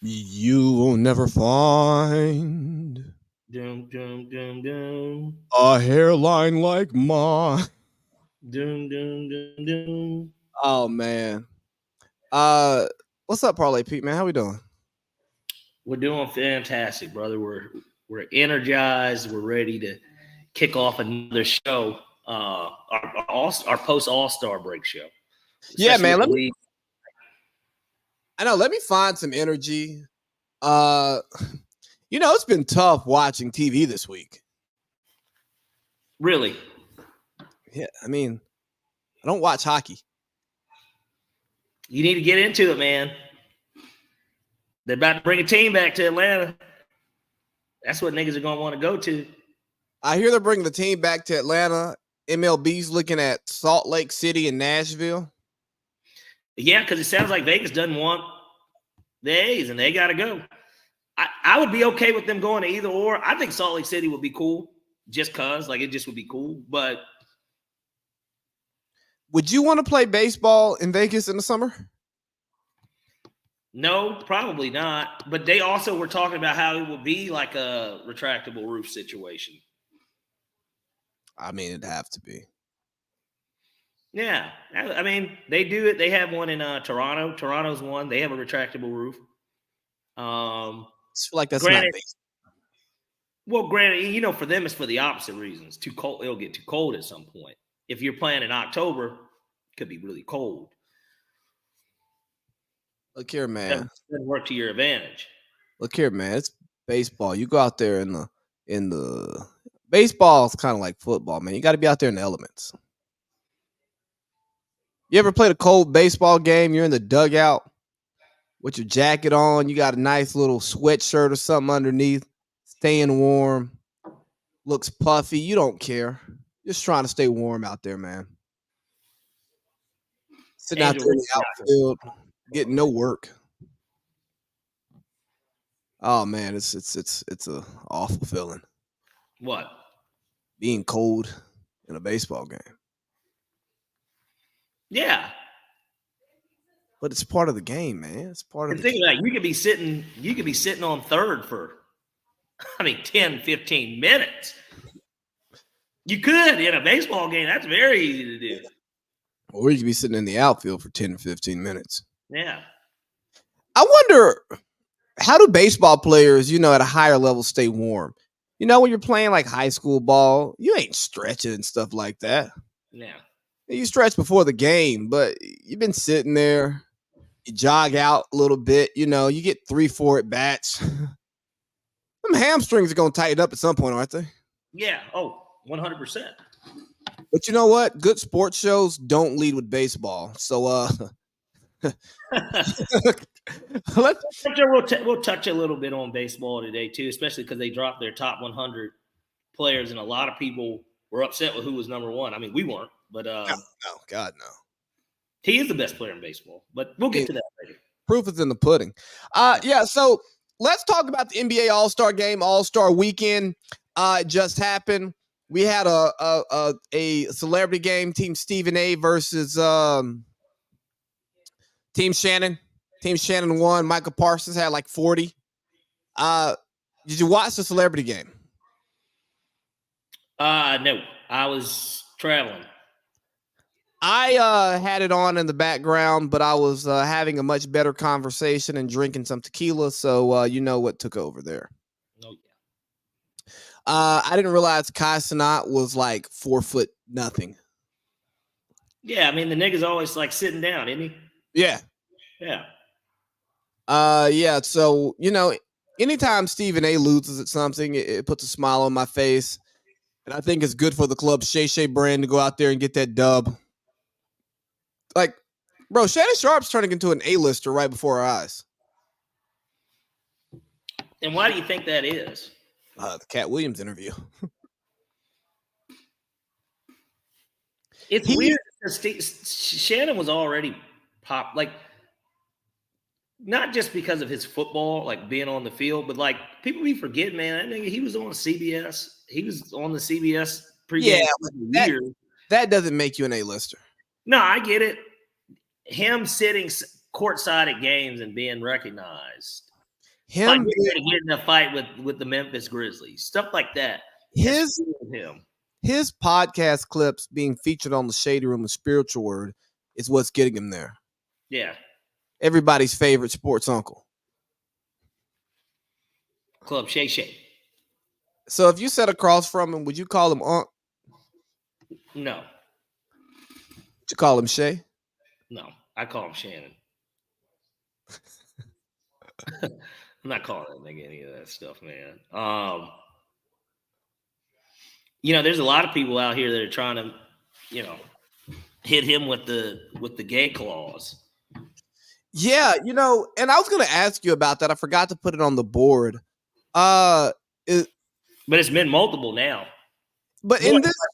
You will never find Doom, doom, doom, doom. a hairline like mine. Doom, doom, doom, doom. Oh man. Uh what's up, Parlay Pete, man? How we doing? We're doing fantastic, brother. We're energized. We're ready to kick off another show. Our post All-Star break show, Yeah, especially man. with the league. Let me find some energy. Uh it's been tough watching TV this week. Really, Yeah, I don't watch hockey. you need to get into it, man. They're about to bring a team back to Atlanta. That's what niggas are gonna want to go to. I hear they're bringing the team back to Atlanta. MLB's looking at Salt Lake City and Nashville. Yeah, because it sounds like Vegas doesn't want the A's, and they got to go. I would be okay with them going to either or. I think Salt Lake City would be cool, just cause it just would be cool. But Would you want to play baseball in Vegas in the summer? no, probably not. But they also were talking about how it would be like a retractable roof situation. It'd have to be. Yeah, they do it. They have one in Toronto. Toronto's one. They have a retractable roof. I feel like that's granted, not baseball. Well, granted, for them it's for the opposite reasons. Too cold. It'll get too cold at some point. If you're playing in October, it could be really cold. Look here, man. Doesn't work to your advantage. Look here, man. It's baseball. You go out there in the baseball is kind of like football, man. You got to be out there in the elements. You ever played a cold baseball game? You're in the dugout with your jacket on. You got a nice little sweatshirt or something underneath, staying warm. Looks puffy. You don't care. Just trying to stay warm out there, man. Sitting out there in the outfield, getting no work. Oh man, it's a awful feeling. What? Being cold in a baseball game. Yeah. But it's part of the game, man. It's part of the game. Like, you could be sitting on third for 10, 15 minutes. You could in a baseball game. That's very easy to do. Or you could be sitting in the outfield for 10 to 15 minutes. Yeah. I wonder, how do baseball players, at a higher level stay warm? When you're playing like high school ball, you ain't stretching and stuff like that. Yeah. You stretch before the game, but you've been sitting there. You jog out a little bit. You get 3-4 at bats. Them hamstrings are going to tighten up at some point, aren't they? Yeah. Oh, 100%. But you know what? Good sports shows don't lead with baseball. So, we'll touch a little bit on baseball today too, especially because they dropped their top 100 players, and a lot of people were upset with who was number one. We weren't, but no, God no. He is the best player in baseball, but we'll get to that later. Proof is in the pudding. Yeah. So let's talk about the NBA All-Star Game, All-Star Weekend. It just happened. We had a celebrity game, Team Stephen A versus Team Shannon. Team Shannon won. Michael Parsons had like 40. Did you watch the celebrity game? No, I was traveling. I had it on in the background, but I was having a much better conversation and drinking some tequila. So you know what took over there. Oh, yeah. I didn't realize Kai Cenat was like 4'0". Yeah, the nigga's always like sitting down, isn't he? Yeah. Yeah. Yeah. So, anytime Stephen A loses at something, it puts a smile on my face. And I think it's good for the club Shay brand to go out there and get that dub. Like, bro, Shannon Sharp's turning into an A-lister right before our eyes. And why do you think that is? The Cat Williams interview. It's weird because Shannon was already pop, like, not just because of his football, like being on the field, but like people be forgetting, man. That nigga, he was on CBS. He was on the CBS pregame. Yeah, that doesn't make you an A-lister. No, I get it. Him sitting courtside at games and being recognized Like Him, getting ready to get in a fight with the Memphis Grizzlies, stuff like that. his Him. his podcast clips being featured on the Shady Room of Spiritual Word is what's getting him there. Yeah. Everybody's favorite sports uncle. Club Shay Shay. So if you sat across from him, would you call him Unc? No. Would you call him Shay? No. I call him Shannon. I'm not calling that nigga any of that stuff, man. There's a lot of people out here that are trying to, hit him with the gay clause. Yeah, and I was gonna ask you about that. I forgot to put it on the board. But it's been multiple now. But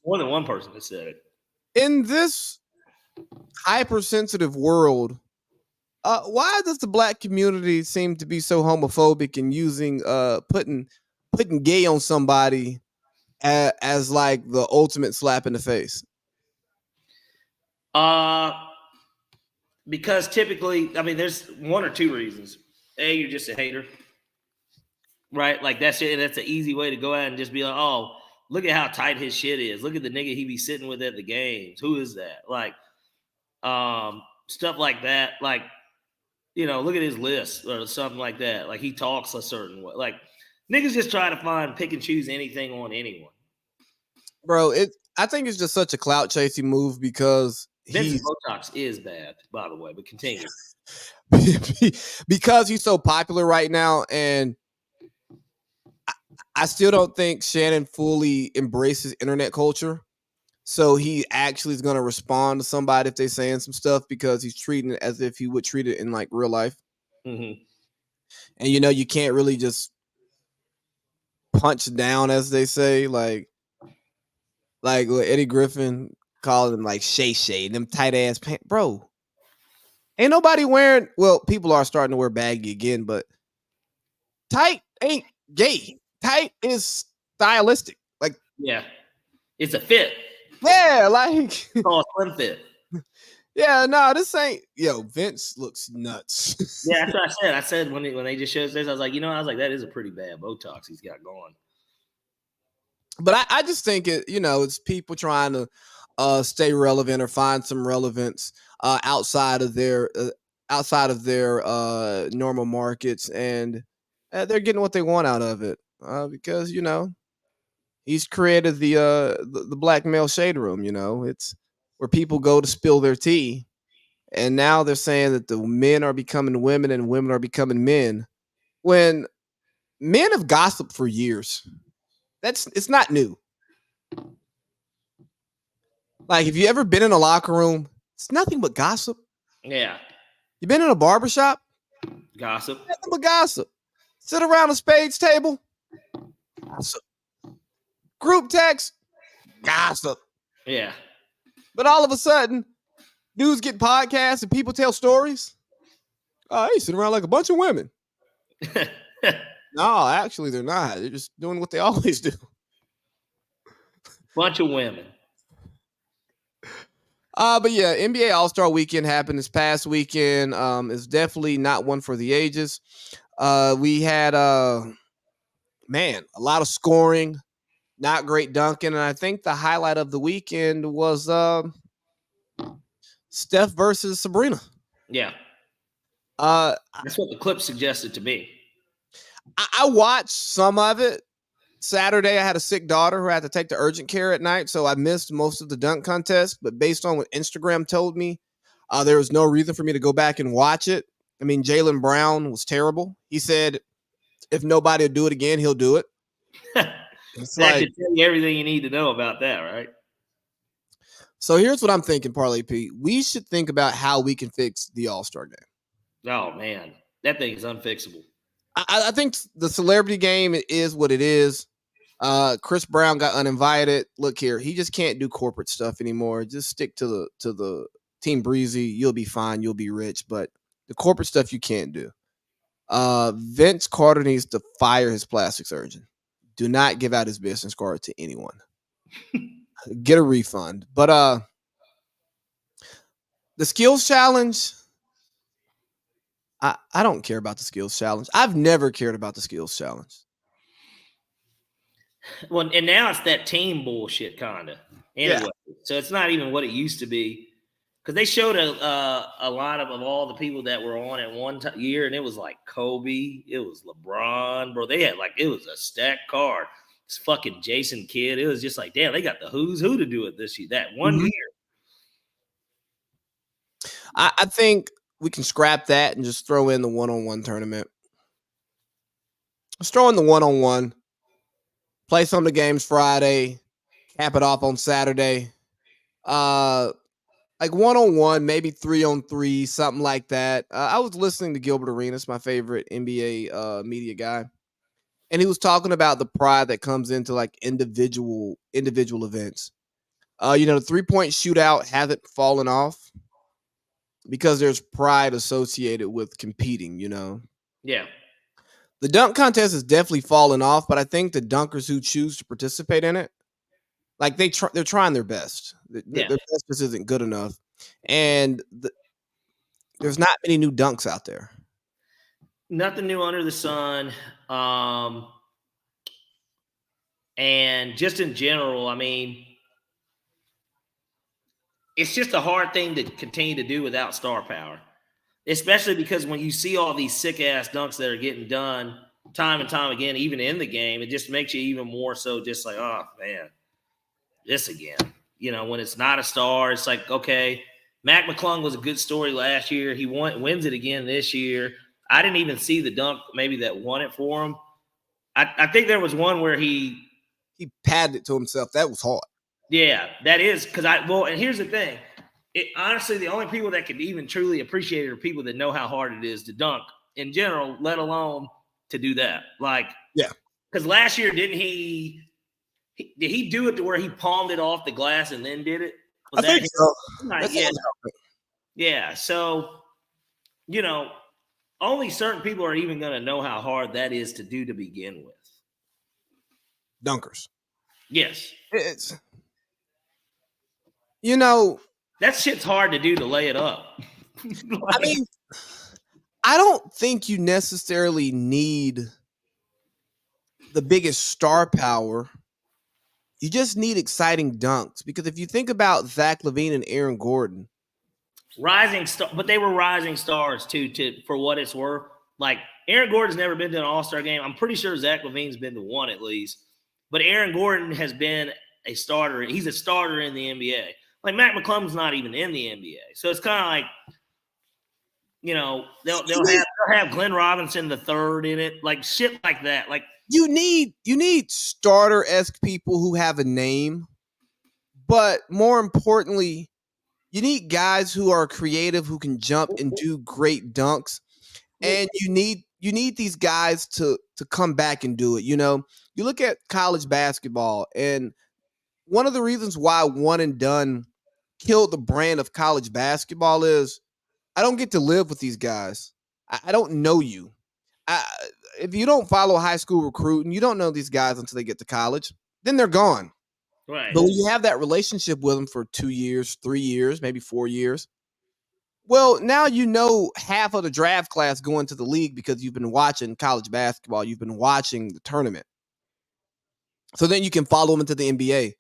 more than one person has said it. In this hypersensitive world, why does the black community seem to be so homophobic and using putting gay on somebody as like the ultimate slap in the face? Because typically, there's one or two reasons. A, you're just a hater, right? Like that's it. That's an easy way to go out and just be like, oh, look at how tight his shit is. Look at the nigga he be sitting with at the games. Who is that? Like, stuff like that. Like, look at his list or something like that. Like he talks a certain way. Like niggas just try to pick and choose anything on anyone. Bro, I think it's just such a clout chasing move because Botox is bad, by the way, but continue. Because he's so popular right now, and I still don't think Shannon fully embraces internet culture. So he actually is going to respond to somebody if they're saying some stuff because he's treating it as if he would treat it in like real life. Mm-hmm. And you can't really just punch down, as they say, like Eddie Griffin calling him like Shay Shay, them tight ass pants, bro. Ain't nobody wearing. Well, people are starting to wear baggy again, but tight ain't gay. Tight is stylistic. Like, yeah, it's a fit. Yeah, like it's all slim fit. Yeah, no, this ain't. Yo, Vince looks nuts. Yeah, that's what I said. I said when they just showed this, I was like, that is a pretty bad Botox he's got going. But I just think it's people trying to stay relevant or find some relevance outside of their normal markets, and they're getting what they want out of it because he's created the black male shade room. It's where people go to spill their tea, and now they're saying that the men are becoming women and women are becoming men when men have gossiped for years. It's not new. Like, have you ever been in a locker room? It's nothing but gossip. Yeah. You been in a barbershop? Gossip. Nothing but gossip. Sit around a spades table? Gossip. Group text? Gossip. Yeah. But all of a sudden, dudes get podcasts and people tell stories. Oh, they sit around like a bunch of women. No, actually, they're not. They're just doing what they always do. Bunch of women. But yeah, NBA All-Star Weekend happened this past weekend. It's definitely not one for the ages. We had a lot of scoring, not great dunking, and I think the highlight of the weekend was Steph versus Sabrina. Yeah. That's what the clip suggested to me. I watched some of it. Saturday, I had a sick daughter who had to take the urgent care at night, so I missed most of the dunk contest. But based on what Instagram told me, there was no reason for me to go back and watch it. I mean, Jaylen Brown was terrible. He said if nobody will do it again, he'll do it. It's that should tell you everything you need to know about that, right? So here's what I'm thinking, Parlay P. We should think about how we can fix the All-Star game. Oh, man. That thing is unfixable. I think the celebrity game is what it is. Chris Brown got uninvited. Look here, he just can't do corporate stuff anymore. Just stick to the Team Breezy. You'll be fine. You'll be rich. But the corporate stuff you can't do. Vince Carter needs to fire his plastic surgeon. Do not give out his business card to anyone. Get a refund. But the skills challenge, I don't care about the skills challenge. I've never cared about the skills challenge. Well, and now it's that team bullshit kind of. Anyway, so it's not even what it used to be. Because they showed a lot of all the people that were on at one year, and it was like Kobe, it was LeBron, bro. They had it was a stacked card. It's fucking Jason Kidd. It was just like, damn, they got the who's who to do it this year. That one year. I think we can scrap that and just throw in the one-on-one tournament. Let's throw in the one-on-one. Play some of the games Friday. Cap it off on Saturday. Like one-on-one, maybe 3-on-3, something like that. I was listening to Gilbert Arenas, my favorite NBA media guy, and he was talking about the pride that comes into like individual events. The 3-point shootout hasn't fallen off because there's pride associated with competing. Yeah. The dunk contest has definitely fallen off, but I think the dunkers who choose to participate in it, like they're trying their best. Their best just isn't good enough, and there's not many new dunks out there. Nothing new under the sun. And just in general, I mean, it's just a hard thing to continue to do without star power, especially because when you see all these sick ass dunks that are getting done time and time again, even in the game, it just makes you even more so just like, oh man, this again. When it's not a star, it's like, okay, Mac McClung was a good story last year. He wins it again this year. I didn't even see the dunk maybe that won it for him. I think there was one where he padded it to himself. That was hard. Yeah, that is because and here's the thing. Honestly, the only people that could even truly appreciate it are people that know how hard it is to dunk in general, let alone to do that. Because last year, did he do it to where he palmed it off the glass and then did it? I think so. Yeah. So, only certain people are even going to know how hard that is to do to begin with. Dunkers. Yes. It's, that shit's hard to do to lay it up. I mean, I don't think you necessarily need the biggest star power. You just need exciting dunks, because if you think about Zach LaVine and Aaron Gordon, rising star, but they were rising stars too. For what it's worth, like Aaron Gordon's never been to an All-Star game. I'm pretty sure Zach LaVine's been to one at least, but Aaron Gordon has been a starter. He's a starter in the NBA. Like Mac McClung's not even in the NBA, so it's kind of like, they'll have Glenn Robinson the third in it, like shit like that. Like you need starter-esque people who have a name, but more importantly, you need guys who are creative, who can jump and do great dunks, and you need these guys to come back and do it. You look at college basketball, and one of the reasons why one and done killed the brand of college basketball is I don't get to live with these guys. I don't know you. If you don't follow high school recruiting, you don't know these guys until they get to college. Then they're gone. Right. But when you have that relationship with them for 2 years, 3 years, maybe 4 years, well, now half of the draft class going to the league because you've been watching college basketball. You've been watching the tournament. So then you can follow them into the NBA.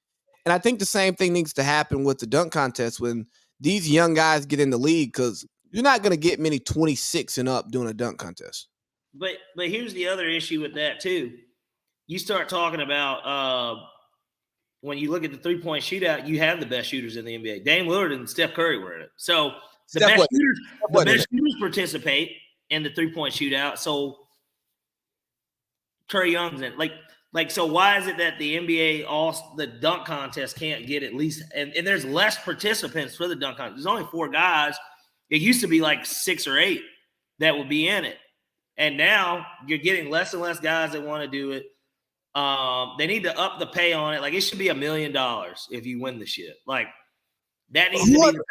And I think the same thing needs to happen with the dunk contest when these young guys get in the league, because you're not going to get many 26 and up doing a dunk contest. But here's the other issue with that too. You start talking about when you look at the 3-point shootout, you have the best shooters in the NBA. Dame Lillard and Steph Curry were in it. So the best shooters participate in the 3-point shootout. So Curry Young's in so why is it that the NBA the dunk contest can't get at least and there's less participants for the dunk contest? There's only 4 guys. It used to be like 6 or 8 that would be in it. And now you're getting less and less guys that want to do it. They need to up the pay on it. Like it should be $1 million if you win the shit. Like that needs to be the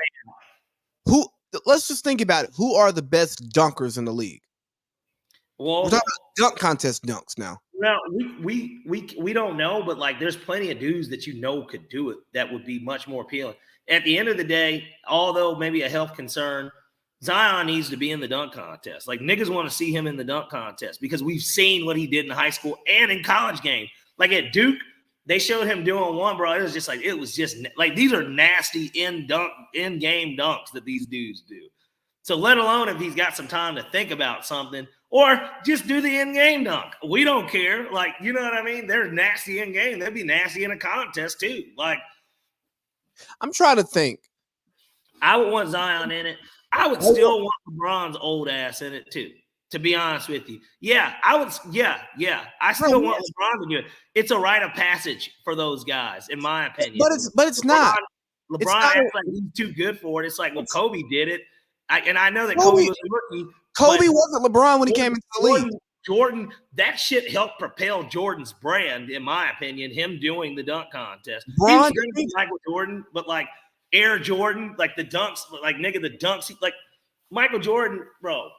pay. Let's just think about it. Who are the best dunkers in the league? Well, we're talking about dunk contest dunks now. No, we don't know, but like there's plenty of dudes that could do it that would be much more appealing. At the end of the day, although maybe a health concern, Zion needs to be in the dunk contest. Like, niggas want to see him in the dunk contest because we've seen what he did in high school and in college game. Like at Duke, they showed him doing one, bro. It was just like these are nasty in game dunks that these dudes do. So let alone if he's got some time to think about something or just do the in-game dunk. We don't care. Like, you know what I mean? They're nasty in game. They'd be nasty in a contest too. Like, I'm trying to think. I would want Zion in it. I would still want LeBron's old ass in it too, to be honest with you. Yeah, I would. Yeah. I still want LeBron to do it. It's a rite of passage for those guys, in my opinion. But it's not. LeBron acts like he's too good for it. It's like, well, Kobe did it. I know that Kobe was a rookie. Kobe wasn't LeBron when he came into the league. Jordan, that shit helped propel Jordan's brand, in my opinion, him doing the dunk contest. He was great with Michael Jordan, but like Air Jordan, like the dunks, like nigga, the dunks, like Michael Jordan, bro.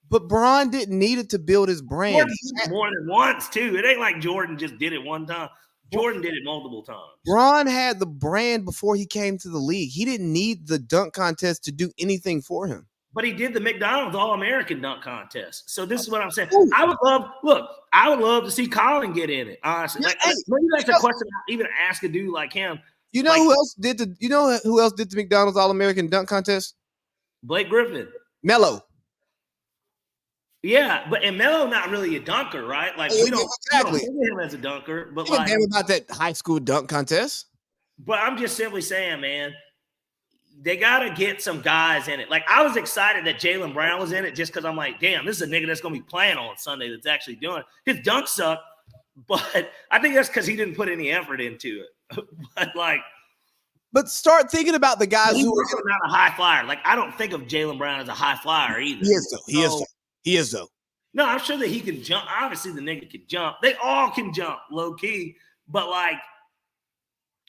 But Bron didn't need it to build his brand. More than once, too. It ain't like Jordan just did it one time. Jordan did it multiple times. Bron had the brand before he came to the league. He didn't need the dunk contest to do anything for him. But he did the McDonald's All-American dunk contest. So this is what I'm saying. I would love to see Colin get in it, honestly. Like, maybe that's a question I even ask a dude like him. You know who else did the McDonald's All-American dunk contest? Blake Griffin. Melo. Yeah, but Melo not really a dunker, right? Like we don't think of him as a dunker, but like damn about that high school dunk contest. But I'm just simply saying, man, they gotta get some guys in it. Like I was excited that Jaylen Brown was in it just because I'm like, damn, this is a nigga that's gonna be playing on Sunday that's actually doing it. His dunks suck, but I think that's because he didn't put any effort into it. But start thinking about the guys who are not a high flyer. Like I don't think of Jaylen Brown as a high flyer either. He is though. No, I'm sure that he can jump. Obviously, the nigga can jump. They all can jump, low key. But like,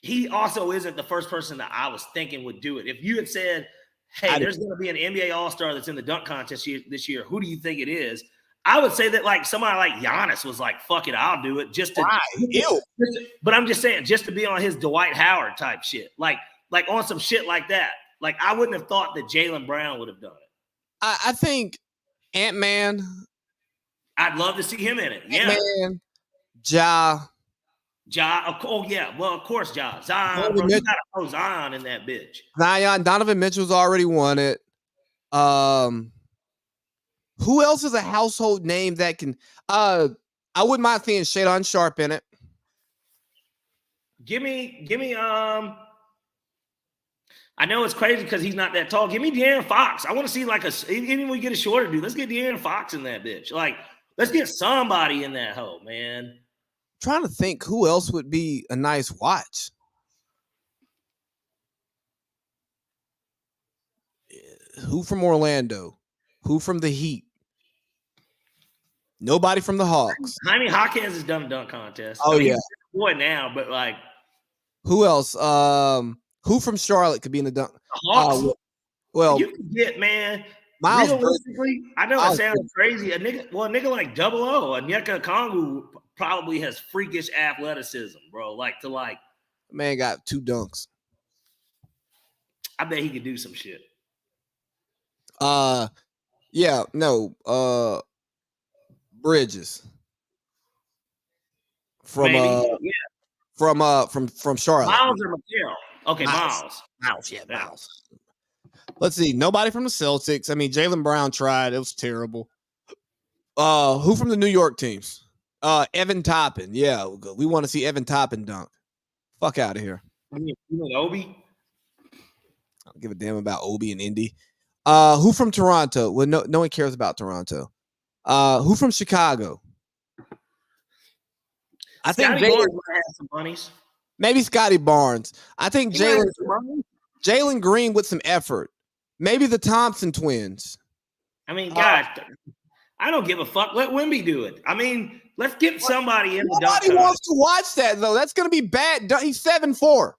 he also isn't the first person that I was thinking would do it. If you had said, "Hey, there's going to be an NBA All-Star that's in the dunk contest this year. Who do you think it is?" I would say that like somebody like Giannis was like, "Fuck it, I'll do it." But I'm just saying, just to be on his Dwight Howard type shit, like on some shit like that. Like I wouldn't have thought that Jaylen Brown would have done it. I think Ant-Man. I'd love to see him in it. Yeah. Ant-Man, Ja. Oh, yeah. Well, of course, Ja. Zion, bro. You got to throw Zion in that bitch. Zion. Donovan Mitchell's already won it. Who else is a household name that can I wouldn't mind seeing Shadon Sharp in it. Give me I know it's crazy because he's not that tall. Give me De'Aaron Fox. I want to see even when we get a shorter dude, let's get De'Aaron Fox in that bitch. Like, let's get somebody in that hole, man. I'm trying to think who else would be a nice watch. Who from Orlando? Who from the Heat? Nobody from the Hawks. Jaime Jaquez has done a dunk contest. Oh, yeah. He's a boy now, but like. Who else? Who from Charlotte could be in the dunk? Hawks. Well, you can get, man. Miles realistically, I know it sounds crazy. A nigga like Double O, Onyeka Okongwu probably has freakish athleticism, bro. Man got 2 dunks. I bet he could do some shit. Bridges from Charlotte. Miles or Mikal? Okay, Miles. Miles. Let's see. Nobody from the Celtics. I mean, Jaylen Brown tried. It was terrible. Who from the New York teams? Evan Toppin. Yeah, we want to see Evan Toppin dunk. Fuck out of here. You mean Obi? I don't give a damn about Obi and Indy. Who from Toronto? Well, no one cares about Toronto. Who from Chicago? I think Scotty Barnes might have some bunnies. Maybe Scotty Barnes. I think Jalen Green with some effort. Maybe the Thompson twins. I mean, God, I don't give a fuck. Let Wemby do it. I mean, let's get somebody in the dunk. Nobody wants to watch that, though. That's going to be bad. He's 7'4".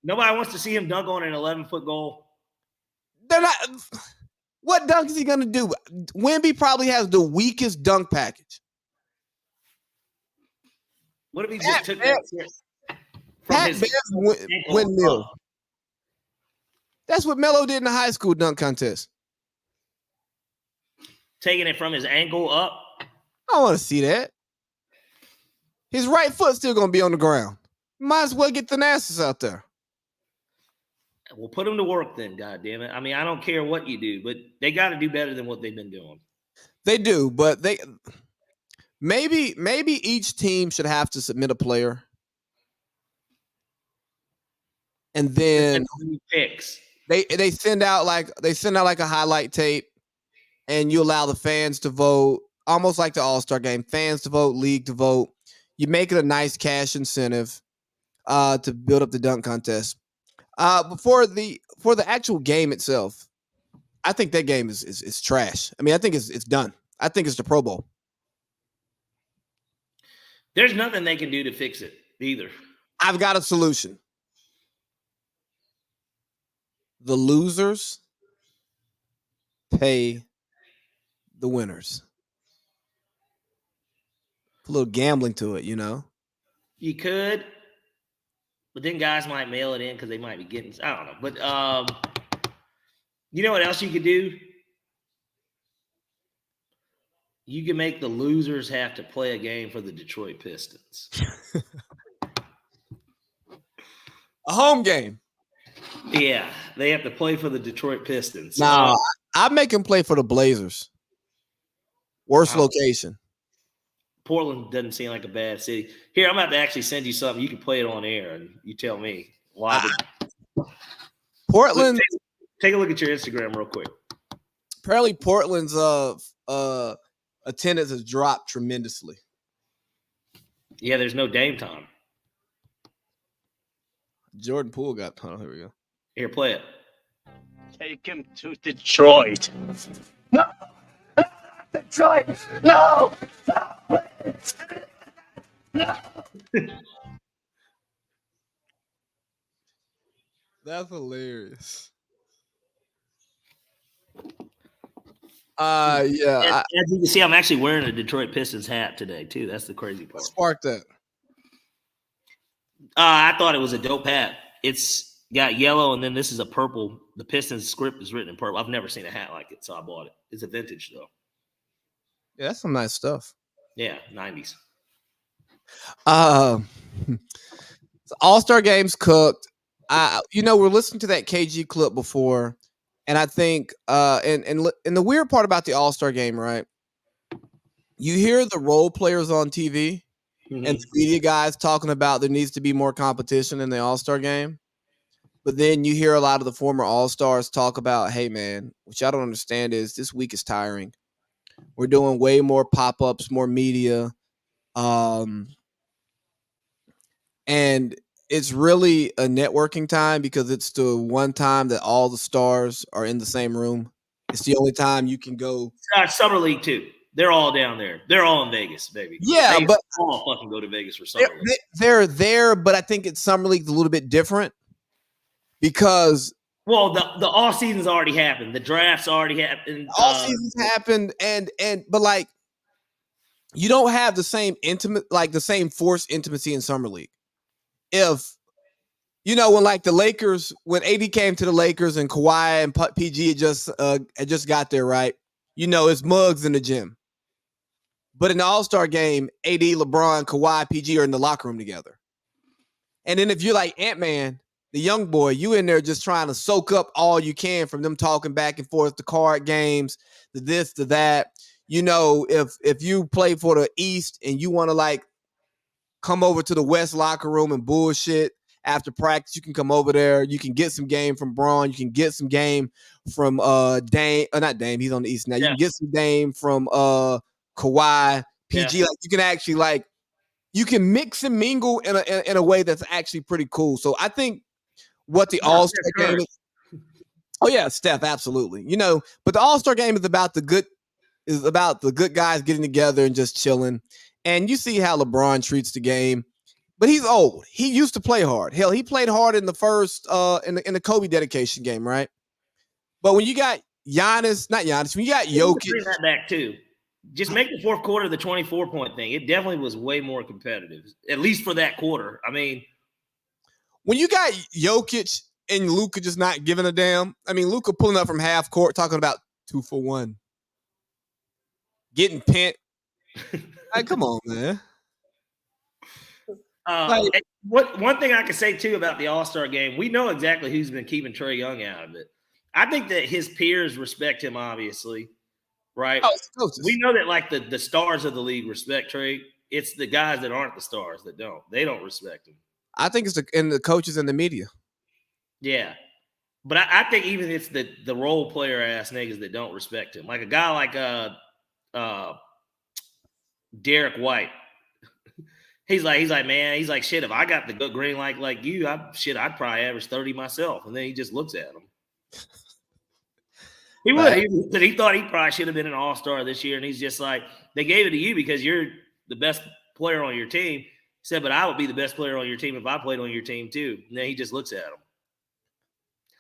Nobody wants to see him dunk on an 11-foot goal. They're not. What dunk is he going to do? Wemby probably has the weakest dunk package. What if he just took that from his windmill? That's what Melo did in the high school dunk contest. taking it from his ankle up. I don't want to see that. His right foot's still going to be on the ground. Might as well get Thanasis out there. We'll put him to work then, goddammit. I mean, I don't care what you do, but they got to do better than what they've been doing. They do, but they maybe each team should have to submit a player. And then picks. They send out like a highlight tape, and you allow the fans to vote, almost like the All-Star game. Fans to vote, league to vote. You make it a nice cash incentive to build up the dunk contest. For the actual game itself, I think that game is trash. I mean, I think it's done. I think it's the Pro Bowl. There's nothing they can do to fix it either. I've got a solution. The losers pay the winners. A little gambling to it, you know? You could, but then guys might mail it in because they might be getting, I don't know. But you know what else you could do? You can make the losers have to play a game for the Detroit Pistons. A home game. Yeah, they have to play for the Detroit Pistons. No, I'd make them play for the Blazers. Worst location. Portland doesn't seem like a bad city. Here, I'm about to actually send you something. You can play it on air, and you tell me why. Portland. Take a look at your Instagram real quick. Apparently, Portland's attendance has dropped tremendously. Yeah, there's no Dame time. Jordan Poole got. Oh, here we go. Here, play it. Take him to Detroit. No, Detroit. No. No. That's hilarious. Yeah. As you can see, I'm actually wearing a Detroit Pistons hat today too. That's the crazy part. Spark that. I thought it was a dope hat. It's got yellow, and then this is a purple. The Pistons script is written in purple. I've never seen a hat like it, so I bought it. It's a vintage though. Yeah, that's some nice stuff. Yeah, 90s. All-Star game's cooked. We're listening to that KG clip before, and I think and the weird part about the All-Star game, right? You hear the role players on TV and the media guys talking about there needs to be more competition in the All-Star game. But then you hear a lot of the former All-Stars talk about, hey, man, what y'all don't understand is this week is tiring. We're doing way more pop-ups, more media. And it's really a networking time because it's the one time that all the stars are in the same room. It's the only time you can go. Summer League, too. They're all down there. They're all in Vegas, baby. Yeah, but all fucking go to Vegas for Summer League. They're there, but I think it's Summer League a little bit different because the off season's already happened. The draft's already happened. All seasons happened, but like you don't have the same the same forced intimacy in Summer League. If when like the Lakers, when AD came to the Lakers and Kawhi and PG had just got there, right? It's mugs in the gym. But in the All-Star game, AD, LeBron, Kawhi, PG are in the locker room together. And then if you're like Ant-Man, the young boy, you in there just trying to soak up all you can from them talking back and forth, the card games, the this, the that. If you play for the East and you want to like come over to the West locker room and bullshit after practice, you can come over there. You can get some game from Braun. You can get some game from Dame. Not Dame. He's on the East now. You can get some game from Kawhi, PG. Yeah. Like you can actually you can mix and mingle in a way that's actually pretty cool. So I think what the All-Star game is. Oh yeah, Steph, absolutely. But the All-Star game is about the good guys getting together and just chilling. And you see how LeBron treats the game. But he's old. He used to play hard. Hell, he played hard in the first in the Kobe dedication game, right? But when you got when you got Jokic, bring that back too. Just make the fourth quarter the 24-point thing. It definitely was way more competitive, at least for that quarter. I mean, when you got Jokic and Luka just not giving a damn. I mean, Luka pulling up from half court talking about 2 for 1. getting pent. Like, come on, man. One thing I can say too about the All-Star game, we know exactly who's been keeping Trae Young out of it. I think that his peers respect him, obviously, right? Oh, We know that like the stars of the league respect Trae. It's the guys that aren't the stars that don't. They don't respect him. I think it's the coaches and the media. Yeah. But I think even it's the role player ass niggas that don't respect him. Like a guy like Derek White. He's like, man, he's like, shit, if I got the good green light like you, I'd probably average 30 myself. And then he just looks at him. He would. He thought he probably should have been an all-star this year. And he's just like, they gave it to you because you're the best player on your team. He said, but I would be the best player on your team if I played on your team too. And then he just looks at him.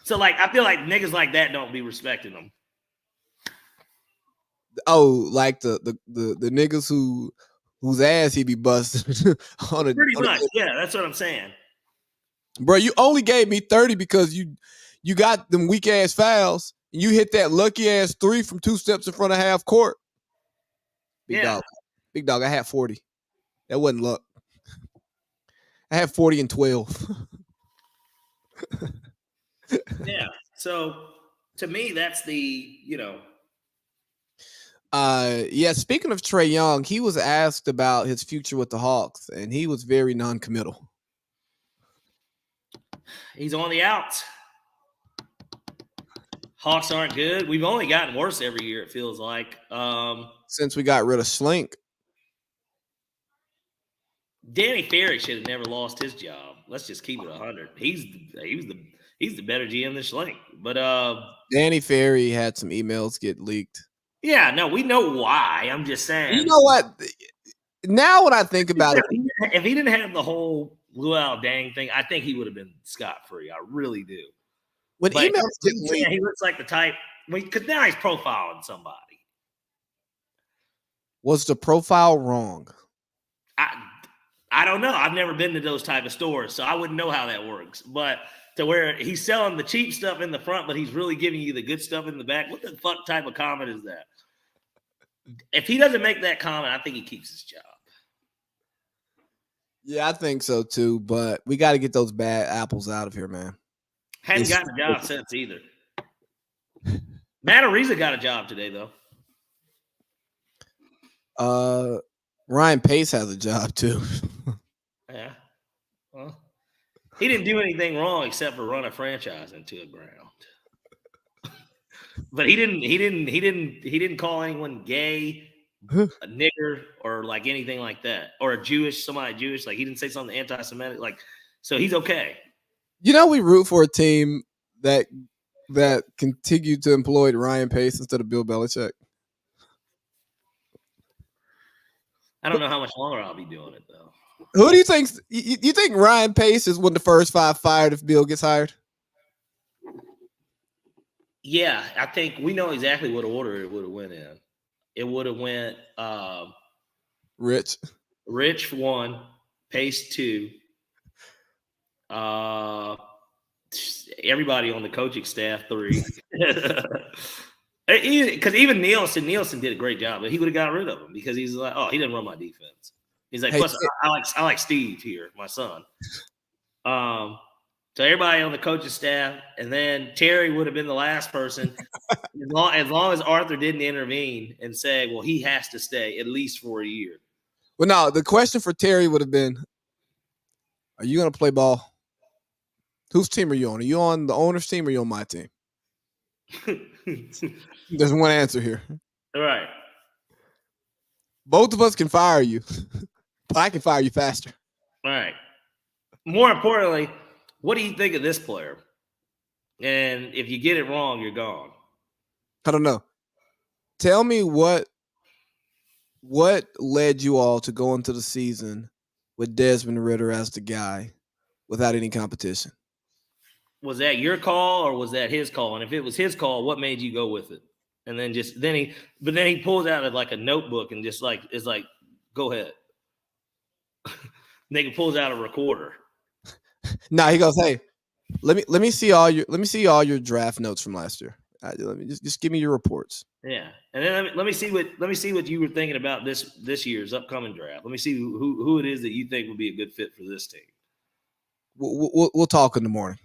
So, like, I feel like niggas like that don't be respecting them. Oh, like the niggas whose ass he be busting on a pretty much. Yeah, that's what I'm saying. Bro, you only gave me 30 because you got them weak ass fouls and you hit that lucky ass 3 from 2 steps in front of half court. Big dog, I had 40. That wasn't luck. I had 40 and 12. Yeah. So to me, that's the, yeah, speaking of Trae Young, he was asked about his future with the Hawks, and he was very non-committal. He's on the outs. Hawks aren't good. We've only gotten worse every year, it feels like. Since we got rid of Slink. Danny Ferry should have never lost his job. Let's just keep it 100. He's the better GM than Slink. But Danny Ferry had some emails get leaked. Yeah, no, we know why. I'm just saying. You know what? Now when I think about it, if he didn't have the whole Luau Dang thing, I think he would have been scot-free. I really do. When emails get leaked, he looks like the type because now he's profiling somebody. Was the profile wrong? I don't know. I've never been to those type of stores, so I wouldn't know how that works. But to where he's selling the cheap stuff in the front, but he's really giving you the good stuff in the back. What the fuck type of comment is that? If he doesn't make that comment, I think he keeps his job. Yeah, I think so too. But we got to get those bad apples out of here, man. Hadn't gotten a job since either. Matt Ariza got a job today, though. Ryan Pace has a job too. Yeah. Well, he didn't do anything wrong except for run a franchise into the ground. But he didn't call anyone gay, a nigger, or like anything like that, or a somebody Jewish. Like he didn't say something anti-Semitic. Like, so he's okay. You know, we root for a team that continued to employ Ryan Pace instead of Bill Belichick. I don't know how much longer I'll be doing it though. Who do you think? You think Ryan Pace is one of the first 5 fired if Bill gets hired? Yeah, I think we know exactly what order it would have went in. It would have went Rich 1, Pace 2. Everybody on the coaching staff 3. Because even Nielsen did a great job, but he would have got rid of him because he's like, oh, he didn't run my defense. He's like, plus I like Steve here, my son. So everybody on the coaching staff, and then Terry would have been the last person, as long as Arthur didn't intervene and say, well, he has to stay at least for a year. Well, no, the question for Terry would have been, are you going to play ball? Whose team are you on? Are you on the owner's team or are you on my team? There's one answer here. All right. Both of us can fire you, but I can fire you faster. All right. More importantly, what do you think of this player? And if you get it wrong, you're gone. I don't know. Tell me what led you all to go into the season with Desmond Ridder as the guy without any competition? Was that your call or was that his call? And if it was his call, what made you go with it? And then he pulls out like a notebook and just like is like, go ahead. Nigga pulls out a recorder. No, he goes, hey, let me see all your draft notes from last year. Let me just give me your reports. Yeah, and then let me see what you were thinking about this year's upcoming draft. Let me see who it is that you think would be a good fit for this team. We'll talk in the morning.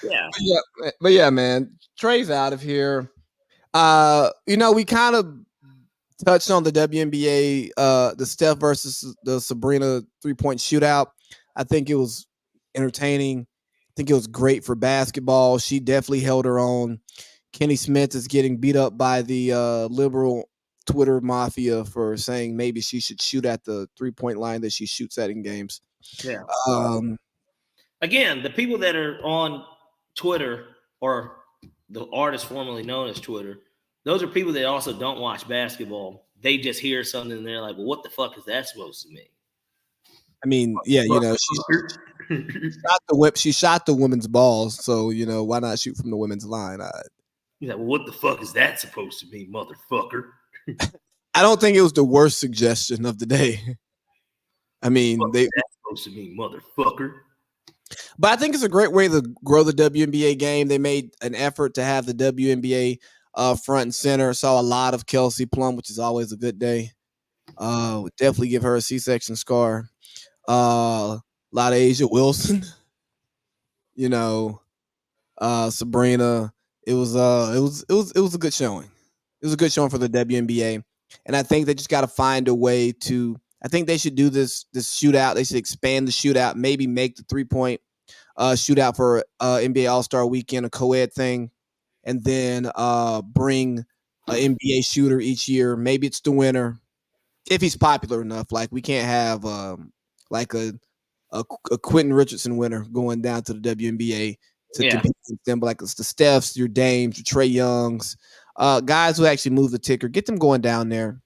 Yeah, but yeah, man, Trey's out of here. We kind of touched on the WNBA, the Steph versus the Sabrina 3-point shootout. I think it was entertaining. I think it was great for basketball. She definitely held her own. Kenny Smith is getting beat up by the liberal Twitter mafia for saying maybe she should shoot at the 3-point line that she shoots at in games. Yeah. Again, the people that are on Twitter, or the artist formerly known as Twitter, those are people that also don't watch basketball. They just hear something and they're like, well, what the fuck is that supposed to mean? I mean, yeah, she shot the women's balls, so why not shoot from the women's line? He's like, well, what the fuck is that supposed to mean, motherfucker? I don't think it was the worst suggestion of the day. I mean, that's supposed to mean, motherfucker. But I think it's a great way to grow the WNBA game. They made an effort to have the WNBA front and center. Saw a lot of Kelsey Plum, which is always a good day. Would definitely give her a C-section scar. A lot of Asia Wilson. Sabrina. It was a good showing. It was a good showing for the WNBA, and I think they just got to find a way to. I think they should do this shootout. They should expand the shootout. Maybe make the 3-point shootout for NBA All-Star Weekend a co-ed thing, and then bring an NBA shooter each year. Maybe it's the winner if he's popular enough. Like we can't have like a Quentin Richardson winner going down to the WNBA to compete with them. But like it's the Stephs, your Dames, your Trey Youngs, guys who actually move the ticker. Get them going down there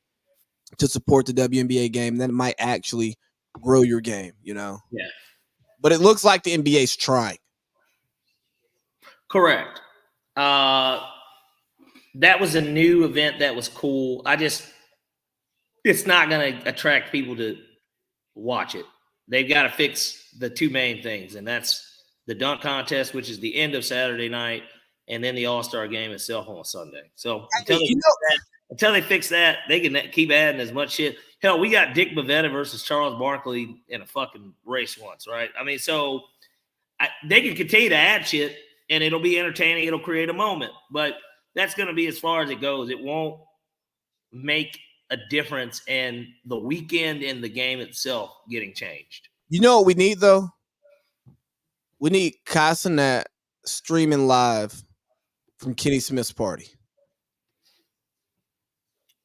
to support the WNBA game. Then it might actually grow your game. Yeah. But it looks like the NBA's trying. Correct. That was a new event that was cool. It's not going to attract people to watch it. They've got to fix the two main things, and that's the dunk contest, which is the end of Saturday night, and then the All-Star game itself on Sunday. So until they fix that, they can keep adding as much shit. Hell, we got Dick Bavetta versus Charles Barkley in a fucking race once, right? I mean, so they can continue to add shit, and it'll be entertaining. It'll create a moment. But that's going to be as far as it goes. It won't make a difference in the weekend and the game itself getting changed. You know what we need, though? We need Casanet streaming live from Kenny Smith's party.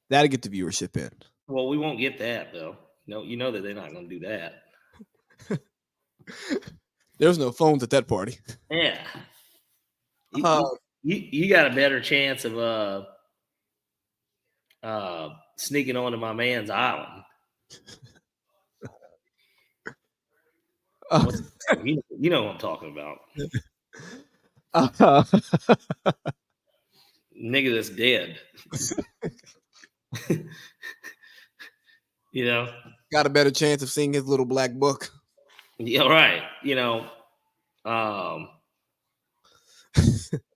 That'll get the viewership in. Well, we won't get that, though. No, you know that they're not going to do that. There's no phones at that party. Yeah. You got a better chance of sneaking onto my man's island. You know what I'm talking about. Nigga that's dead. Got a better chance of seeing his little black book. Yeah, right.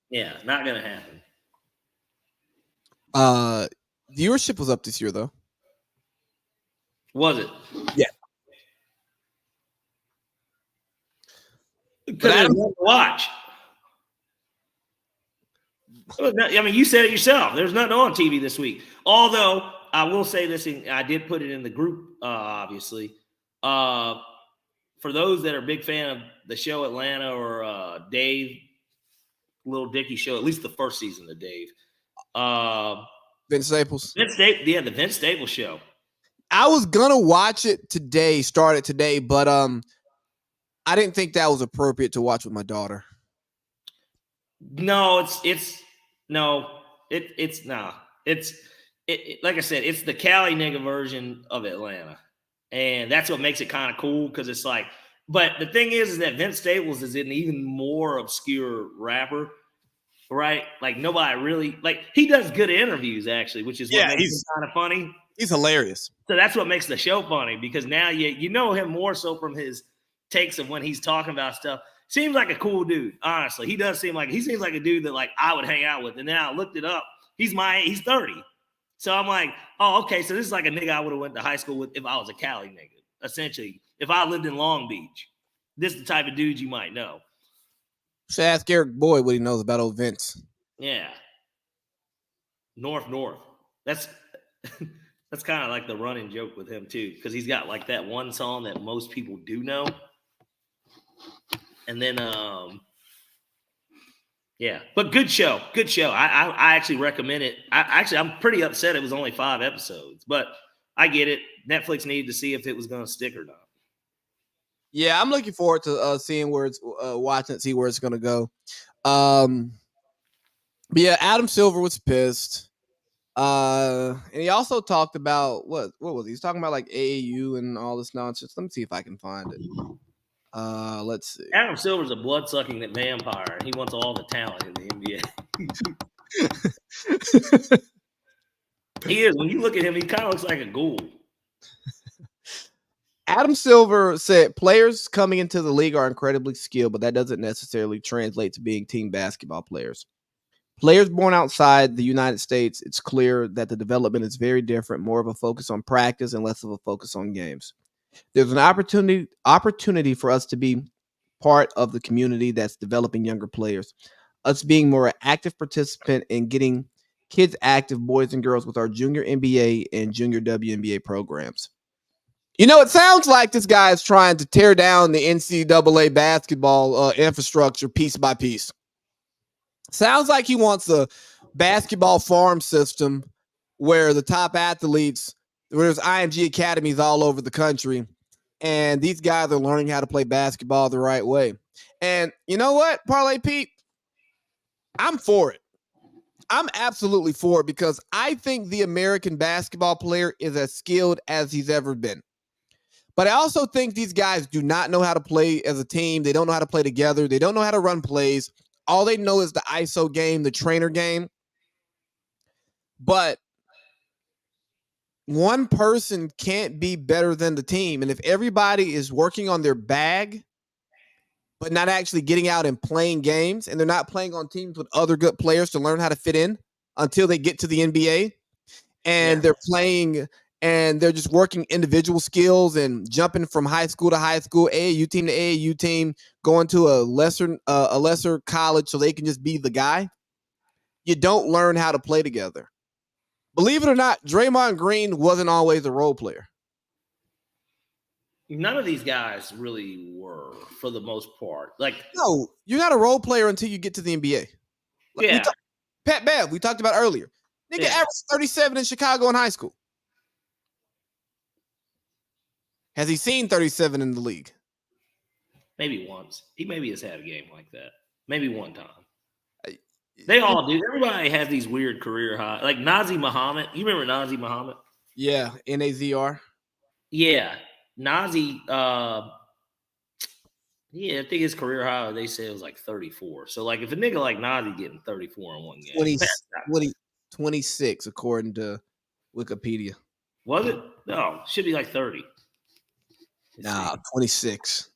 Yeah, not gonna happen. Viewership was up this year, though. Was it? Yeah. Because I don't watch. I mean, you said it yourself. There's nothing on TV this week. Although I will say this, I did put it in the group, obviously. For those that are a big fan of the show Atlanta or Dave, Little Dicky show, at least the first season of Dave. Vince Staples. The Vince Staples show. I was gonna watch it today, start it today, but I didn't think that was appropriate to watch with my daughter. No, it's like I said, it's the Cali nigga version of Atlanta, and that's what makes it kind of cool because it's like. But the thing is that Vince Staples is an even more obscure rapper, right? Like nobody really he does good interviews actually, which is what makes him kind of funny. He's hilarious. So that's what makes the show funny because now you know him more so from his takes of when he's talking about stuff. Seems like a cool dude, honestly. He seems like a dude that like I would hang out with. And then I looked it up. He's 30. So I'm like, oh, okay. So this is like a nigga I would have went to high school with if I was a Cali nigga. Essentially, if I lived in Long Beach, this is the type of dude you might know. Should ask Eric Boyd what he knows about old Vince. Yeah. North. That's kind of like the running joke with him too, because he's got like that one song that most people do know. And then, yeah, but good show. I actually recommend it. I'm pretty upset it was only 5 episodes, but I get it. Netflix needed to see if it was going to stick or not. Yeah, I'm looking forward to seeing where it's watching it, see where it's going to go. But yeah, Adam Silver was pissed. And he also talked about what was he? He's talking about like AAU and all this nonsense. Let me see if I can find it. Let's see. Adam Silver's a blood-sucking vampire, and he wants all the talent in the NBA. He is. When you look at him, he kind of looks like a ghoul. Adam Silver said players coming into the league are incredibly skilled, but that doesn't necessarily translate to being team basketball players. Players born outside the United States, it's clear that the development is very different, more of a focus on practice and less of a focus on games. There's an opportunity for us to be part of the community that's developing younger players, us being more an active participant in getting kids active, boys and girls, with our junior NBA and junior WNBA programs. You know, it sounds like this guy is trying to tear down the NCAA basketball infrastructure piece by piece. Sounds like he wants a basketball farm system where the top athletes, where there's IMG academies all over the country, and these guys are learning how to play basketball the right way. And you know what, Parlay Pete? I'm for it. I'm absolutely for it because I think the American basketball player is as skilled as he's ever been. But I also think these guys do not know how to play as a team. They don't know how to play together. They don't know how to run plays. All they know is the ISO game, the trainer game. But one person can't be better than the team. And if everybody is working on their bag, but not actually getting out and playing games, and they're not playing on teams with other good players to learn how to fit in until they get to the NBA, and they're playing and they're just working individual skills and jumping from high school to high school, AAU team to AAU team, going to a lesser college so they can just be the guy. You don't learn how to play together. Believe it or not, Draymond Green wasn't always a role player. None of these guys really were, for the most part. Like, no, you're not a role player until you get to the NBA. Like Pat Bev, we talked about earlier. Nigga averaged 37 in Chicago in high school. Has he seen 37 in the league? Maybe once. He maybe has had a game like that. Maybe one time. They all do. Everybody has these weird career highs. Like Nazi Muhammad. You remember Nazi Muhammad? Yeah, NAZR. Yeah. Nazi, I think his career high, they say it was like 34. So, like, if a nigga like Nazi getting 34 in one game. 26, according to Wikipedia. Was it? No, should be like 30. Nah, 26.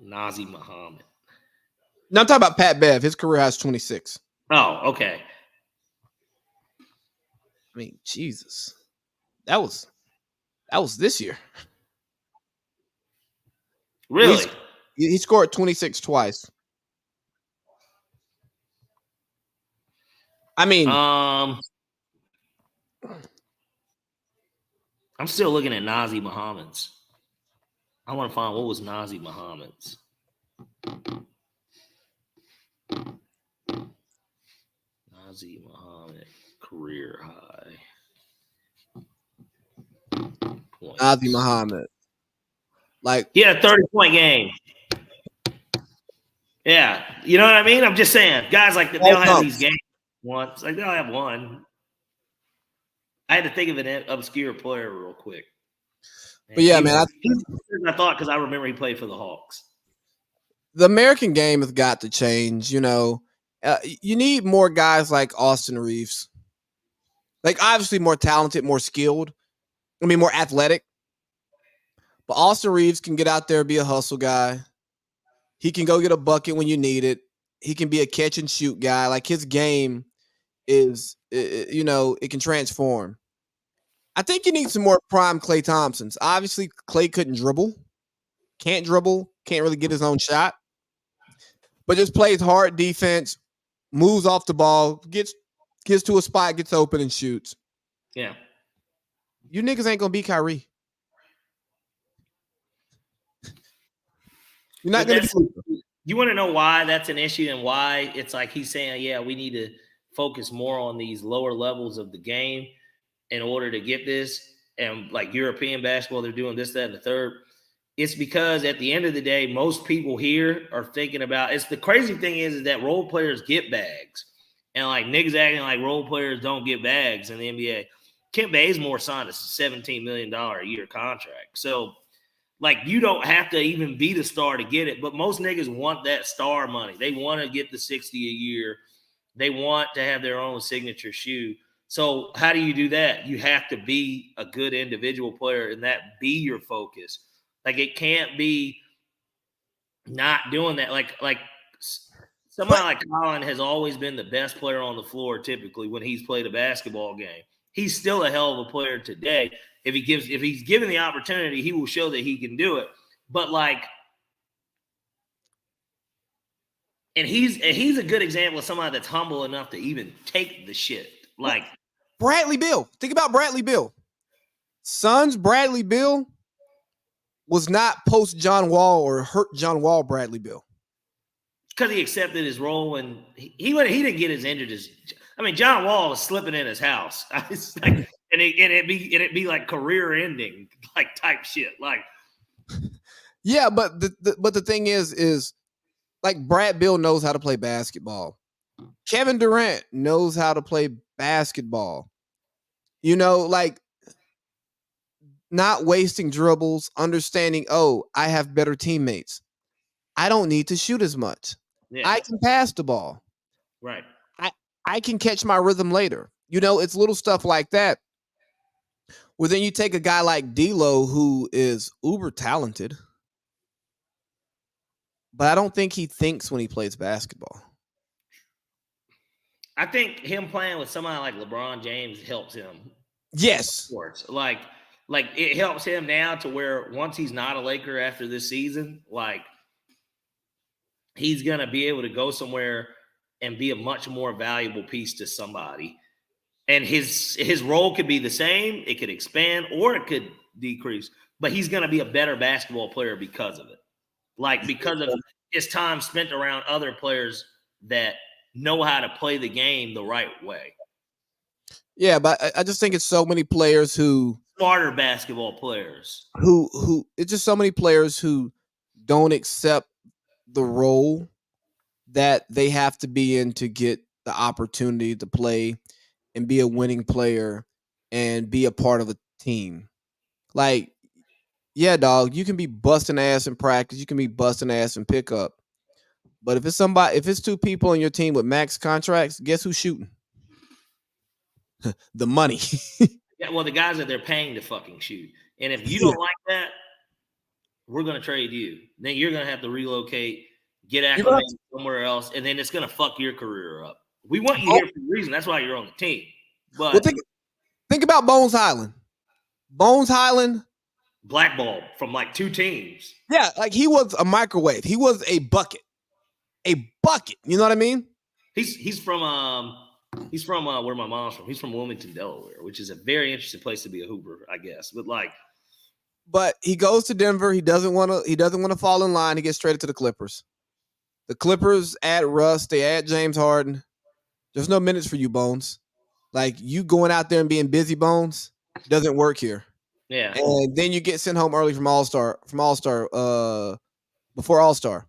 Nazi Muhammad. No, I'm talking about Pat Bev. His career high is 26. Oh, okay. I mean, Jesus. That was this year. Really? He scored 26 twice. I mean, I'm still looking at Nazi Muhammad's. I want to find what was Nazi Muhammad's. Nazi Muhammad career high. Nazi Muhammad. Like, he had a 30-point game. Yeah. You know what I mean? I'm just saying. Guys like that, they'll have these games once. Like, they'll have one. I had to think of an obscure player real quick. But yeah, man. I thought because I remember he played for the Hawks. The American game has got to change. You know, you need more guys like Austin Reeves. Like, obviously more talented, more skilled. I mean, more athletic. But Austin Reeves can get out there and be a hustle guy. He can go get a bucket when you need it. He can be a catch and shoot guy. Like his game is, it can transform. I think you need some more prime Klay Thompsons. Obviously, Klay couldn't dribble, can't really get his own shot, but just plays hard defense, moves off the ball, gets to a spot, gets open, and shoots. Yeah. You niggas ain't gonna beat Kyrie. You're not gonna beat. You want to know why that's an issue and why it's like he's saying, yeah, we need to focus more on these lower levels of the game in order to get this. And like European basketball, they're doing this, that, and the third. It's because at the end of the day, most people here are thinking about it's the crazy thing is that role players get bags. And like niggas acting like role players don't get bags in the NBA. Kent Bazemore signed a $17 million a year contract. So like you don't have to even be the star to get it, but most niggas want that star money. They want to get the 60 a year. They want to have their own signature shoe. So how do you do that? You have to be a good individual player and that be your focus. Like it can't be not doing that. Like somebody like Colin has always been the best player on the floor typically when he's played a basketball game. He's still a hell of a player today. If he's given the opportunity, he will show that he can do it. But like, and he's a good example of somebody that's humble enough to even take the shit. Like Bradley Beal. Think about Bradley Beal. Suns Bradley Beal was not post John Wall or hurt John Wall Bradley Beal. Because he accepted his role and he didn't get as injured as John Wall was slipping in his house. Like, and it'd be like career ending like type shit. Like yeah, but the thing is like Brad Beal knows how to play basketball. Kevin Durant knows how to play basketball. Like not wasting dribbles, understanding, I have better teammates. I don't need to shoot as much. Yeah. I can pass the ball. Right. I can catch my rhythm later. It's little stuff like that. Well, then you take a guy like D'Lo who is uber talented, but I don't think he thinks when he plays basketball. I think him playing with somebody like LeBron James helps him. Yes. Like it helps him now to where once he's not a Laker after this season, like he's going to be able to go somewhere and be a much more valuable piece to somebody. And his role could be the same. It could expand or it could decrease, but he's going to be a better basketball player because of it. Like because of his time spent around other players that know how to play the game the right way. Yeah, but I just think it's so many players who smarter basketball players who it's just so many players who don't accept the role that they have to be in to get the opportunity to play and be a winning player and be a part of a team. Like, yeah, dog, you can be busting ass in practice, you can be busting ass in pickup. But if it's two people on your team with max contracts, guess who's shooting? The money. Yeah, well, the guys that they're paying to fucking shoot. And if you don't like that, we're going to trade you. Then you're going to have to relocate, get acclimated somewhere else, and then it's going to fuck your career up. We want you here for a reason. That's why you're on the team. But well, think about Bones Highland. Bones Highland blackballed from like two teams. Yeah, like he was a microwave. He was a bucket. A bucket. You know what I mean? He's from where my mom's from. He's from Wilmington, Delaware, which is a very interesting place to be a hooper, I guess. But he goes to Denver. He doesn't want to fall in line. He gets traded to the Clippers. The Clippers add Russ. They add James Harden. There's no minutes for you, Bones. Like you going out there and being busy, Bones, doesn't work here. Yeah. And then you get sent home early from All-Star before All-Star.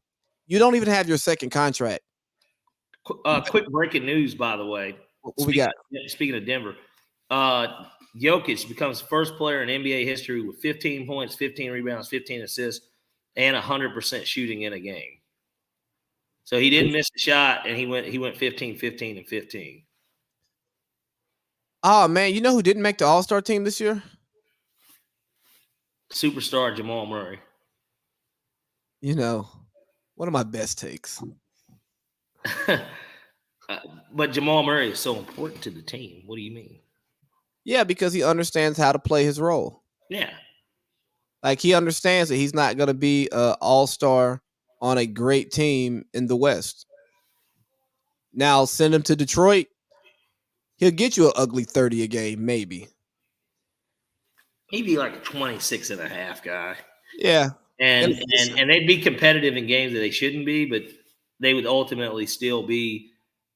You don't even have your second contract. Quick breaking news, by the way. What we got? Speaking of Denver, Jokic becomes the first player in NBA history with 15 points, 15 rebounds, 15 assists, and 100% shooting in a game. So he didn't miss a shot, and he went 15, 15, and 15. Oh, man, you know who didn't make the All-Star team this year? Superstar Jamal Murray. You know, one of my best takes. But Jamal Murray is so important to the team. What do you mean? Yeah, because he understands how to play his role. Yeah. Like he understands that he's not going to be an all-star on a great team in the West. Now send him to Detroit. He'll get you an ugly 30 a game, maybe. He'd be like a 26 and a half guy. Yeah. And they'd be competitive in games that they shouldn't be, but they would ultimately still be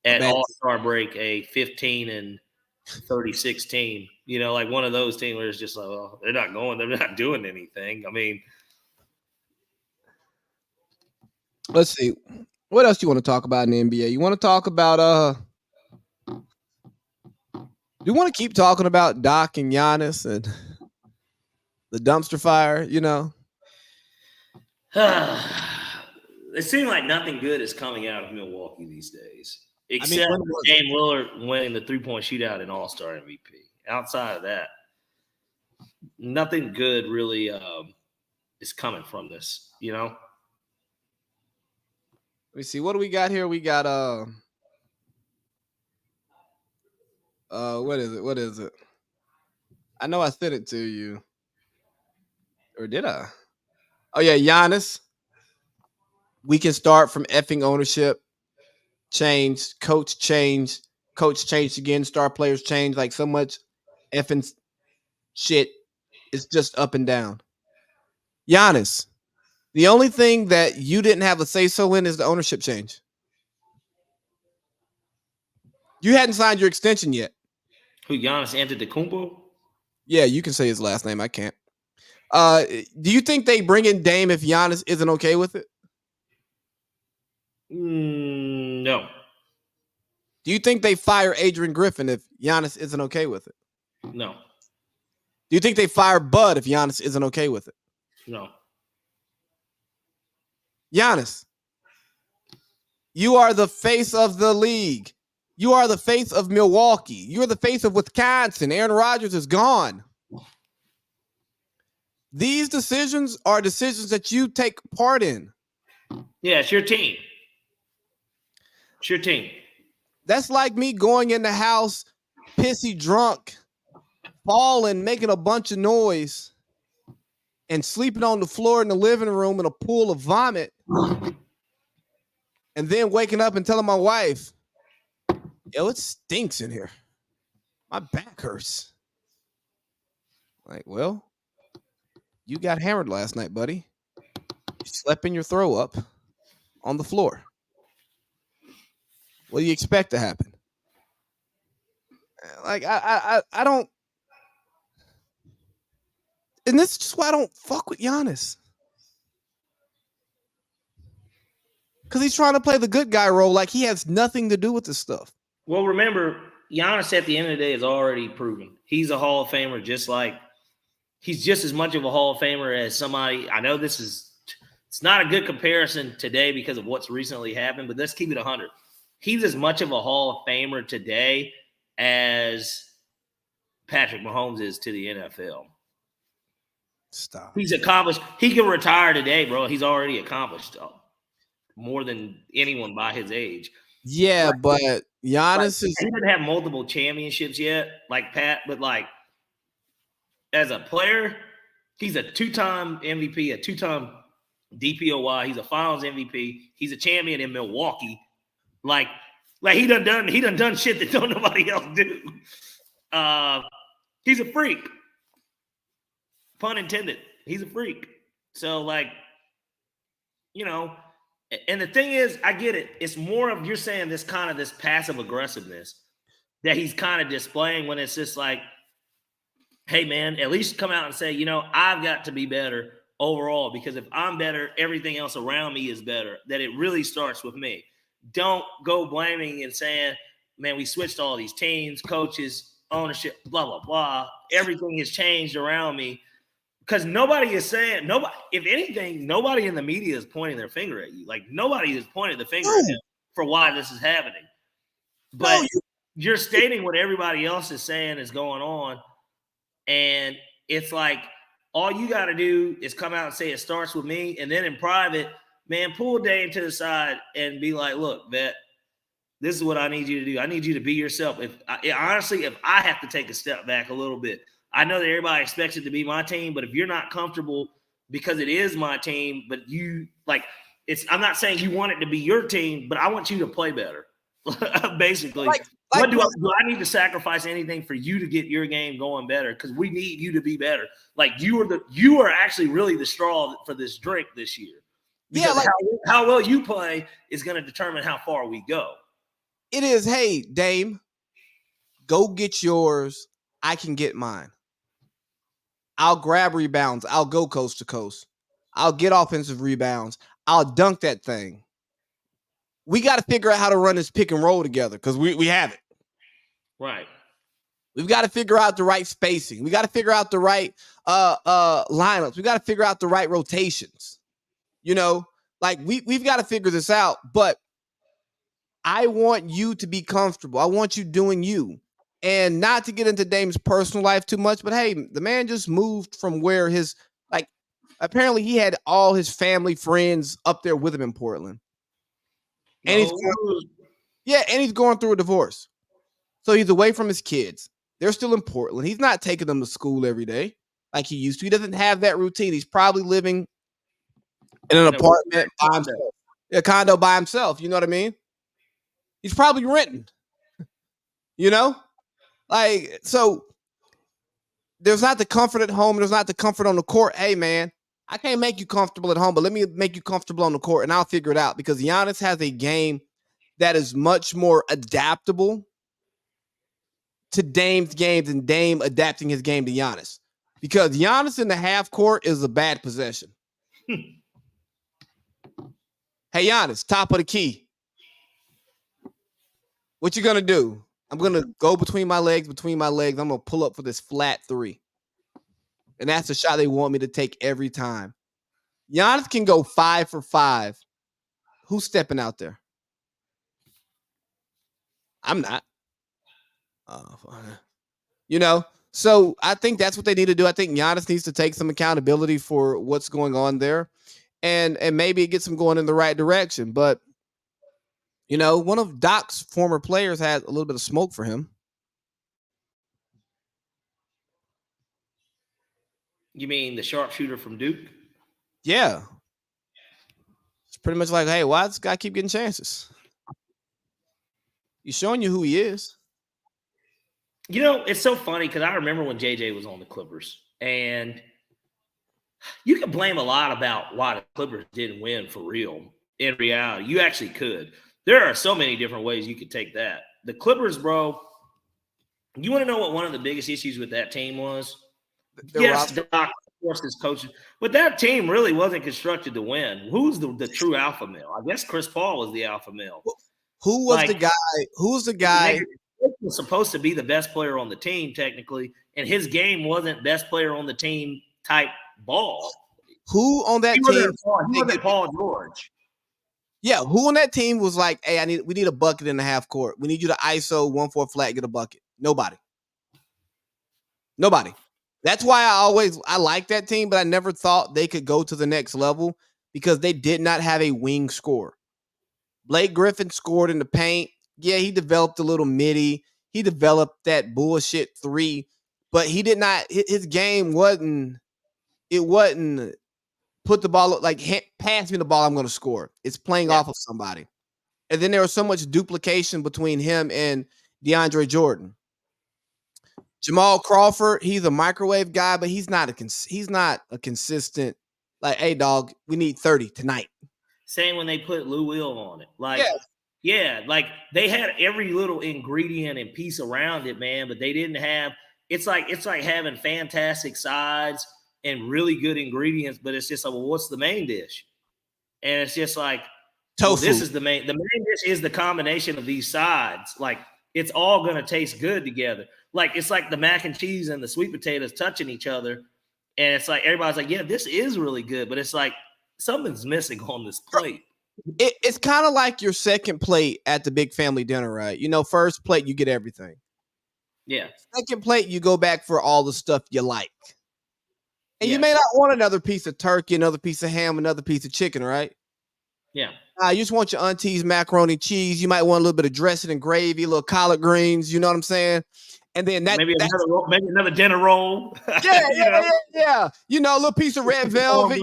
at all-star break a 15 and 36 team. You know, like one of those teams where it's just like, well, they're not doing anything. I mean, let's see. What else do you want to talk about in the NBA? You want to talk about do you want to keep talking about Doc and Giannis and the dumpster fire, you know? it seems like nothing good is coming out of Milwaukee these days, except Dame Lillard winning the three-point shootout and All-Star MVP. Outside of that, nothing good really is coming from this, you know? Let me see. What do we got here? We got what is it? What is it? I know I sent it to you. Or did I? Oh yeah, Giannis. We can start from effing ownership. Change, coach changed again, star players change, like so much effing shit. It's just up and down. Giannis, the only thing that you didn't have a say-so in is the ownership change. You hadn't signed your extension yet. Who, Giannis Antetokounmpo? Yeah, you can say his last name. I can't. Do you think they bring in Dame if Giannis isn't okay with it? No. Do you think they fire Adrian Griffin if Giannis isn't okay with it? No. Do you think they fire Bud if Giannis isn't okay with it? No. Giannis, you are the face of the league. You are the face of Milwaukee. You're the face of Wisconsin. Aaron Rodgers is gone. These decisions are decisions that you take part in. Yeah, it's your team. It's your team. That's like me going in the house, pissy drunk, falling, making a bunch of noise, and sleeping on the floor in the living room in a pool of vomit. And then waking up and telling my wife, yo, it stinks in here. My back hurts. Like, well, you got hammered last night, buddy. You slept in your throw up on the floor. What do you expect to happen? Like, I don't. And this is just why I don't fuck with Giannis. Because he's trying to play the good guy role like he has nothing to do with this stuff. Well, remember, Giannis at the end of the day is already proven. He's a Hall of Famer, he's just as much of a Hall of Famer as somebody. I know it's not a good comparison today because of what's recently happened, but let's keep it 100. He's as much of a Hall of Famer today as Patrick Mahomes is to the NFL. Stop. He's accomplished. He can retire today, bro. He's already accomplished more than anyone by his age. Yeah, but Giannis he didn't have multiple championships yet, like Pat, but like as a player, he's a two-time MVP, a two-time DPOY. He's a Finals MVP. He's a champion in Milwaukee. Like he done shit that don't nobody else do. He's a freak. Pun intended. He's a freak. So like, you know. And the thing is, I get it. It's more of you're saying this kind of this passive aggressiveness that he's kind of displaying when it's just like, hey, man, at least come out and say, you know, I've got to be better overall because if I'm better, everything else around me is better, that it really starts with me. Don't go blaming and saying, man, we switched all these teams, coaches, ownership, blah, blah, blah. Everything has changed around me. Because nobody is saying, if anything, nobody in the media is pointing their finger at you. Like, nobody is pointing the finger at him for why this is happening. But you're stating what everybody else is saying is going on. And it's like, all you got to do is come out and say it starts with me. And then in private, man, pull Dame to the side and be like, look, vet, this is what I need you to do. I need you to be yourself. Honestly, if I have to take a step back a little bit, I know that everybody expects it to be my team, but if you're not comfortable because it is my team, but you like I'm not saying you want it to be your team, but I want you to play better. Basically, do I need to sacrifice anything for you to get your game going better? Because we need you to be better. Like you are actually really the straw for this drink this year. Because how well you play is going to determine how far we go. It is, hey, Dame, go get yours. I can get mine. I'll grab rebounds. I'll go coast to coast. I'll get offensive rebounds. I'll dunk that thing. We got to figure out how to run this pick and roll together because we have it. Right. We've got to figure out the right spacing. We got to figure out the right lineups. We got to figure out the right rotations. You know, like we've got to figure this out. But I want you to be comfortable. I want you doing you. And not to get into Dame's personal life too much, but hey, the man just moved from where apparently he had all his family, friends up there with him in Portland. And he's going through a divorce. So he's away from his kids. They're still in Portland. He's not taking them to school every day like he used to. He doesn't have that routine. He's probably living in an apartment by himself. A condo by himself. You know what I mean? He's probably renting. You know? Like, so there's not the comfort at home. There's not the comfort on the court. Hey, man, I can't make you comfortable at home, but let me make you comfortable on the court, and I'll figure it out because Giannis has a game that is much more adaptable to Dame's game than Dame adapting his game to Giannis. Because Giannis in the half court is a bad possession. Hey, Giannis, top of the key. What you going to do? I'm going to go between my legs. I'm going to pull up for this flat three. And that's the shot they want me to take every time. Giannis can go 5 for 5. Who's stepping out there? I'm not. You know, so I think that's what they need to do. I think Giannis needs to take some accountability for what's going on there. And maybe it gets him going in the right direction. But, you know, one of Doc's former players had a little bit of smoke for him. You mean the sharpshooter from Duke? Yeah. It's pretty much like, hey, why does this guy keep getting chances? He's showing you who he is. You know, it's so funny because I remember when JJ was on the Clippers, and you can blame a lot about why the Clippers didn't win for real. In reality, you actually could. There are so many different ways you could take that. The Clippers, bro, you want to know what one of the biggest issues with that team was? Yes, Doc, of course, his coaches, but that team really wasn't constructed to win. Who's the true alpha male? I guess Chris Paul was the alpha male. Who was the guy? Who's the guy? He was supposed to be the best player on the team, technically, and his game wasn't best player on the team type ball. Who on that team? He wasn't Paul George. Yeah, who on that team was like, hey, we need a bucket in the half court. We need you to ISO 1-4 flat, get a bucket. Nobody. That's why I like that team, but I never thought they could go to the next level because they did not have a wing scorer. Blake Griffin scored in the paint. Yeah, he developed a little midi. He developed that bullshit three, but he did not. His game wasn't put the ball, like, pass me the ball, I'm going to score. It's playing off of somebody. And then there was so much duplication between him and DeAndre Jordan. Jamal Crawford, he's a microwave guy, but he's not a consistent, like, hey, dog, we need 30 tonight. Same when they put Lou Will on it. Like, yeah, like they had every little ingredient and piece around it, man, but they didn't have – it's like having fantastic sides and really good ingredients, but it's just like, well, what's the main dish? And it's just like, tofu. Well, this is the main dish is the combination of these sides. Like, it's all going to taste good together. Like, it's like the mac and cheese and the sweet potatoes touching each other. And it's like, everybody's like, yeah, this is really good. But it's like, something's missing on this plate. It's kind of like your second plate at the big family dinner, right? You know, first plate, you get everything. Yeah. Second plate, you go back for all the stuff you like. And you may not want another piece of turkey, another piece of ham, another piece of chicken, right? Yeah. You just want your auntie's macaroni and cheese. You might want a little bit of dressing and gravy, a little collard greens. You know what I'm saying? And then maybe another dinner roll. Yeah, yeah. You know, a little piece of red velvet.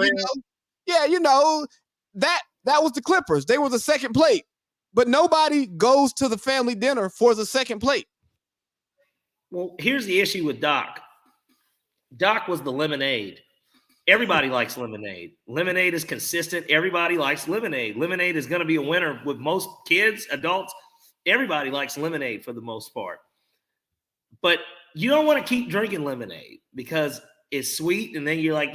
That was the Clippers. They were the second plate, but nobody goes to the family dinner for the second plate. Well, here's the issue with Doc. Doc was the lemonade. Everybody likes lemonade. Lemonade is consistent. Everybody likes lemonade. Lemonade is going to be a winner with most kids, adults. Everybody likes lemonade for the most part. But you don't want to keep drinking lemonade because it's sweet. And then you're like,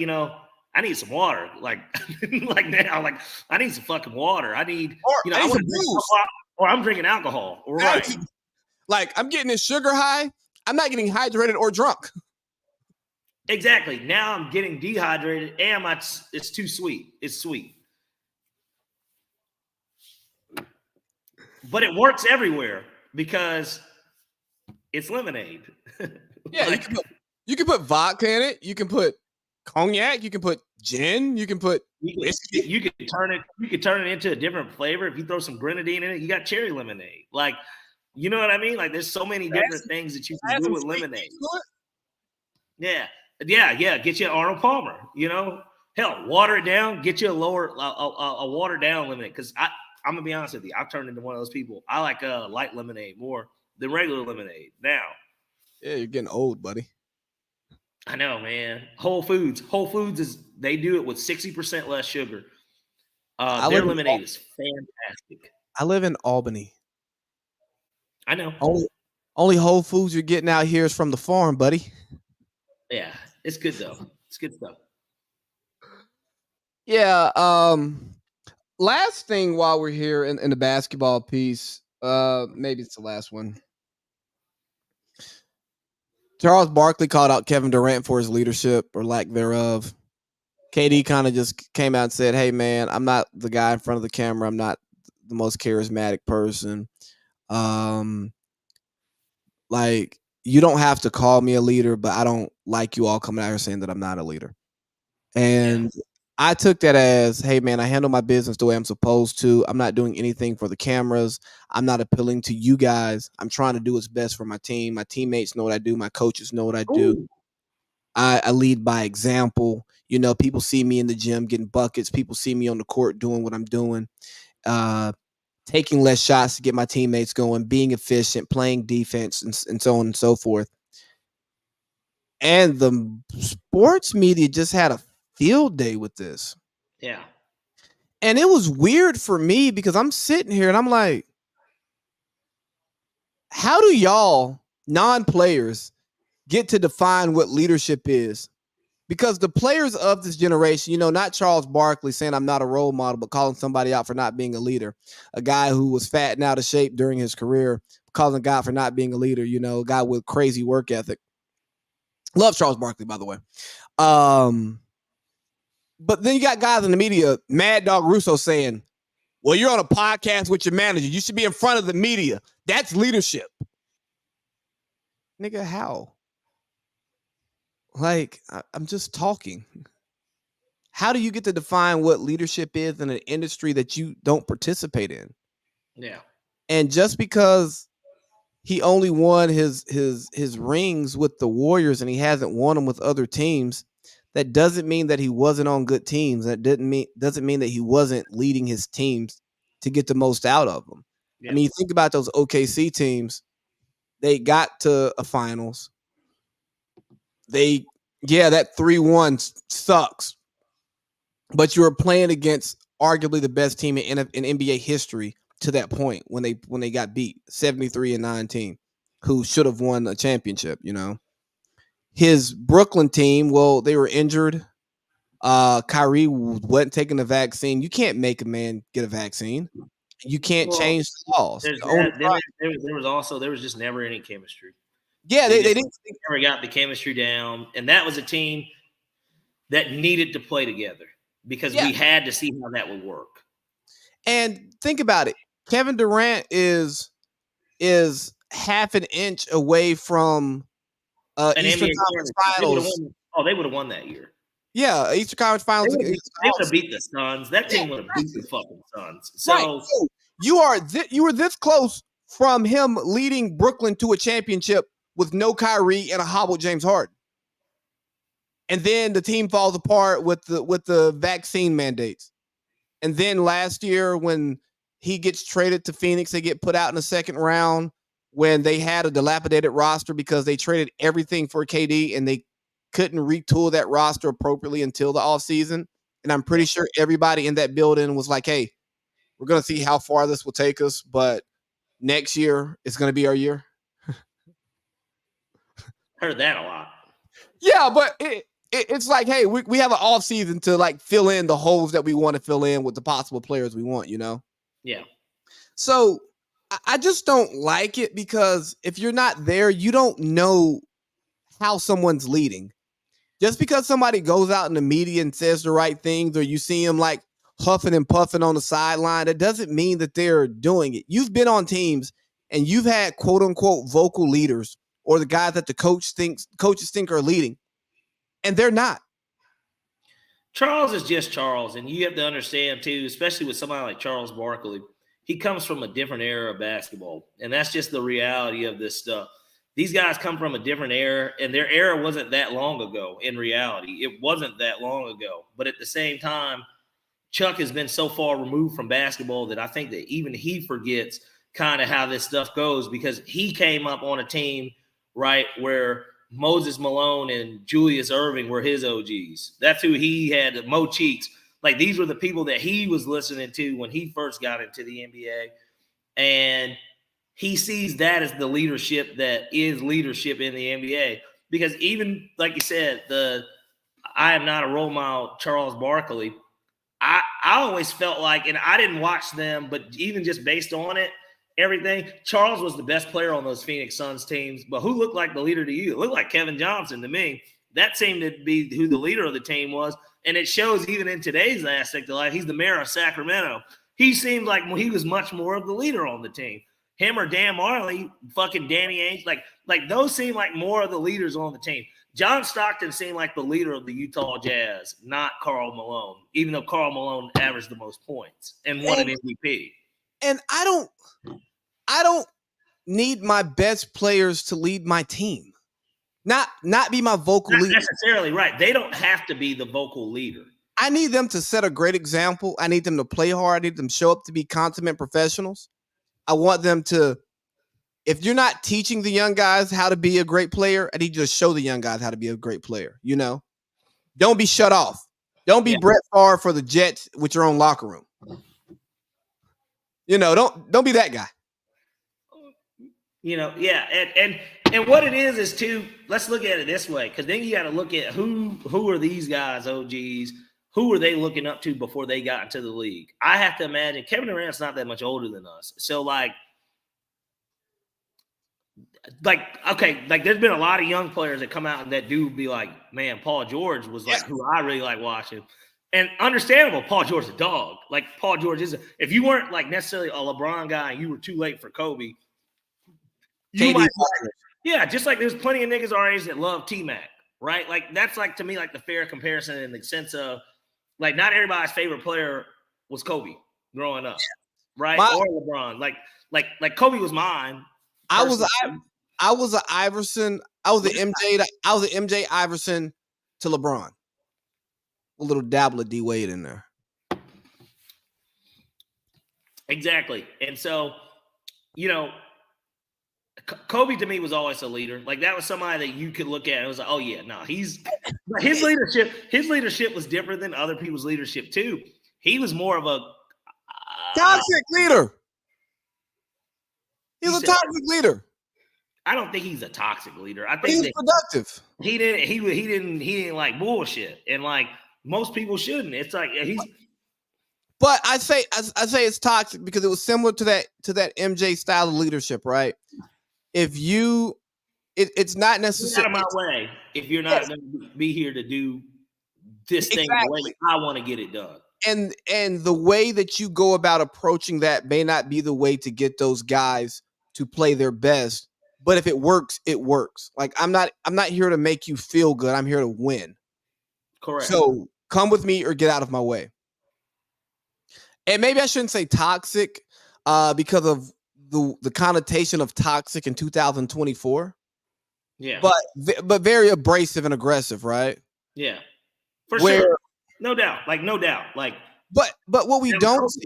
I need some water. Like now, I need some fucking water. I need some booze. Or I'm drinking alcohol. Right. Like I'm getting this sugar high. I'm not getting hydrated or drunk. Exactly. Now I'm getting dehydrated and it's too sweet. It's sweet. But it works everywhere because it's lemonade. Yeah, you can put vodka in it. You can put cognac. You can put gin. You can put whiskey. You can turn it into a different flavor. If you throw some grenadine in it, you got cherry lemonade. Like, you know what I mean? Like, there's so many different things that you can do with lemonade. Yeah. Get you an Arnold Palmer. Hell, water it down. Get you a watered down lemonade. Because I'm gonna be honest with you, I've turned into one of those people. I like light lemonade more than regular lemonade now. Yeah, you're getting old, buddy. I know, man. Whole Foods they do it with 60% less sugar. Their lemonade is fantastic. I live in Albany. I know. Only Whole Foods you're getting out here is from the farm, buddy. Yeah, it's good though. It's good stuff. Yeah. Last thing while we're here in the basketball piece, maybe it's the last one. Charles Barkley called out Kevin Durant for his leadership or lack thereof. KD kind of just came out and said, "Hey, man, I'm not the guy in front of the camera. I'm not the most charismatic person. Like, you don't have to call me a leader, but I don't like you all coming out here saying that I'm not a leader." And I took that as, hey, man, I handle my business the way I'm supposed to. I'm not doing anything for the cameras. I'm not appealing to you guys. I'm trying to do what's best for my team. My teammates know what I do. My coaches know what I do. I lead by example. People see me in the gym getting buckets. People see me on the court doing what I'm doing, taking less shots to get my teammates going, being efficient, playing defense, and so on and so forth. And the sports media just had a field day with this. Yeah. And it was weird for me because I'm sitting here and I'm like, how do y'all non-players get to define what leadership is? Because the players of this generation, not Charles Barkley saying I'm not a role model, but calling somebody out for not being a leader, a guy who was fat and out of shape during his career, calling a guy for not being a leader, a guy with crazy work ethic. Love Charles Barkley, by the way. But then you got guys in the media, Mad Dog Russo saying, well, you're on a podcast with your manager. You should be in front of the media. That's leadership. Nigga, how? Like, I'm just talking. How do you get to define what leadership is in an industry that you don't participate in? Yeah. And just because he only won his rings with the Warriors and he hasn't won them with other teams, that doesn't mean that he wasn't on good teams. That doesn't mean that he wasn't leading his teams to get the most out of them. Yeah. I mean, you think about those OKC teams, they got to a finals. That 3-1 sucks. But you were playing against arguably the best team in NBA history to that point when they got beat 73-19, who should have won a championship, His Brooklyn team, well, they were injured. Kyrie wasn't taking the vaccine. You can't make a man get a vaccine. You can't change the laws. There was just never any chemistry. Yeah, they never got the chemistry down. And that was a team that needed to play together because we had to see how that would work. And think about it. Kevin Durant is half an inch away from Eastern Conference Finals. They would have won that year. Yeah, Eastern Conference They Finals. would have beat the Suns. That team would have beat the fucking Suns. So right. So you were this close from him leading Brooklyn to a championship with no Kyrie and a hobbled James Harden. And then the team falls apart with the vaccine mandates. And then last year when he gets traded to Phoenix, they get put out in the second round when they had a dilapidated roster because they traded everything for KD and they couldn't retool that roster appropriately until the offseason. And I'm pretty sure everybody in that building was like, hey, we're going to see how far this will take us, but next year is going to be our year. Heard that a lot. Yeah, but it's like, hey, we have an off season to like fill in the holes that we want to fill in with the possible players we want, you know? Yeah. So I just don't like it because if you're not there, you don't know how someone's leading. Just because somebody goes out in the media and says the right things, or you see them like huffing and puffing on the sideline, it doesn't mean that they're doing it. You've been on teams and you've had quote unquote vocal leaders or the guys that the coaches think are leading, and they're not. Charles is just Charles, and you have to understand too, especially with somebody like Charles Barkley, he comes from a different era of basketball, and that's just the reality of this stuff. These guys come from a different era, and their era wasn't that long ago. In reality, it wasn't that long ago. But at the same time, Chuck has been so far removed from basketball that I think that even he forgets kind of how this stuff goes, because he came up on a team, right, where Moses Malone and Julius Erving were his OGs. That's who he had, Mo Cheeks. Like, these were the people that he was listening to when he first got into the NBA. And he sees that as the leadership that is leadership in the NBA. Because even, like you said, I am not a role model, Charles Barkley. I always felt like, and I didn't watch them, but even just based on it, everything, Charles was the best player on those Phoenix Suns teams. But who looked like the leader to you? It looked like Kevin Johnson to me. That seemed to be who the leader of the team was. And it shows even in today's aspect of life. He's the mayor of Sacramento. He seemed like he was much more of the leader on the team. Him or Dan Marley, fucking Danny Ainge, like those seem like more of the leaders on the team. John Stockton seemed like the leader of the Utah Jazz, not Karl Malone, even though Karl Malone averaged the most points and won an MVP. And I don't need my best players to lead my team. Not be my vocal leader. Not necessarily, right. They don't have to be the vocal leader. I need them to set a great example. I need them to play hard. I need them to show up to be consummate professionals. I want them to, if you're not teaching the young guys how to be a great player, I need you to show the young guys how to be a great player. You know, don't be shut off. Don't be Brett Favre for the Jets with your own locker room. You know, don't be that guy. You know, yeah, and what it is too. Let's look at it this way, because then you got to look at who are these guys, OGs. Who are they looking up to before they got into the league? I have to imagine Kevin Durant's not that much older than us. So like, okay, like there's been a lot of young players that come out and that do be like, man, Paul George was like who I really like watching. And understandable, Paul George's a dog. Like Paul George if you weren't like necessarily a LeBron guy and you were too late for Kobe, you might just like there's plenty of niggas our age that love T-Mac, right? Like that's like to me like the fair comparison in the sense of like not everybody's favorite player was Kobe growing up, right? Or LeBron. Like Kobe was mine. I was an Iverson. I was an MJ Iverson to LeBron. A little dabble of D Wade in there. Exactly. And so, you know, Kobe to me was always a leader. Like that was somebody that you could look at and it was like, oh yeah, no, his leadership was different than other people's leadership too. He was more of a toxic leader. He's a toxic leader. I don't think he's a toxic leader. I think he's productive. He didn't like bullshit, and like most people shouldn't. It's like he's. But I say it's toxic because it was similar to that MJ style of leadership, right? If you, it's not necessarily out of my way if you're not going to be here to do this thing the way I want to get it done. And the way that you go about approaching that may not be the way to get those guys to play their best. But if it works, it works. Like I'm not here to make you feel good. I'm here to win. Correct. So come with me or get out of my way. And maybe I shouldn't say toxic because of the connotation of toxic in 2024. Yeah. But very abrasive and aggressive, right? Yeah. For Where, sure. No doubt. Like, no doubt. Like, but what we don't see.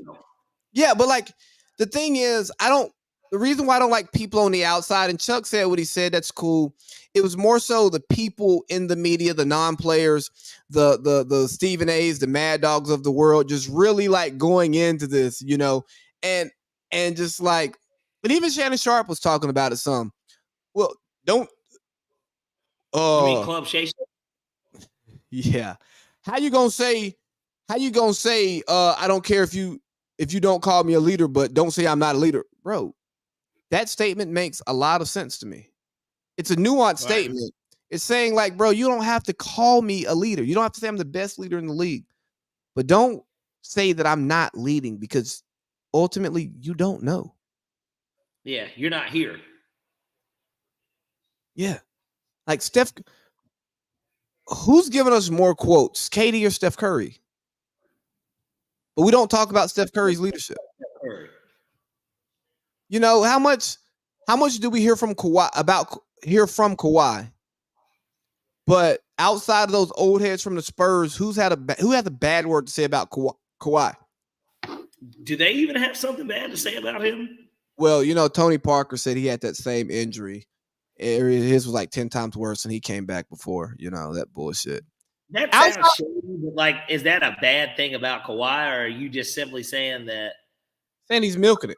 Yeah, but like the thing is, the reason why I don't like people on the outside, and Chuck said what he said, that's cool. It was more so the people in the media, the non-players, the Stephen A's, the Mad Dogs of the world, just really like going into this, and just like, but even Shannon Sharp was talking about it some. Well, don't You mean Club Shay? yeah. How you gonna say I don't care if you don't call me a leader, but don't say I'm not a leader. Bro, that statement makes a lot of sense to me. It's a nuanced statement. It's saying like, bro, you don't have to call me a leader. You don't have to say I'm the best leader in the league. But don't say that I'm not leading because ultimately you don't know. Yeah, you're not here. Yeah. Like Steph, who's giving us more quotes, Katie or Steph Curry? But we don't talk about Steph Curry's leadership. You know, how much do we hear from Kawhi? But outside of those old heads from the Spurs, who has a bad word to say about Kawhi? Do they even have something bad to say about him? Well, Tony Parker said he had that same injury. His was like 10 times worse, and he came back before. That bullshit. That sounds shady, but like, is that a bad thing about Kawhi, or are you just simply saying that? Saying he's milking it.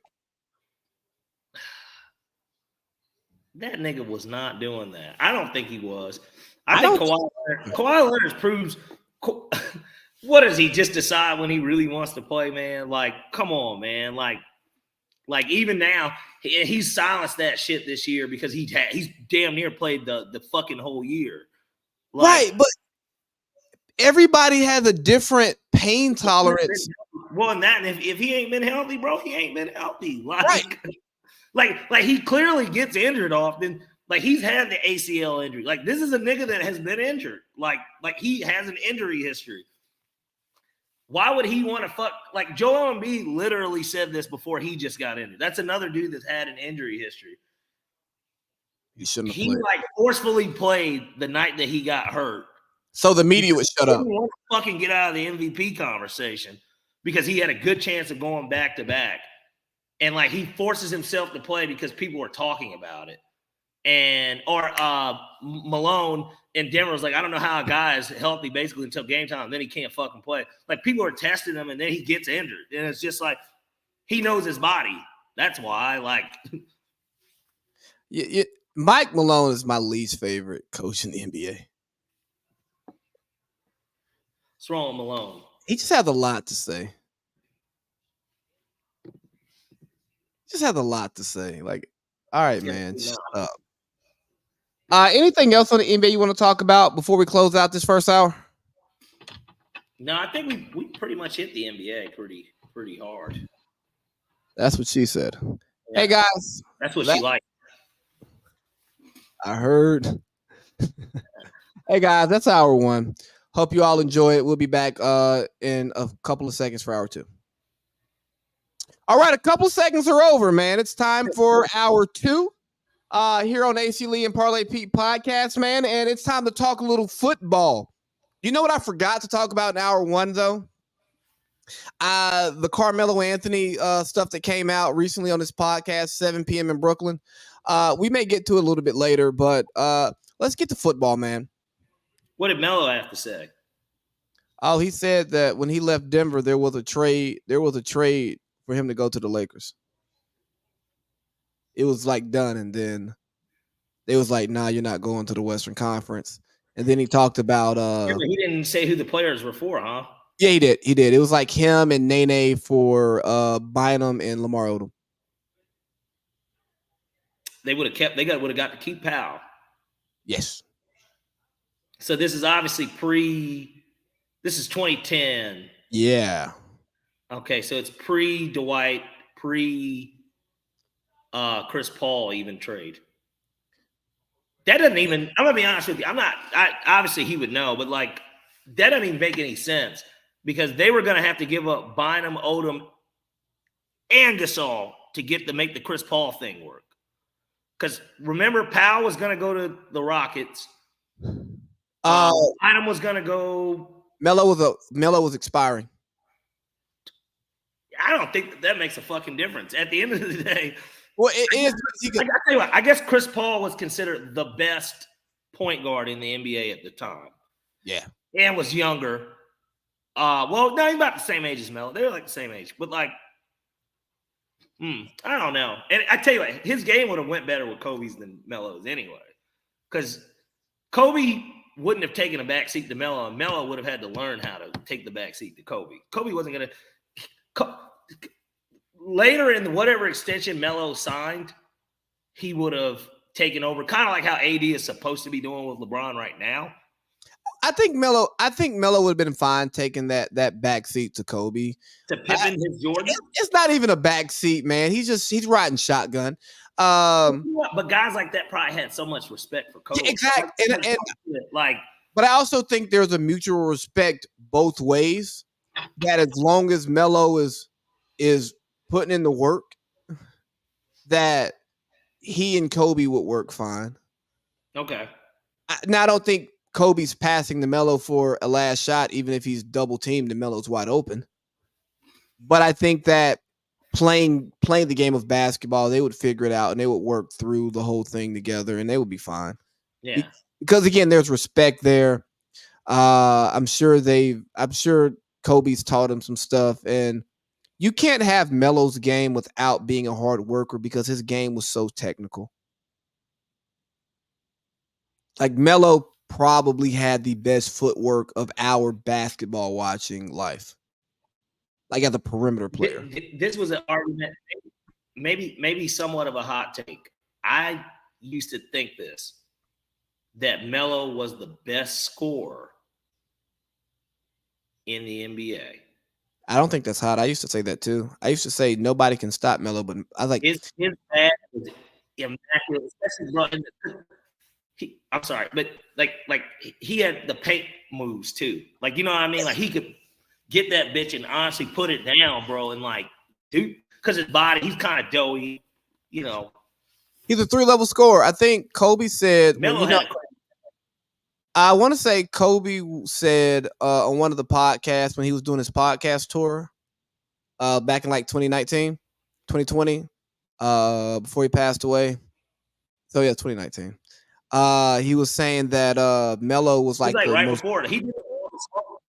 That nigga was not doing that. I don't think he was. I think Kawhi Leonard proves. What does he just decide when he really wants to play, man? Like, come on, man. Like even now, he's silenced that shit this year because he's damn near played the fucking whole year. Like, right, but everybody has a different pain tolerance. Well, and if he ain't been healthy, bro, he ain't been healthy. Like he clearly gets injured often. Like he's had the ACL injury. Like this is a nigga that has been injured. Like he has an injury history. Why would he want to fuck? Like Joel Embiid literally said this before he just got injured. That's another dude that's had an injury history. He shouldn't have played. Like forcefully played the night that he got hurt. So the media would shut up. He didn't want to fucking get out of the MVP conversation because he had a good chance of going back to back. And like he forces himself to play because people are talking about it. Or Malone in Denver was like, I don't know how a guy is healthy basically until game time, and then he can't fucking play. Like people are testing him, and then he gets injured, and it's just like he knows his body. That's why, like, Mike Malone is my least favorite coach in the NBA. What's wrong with Malone? He just has a lot to say. Like, all right, man, shut up. Anything else on the NBA you want to talk about before we close out this first hour? No, I think we pretty much hit the NBA pretty hard. That's what she said. Yeah. Hey guys, that's what she liked. I heard. Hey guys, that's hour one. Hope you all enjoy it. We'll be back in a couple of seconds for hour two. All right, a couple of seconds are over, man. It's time for hour two here on AC Lee and Parlay Pete podcast, man. And it's time to talk a little football. You know what I forgot to talk about in hour one, though? The Carmelo Anthony stuff that came out recently on this podcast, 7 p.m. in Brooklyn. We may get to it a little bit later, but let's get to football, man. What did Melo have to say? Oh, he said that when he left Denver, there was a trade for him to go to the Lakers. It was like done, and then they was like, nah, you're not going to the Western Conference. And then he talked about he didn't say who the players were for, huh? Yeah, he did. It was like him and Nene for Bynum and Lamar Odom. They would have got to keep Powell. Yes. So this is obviously this is 2010. Yeah. Okay, so it's pre-Dwight, Chris Paul even trade. That doesn't even, I'm going to be honest with you. Obviously he would know, but like that doesn't even make any sense because they were going to have to give up Bynum, Odom, and Gasol to make the Chris Paul thing work. Because remember, Powell was going to go to the Rockets. Bynum was going to go. Melo was expiring. I don't think that makes a fucking difference. At the end of the day, well, it is. I tell you what, I guess Chris Paul was considered the best point guard in the NBA at the time. Yeah, and was younger. Well, no, he's about the same age as Melo. They're like the same age, but like, I don't know. And I tell you what, his game would have went better with Kobe's than Melo's anyway, because Kobe wouldn't have taken a backseat to Melo, and Melo would have had to learn how to take the backseat to Kobe. Kobe wasn't going to. Later in whatever extension Melo signed, he would have taken over, kind of like how AD is supposed to be doing with LeBron right now. I think Melo would have been fine taking that back seat to Kobe. To Pippen, his Jordan. It's not even a back seat, man. He's riding shotgun. But guys like that probably had so much respect for Kobe. Yeah, exactly. And but I also think there's a mutual respect both ways. That as long as Melo is putting in the work, that he and Kobe would work fine. Okay. Now I don't think Kobe's passing to Melo for a last shot, even if he's double teamed and Melo's wide open. But I think that playing the game of basketball, they would figure it out and they would work through the whole thing together and they would be fine. Yeah. Because again, there's respect there. I'm sure Kobe's taught him some stuff, and you can't have Melo's game without being a hard worker because his game was so technical. Like Melo probably had the best footwork of our basketball watching life. Like as a perimeter player. This was an argument, maybe somewhat of a hot take. I used to think that Melo was the best scorer in the NBA. I don't think that's hot. I used to say that too. I used to say nobody can stop Melo, but I like his bad was immaculate, especially bro. I'm sorry, but like he had the paint moves too. Like, you know what I mean? Like he could get that bitch and honestly put it down, bro. And like, dude, because his body, he's kind of doughy, you know. He's a 3-level scorer. I think Kobe said. I want to say Kobe said on one of the podcasts when he was doing his podcast tour back in like 2019, 2020, before he passed away. So yeah, 2019. He was saying that Melo was like right before it. He did all the smoke.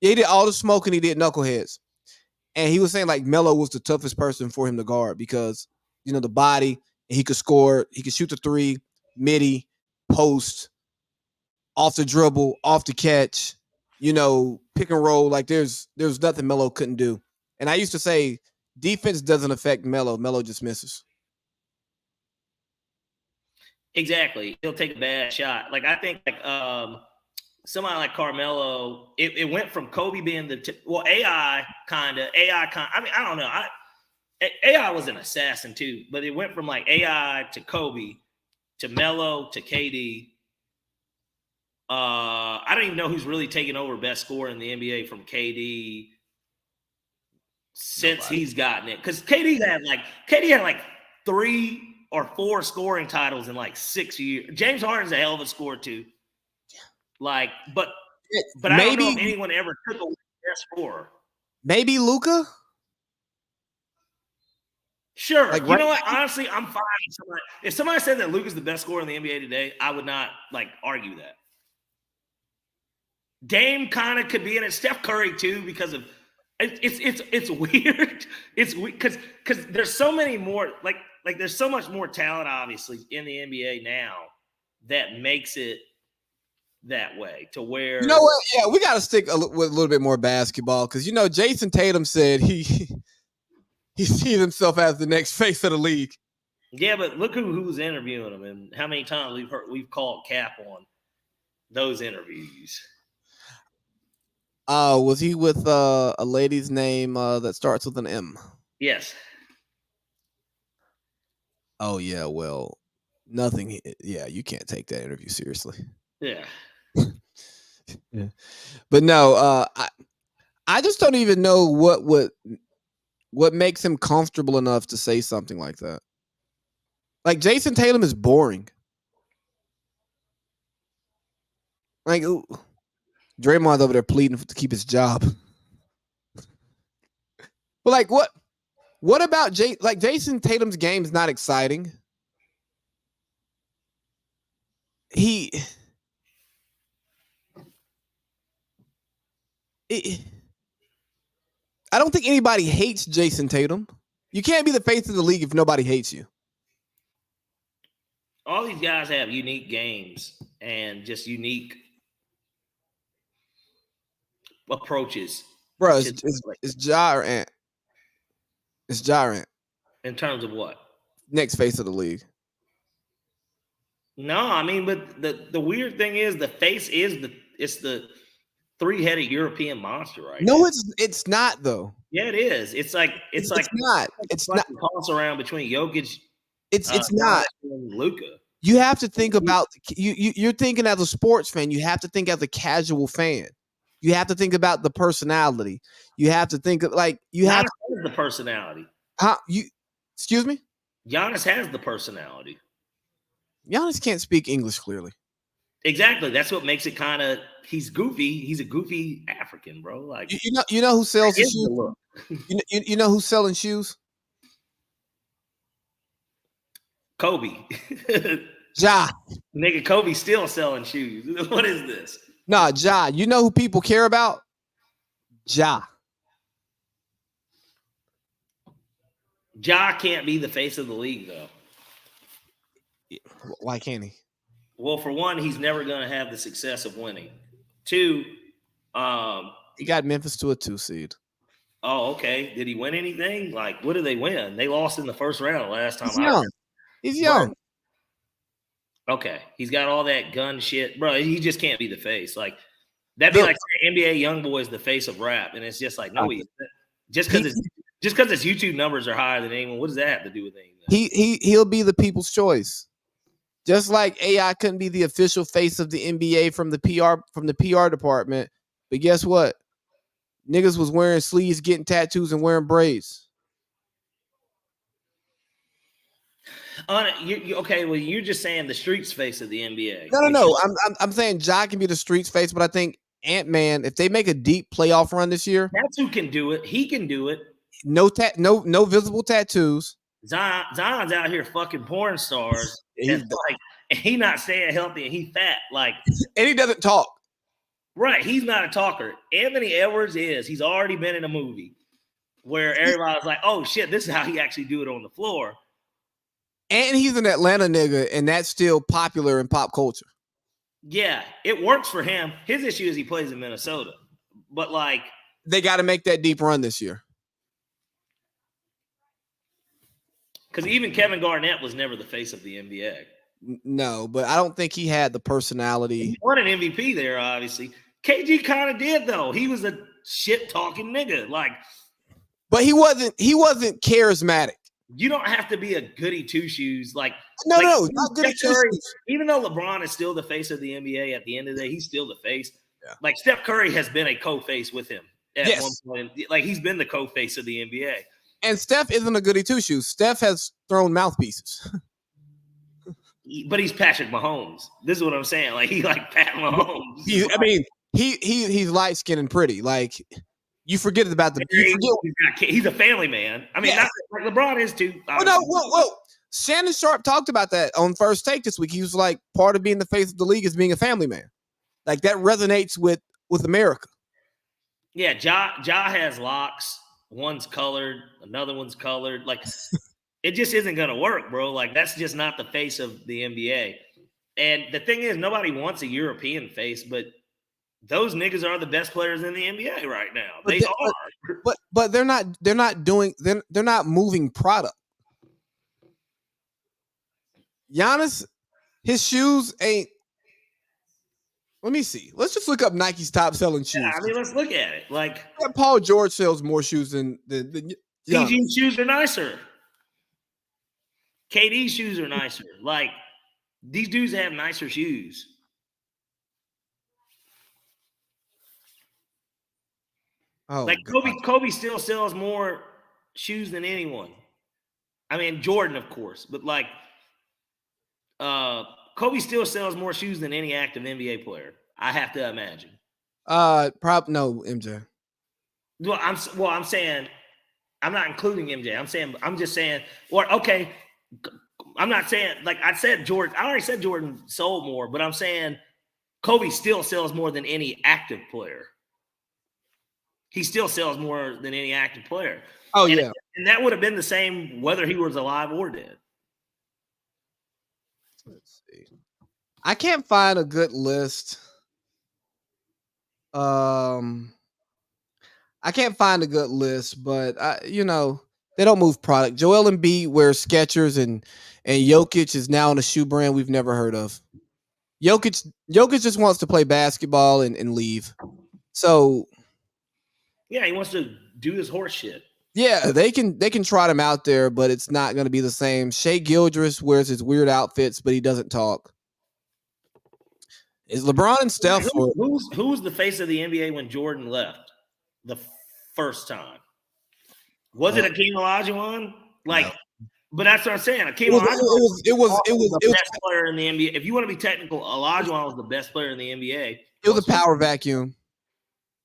Yeah, he did all the smoke and he did knuckleheads. And he was saying like Melo was the toughest person for him to guard because, you know, the body, and he could score, he could shoot the three, midi, post, off the dribble, off the catch, you know, pick and roll. Like there's nothing Melo couldn't do. And I used to say defense doesn't affect Melo. Melo just misses. Exactly. He'll take a bad shot. Like I think like somebody like Carmelo, it went from Kobe being AI kind of. I mean, I don't know. AI was an assassin too, but it went from like AI to Kobe to Melo to KD. I don't even know who's really taken over best scorer in the NBA from KD since he's gotten it. Because KD had like 3 or 4 scoring titles in like 6 years. James Harden's a hell of a scorer too. Like, but I don't know if anyone ever took away best scorer. Maybe Luka. Sure. Like, you know what? Honestly, I'm fine. If somebody said that Luka's the best scorer in the NBA today, I would not like argue that. Dame kind of could be in it. Steph Curry too, because of it's weird. It's because there's so many more like there's so much more talent obviously in the NBA now that makes it that way to where, you know what? Yeah, we got to stick with a little bit more basketball because, you know, Jason Tatum said he sees himself as the next face of the league. Yeah, but look who's interviewing him and how many times we've called cap on those interviews. Was he with a lady's name that starts with an M? Yes. Oh yeah, well, nothing. Yeah, you can't take that interview seriously. Yeah. Yeah. But no, I just don't even know what makes him comfortable enough to say something like that. Like Jason Tatum is boring. Like Draymond's over there pleading to keep his job. But like what about Jason Tatum's game is not exciting. He it, I don't think anybody hates Jason Tatum. You can't be the face of the league if nobody hates you. All these guys have unique games and just unique approaches. Bro, it's Ja or Ant. It's Ja or Ant. In terms of what? Next face of the league. No, I mean, but the weird thing is the face is the three-headed European monster, right? No, it's not though. Yeah, it is. It's not. It's not. Toss around between Jokic. It's not. And Luka. You have to think about you're thinking as a sports fan. You have to think as a casual fan. You have to think about the personality. You have to think of has the personality. Excuse me? Giannis has the personality. Giannis can't speak English clearly. Exactly. That's what makes it kind of. He's goofy. He's a goofy African, bro. Like you know who sells the shoes? You know who's selling shoes? Kobe. Ja. Nigga, Kobe's still selling shoes. What is this? Nah, Ja. You know who people care about? Ja. Ja can't be the face of the league, though. Why can't he? Well, for one, he's never going to have the success of winning. Two, he got Memphis to a 2 seed. Oh, okay. Did he win anything? Like, what did they win? They lost in the first round last time. He's young. Okay. He's got all that gun shit. Bro, he just can't be the face. Like, that'd be like NBA YoungBoy is the face of rap. And it's just like, no, just because his YouTube numbers are higher than anyone, what does that have to do with anything? He'll be the people's choice. Just like AI couldn't be the official face of the NBA from the PR department. But guess what? Niggas was wearing sleeves, getting tattoos, and wearing braids. Okay, well, you're just saying the streets face of the NBA. No. I'm saying Ja can be the streets face, but I think Ant-Man, if they make a deep playoff run this year, that's who can do it. He can do it. No visible tattoos. Zion's out here fucking porn stars. And he not staying healthy and he fat. Like, and he doesn't talk. Right. He's not a talker. Anthony Edwards is. He's already been in a movie where everybody's like, oh shit, this is how he actually do it on the floor. And he's an Atlanta nigga, and that's still popular in pop culture. Yeah, it works for him. His issue is he plays in Minnesota. But like, they got to make that deep run this year. Because even Kevin Garnett was never the face of the NBA. No, but I don't think he had the personality. He won an MVP there, obviously. KG kind of did, though. He was a shit-talking nigga. Like, but he wasn't charismatic. You don't have to be a goody two-shoes. Like, not goody two-shoes. Even though LeBron is still the face of the NBA at the end of the day, he's still the face. Yeah. Like, Steph Curry has been a co-face with him at one point. Like, he's been the co-face of the NBA. And Steph isn't a goody two-shoes. Steph has thrown mouthpieces. But he's Patrick Mahomes. This is what I'm saying. Like, he's like Pat Mahomes. He's light-skinned and pretty. Like, you forget about the. He's a family man. I mean, not like LeBron is too. Oh no! Whoa! Shannon Sharp talked about that on First Take this week. He was like, part of being the face of the league is being a family man. Like, that resonates with America. Yeah, Ja has locks. One's colored, another one's colored. Like, it just isn't going to work, bro. Like, that's just not the face of the NBA. And the thing is, nobody wants a European face, but those niggas are the best players in the NBA right now. They are. But they're not moving product. Giannis, his shoes ain't. Let me see. Let's just look up Nike's top selling shoes. Yeah, I mean, let's look at it. Like, Paul George sells more shoes than PG's shoes are nicer. KD's shoes are nicer. Like, these dudes have nicer shoes. Oh, Like God. Kobe still sells more shoes than anyone. I mean, Jordan, of course, but like Kobe still sells more shoes than any active NBA player. I have to imagine. No, MJ. I'm saying I'm not including MJ. I'm just saying, or okay, I'm not saying like I said Jordan. I already said Jordan sold more, but I'm saying Kobe still sells more than any active player. He still sells more than any active player. Oh, and, yeah. and that would have been the same whether he was alive or dead. Let's see. I can't find a good list. I can't find a good list, but they don't move product. Joel Embiid wears Skechers, and Jokic is now on a shoe brand we've never heard of. Jokic just wants to play basketball and leave. So Yeah, he wants to do his horse shit. yeah, they can trot him out there, but it's not going to be the same. Shea Gildress wears his weird outfits, but he doesn't talk. Is LeBron and Steph? Who was the face of the NBA when Jordan left the first time? Was it Akeem Olajuwon? Like, no. But that's what I'm saying. Akeem Olajuwon it was the best player in the NBA. If you want to be technical, Olajuwon was the best player in the NBA. It was a power vacuum.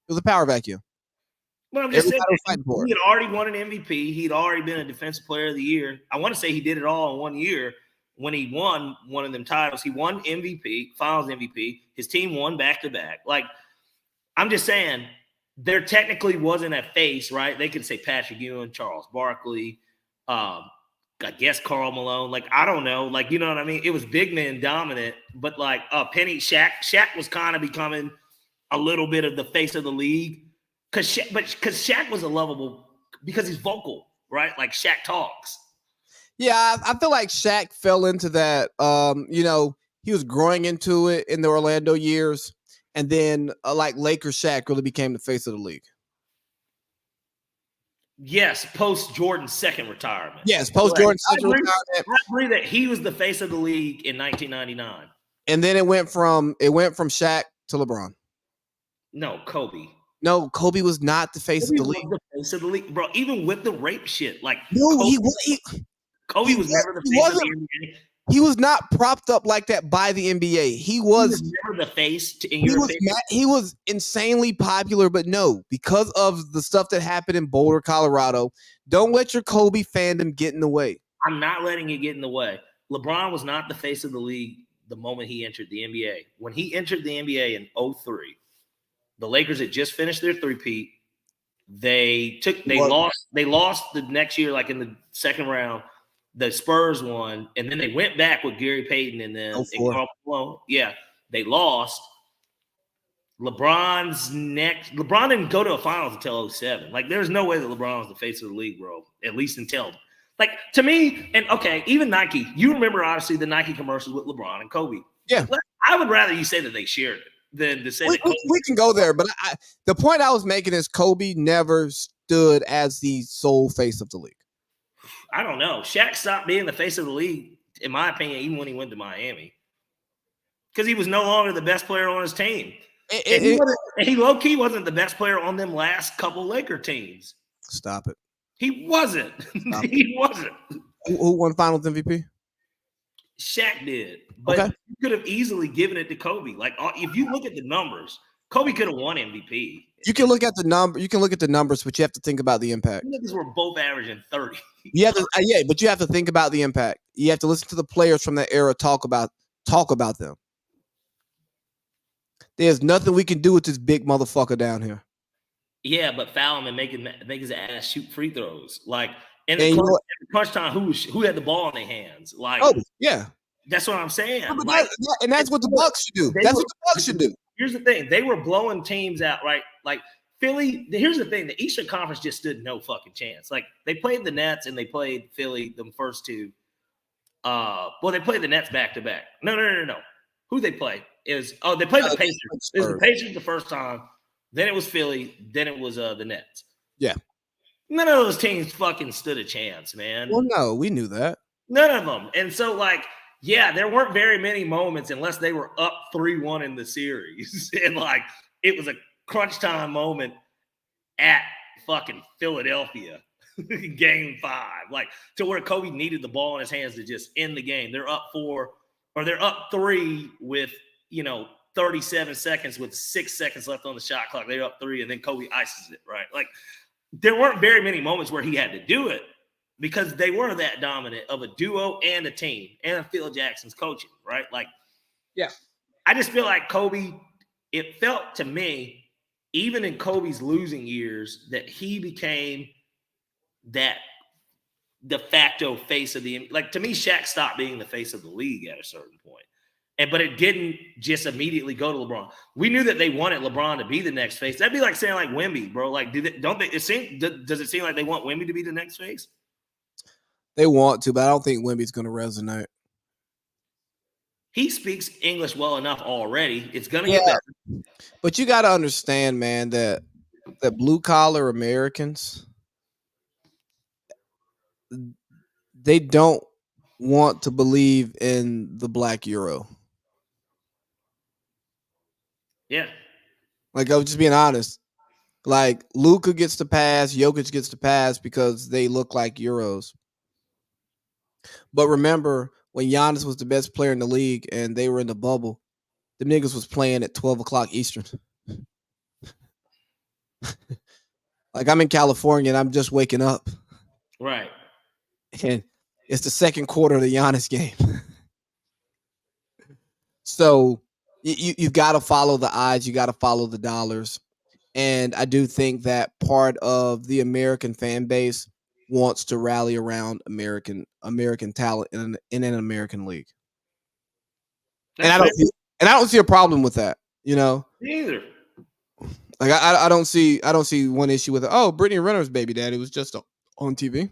It was a power vacuum. But I'm just saying, he had already won an MVP. He'd already been a defensive player of the year. I want to say he did it all in 1 year. When he won one of them titles, he won MVP, finals MVP. His team won back-to-back. Like, I'm just saying, there technically wasn't a face, right? They could say Patrick Ewing, Charles Barkley, I guess Karl Malone. Like, I don't know. Like, you know what I mean? It was big man dominant, but like Shaq was kind of becoming a little bit of the face of the league. Because Shaq was a lovable, because he's vocal, right? Like Shaq talks. Yeah, I feel like Shaq fell into that. He was growing into it in the Orlando years, and then like Lakers Shaq really became the face of the league. Yes, post Jordan's second retirement. Yes, post Jordan's second retirement. I agree that he was the face of the league in 1999. And then it went from Shaq to LeBron. No, Kobe. No, Kobe was not the face of the league. The face of the league, bro. Even with the rape shit, like no, Kobe was never the face of the NBA. He was not propped up like that by the NBA. He was never the face. He was insanely popular, but no, because of the stuff that happened in Boulder, Colorado. Don't let your Kobe fandom get in the way. I'm not letting it get in the way. LeBron was not the face of the league the moment he entered the NBA. When he entered the NBA in 2003, the Lakers had just finished their three-peat. They lost the next year, like in the second round. The Spurs won, and then they went back with Gary Payton and then Karl Malone. Yeah, they lost. LeBron didn't go to a finals until 2007. Like, there's no way that LeBron was the face of the league, bro. At least until, like, to me, and okay, even Nike. You remember, obviously, the Nike commercials with LeBron and Kobe. Yeah. I would rather you say that they shared it than to say that Kobe. We can go there, but the point I was making is Kobe never stood as the sole face of the league. I don't know. Shaq stopped being the face of the league, in my opinion, even when he went to Miami. Because he was no longer the best player on his team. He low-key wasn't the best player on them last couple Laker teams. Stop it. He wasn't. He wasn't. Who won Finals MVP? Shaq did. But you could have easily given it to Kobe. Like, if you look at the numbers, Kobe could have won MVP. You can look at the number. You can look at the numbers, but you have to think about the impact. Niggas were both averaging 30. But you have to think about the impact. You have to listen to the players from that era talk about them. There's nothing we can do with this big motherfucker down here. Yeah, but foul him and make his ass shoot free throws. Like, in the crunch time, who had the ball in their hands? Like, that's what I'm saying. And that's what the Bucks should do. That's what the Bucks should do. Here's the thing. They were blowing teams out, right? Like, Philly, here's the thing. The Eastern Conference just stood no fucking chance. Like, they played the Nets and they played Philly, the first two. They played the Nets back-to-back. No. Who they play? They played the Pacers. It was the Pacers the first time. Then it was Philly. Then it was the Nets. Yeah. None of those teams fucking stood a chance, man. Well, no, we knew that. None of them. And so, like, yeah, there weren't very many moments unless they were up 3-1 in the series. And, like, it was a crunch time moment. at fucking Philadelphia, game 5, like to where Kobe needed the ball in his hands to just end the game. They're up 4 or they're up 3 with 37 seconds with 6 seconds left on the shot clock. They're up 3, and then Kobe ices it, right? Like, there weren't very many moments where he had to do it because they were that dominant of a duo and a team, and Phil Jackson's coaching, right? Like, Yeah. I just feel like Kobe, it felt to me, even in Kobe's losing years, that he became that de facto face of the, like, to me, Shaq stopped being the face of the league at a certain point. But it didn't just immediately go to LeBron. We knew that they wanted LeBron to be the next face. That'd be like saying like Wemby, bro. Like, does it seem like they want Wemby to be the next face? They want to, but I don't think Wemby's going to resonate. He speaks English well enough already. It's going to get better. But you got to understand, man, that blue collar Americans, they don't want to believe in the black euro. Yeah. Like, I was just being honest. Like, Luka gets the pass, Jokic gets the pass because they look like Euros. But remember, when Giannis was the best player in the league and they were in the bubble, the niggas was playing at 12 o'clock Eastern. Like, I'm in California and I'm just waking up. Right. And it's the second quarter of the Giannis game. So you've got to follow the odds. You got to follow the dollars. And I do think that part of the American fan base wants to rally around American talent in an American league. And I don't see a problem with that. Me either. Like, I don't see one issue with it. Oh, Brittany Renner's baby daddy was just on TV.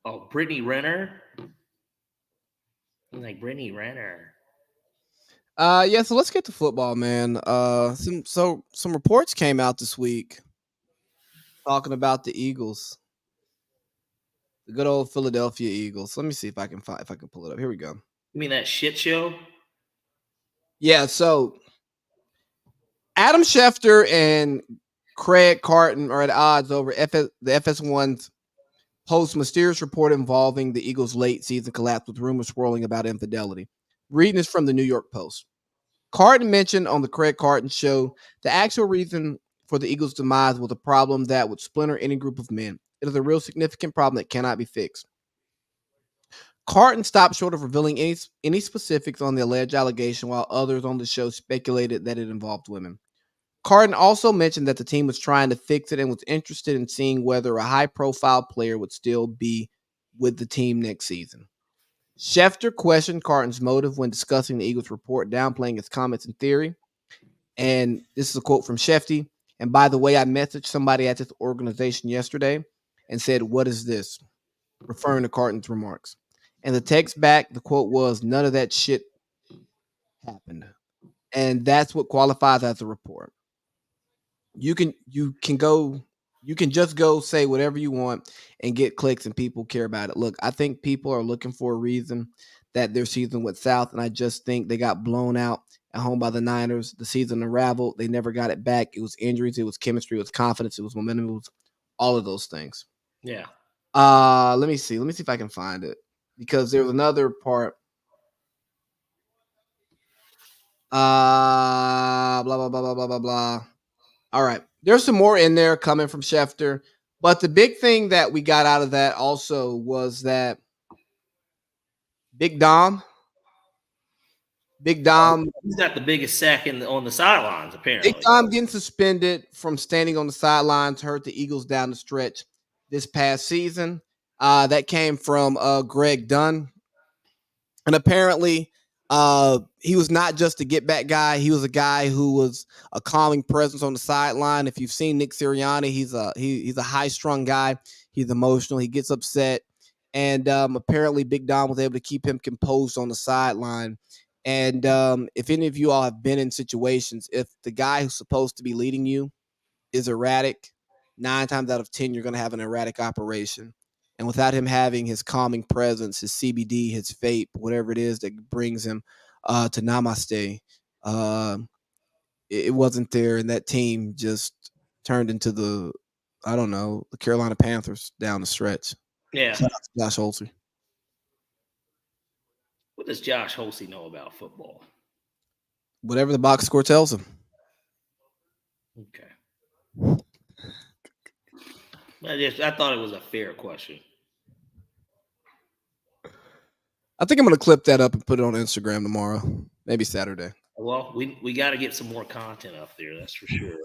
Oh, Brittany Renner. I'm like Brittany Renner. Yeah, so let's get to football, man. Some reports came out this week talking about the Eagles. The good old Philadelphia Eagles. Let me see if I can pull it up. Here we go. You mean that shit show? Yeah, so Adam Schefter and Craig Carton are at odds over the FS1's post mysterious report involving the Eagles' late season collapse with rumors swirling about infidelity. Reading this from the New York Post. Carton mentioned on the Craig Carton show the actual reason for the Eagles' demise was a problem that would splinter any group of men. It is a real significant problem that cannot be fixed. Carton stopped short of revealing any specifics on the alleged allegation, while others on the show speculated that it involved women. Carton also mentioned that the team was trying to fix it and was interested in seeing whether a high-profile player would still be with the team next season. Schefter questioned Carton's motive when discussing the Eagles' report, downplaying his comments and theory. And this is a quote from Shefty. And by the way, I messaged somebody at this organization yesterday and said, "What is this?" referring to Carton's remarks. And the text back, the quote was, "None of that shit happened." And that's what qualifies as a report. You can just go say whatever you want and get clicks and people care about it. Look, I think people are looking for a reason that their season went south, and I just think they got blown out at home by the Niners. The season unraveled. They never got it back. It was injuries. It was chemistry. It was confidence. It was momentum. It was all of those things. Yeah. Let me see. Let me see if I can find it, because there was another part. Blah, blah, blah, blah, blah, blah, blah. All right. There's some more in there coming from Schefter. But the big thing that we got out of that also was that Big Dom, he's got the biggest sack on the sidelines, apparently. Big Dom getting suspended from standing on the sidelines hurt the Eagles down the stretch this past season. That came from Greg Dunn. And apparently, he was not just a get-back guy. He was a guy who was a calming presence on the sideline. If you've seen Nick Sirianni, he's a high-strung guy. He's emotional. He gets upset. And apparently, Big Dom was able to keep him composed on the sideline. And if any of you all have been in situations, if the guy who's supposed to be leading you is erratic, 9 times out of 10, you're going to have an erratic operation. And without him having his calming presence, his CBD, his vape, whatever it is that brings him to Namaste, it wasn't there, and that team just turned into the Carolina Panthers down the stretch. Yeah. Shout out to Josh Holsey. What does Josh Holsey know about football? Whatever the box score tells him. Okay. I thought it was a fair question. I think I'm going to clip that up and put it on Instagram tomorrow, maybe Saturday. Well, we got to get some more content up there. That's for sure.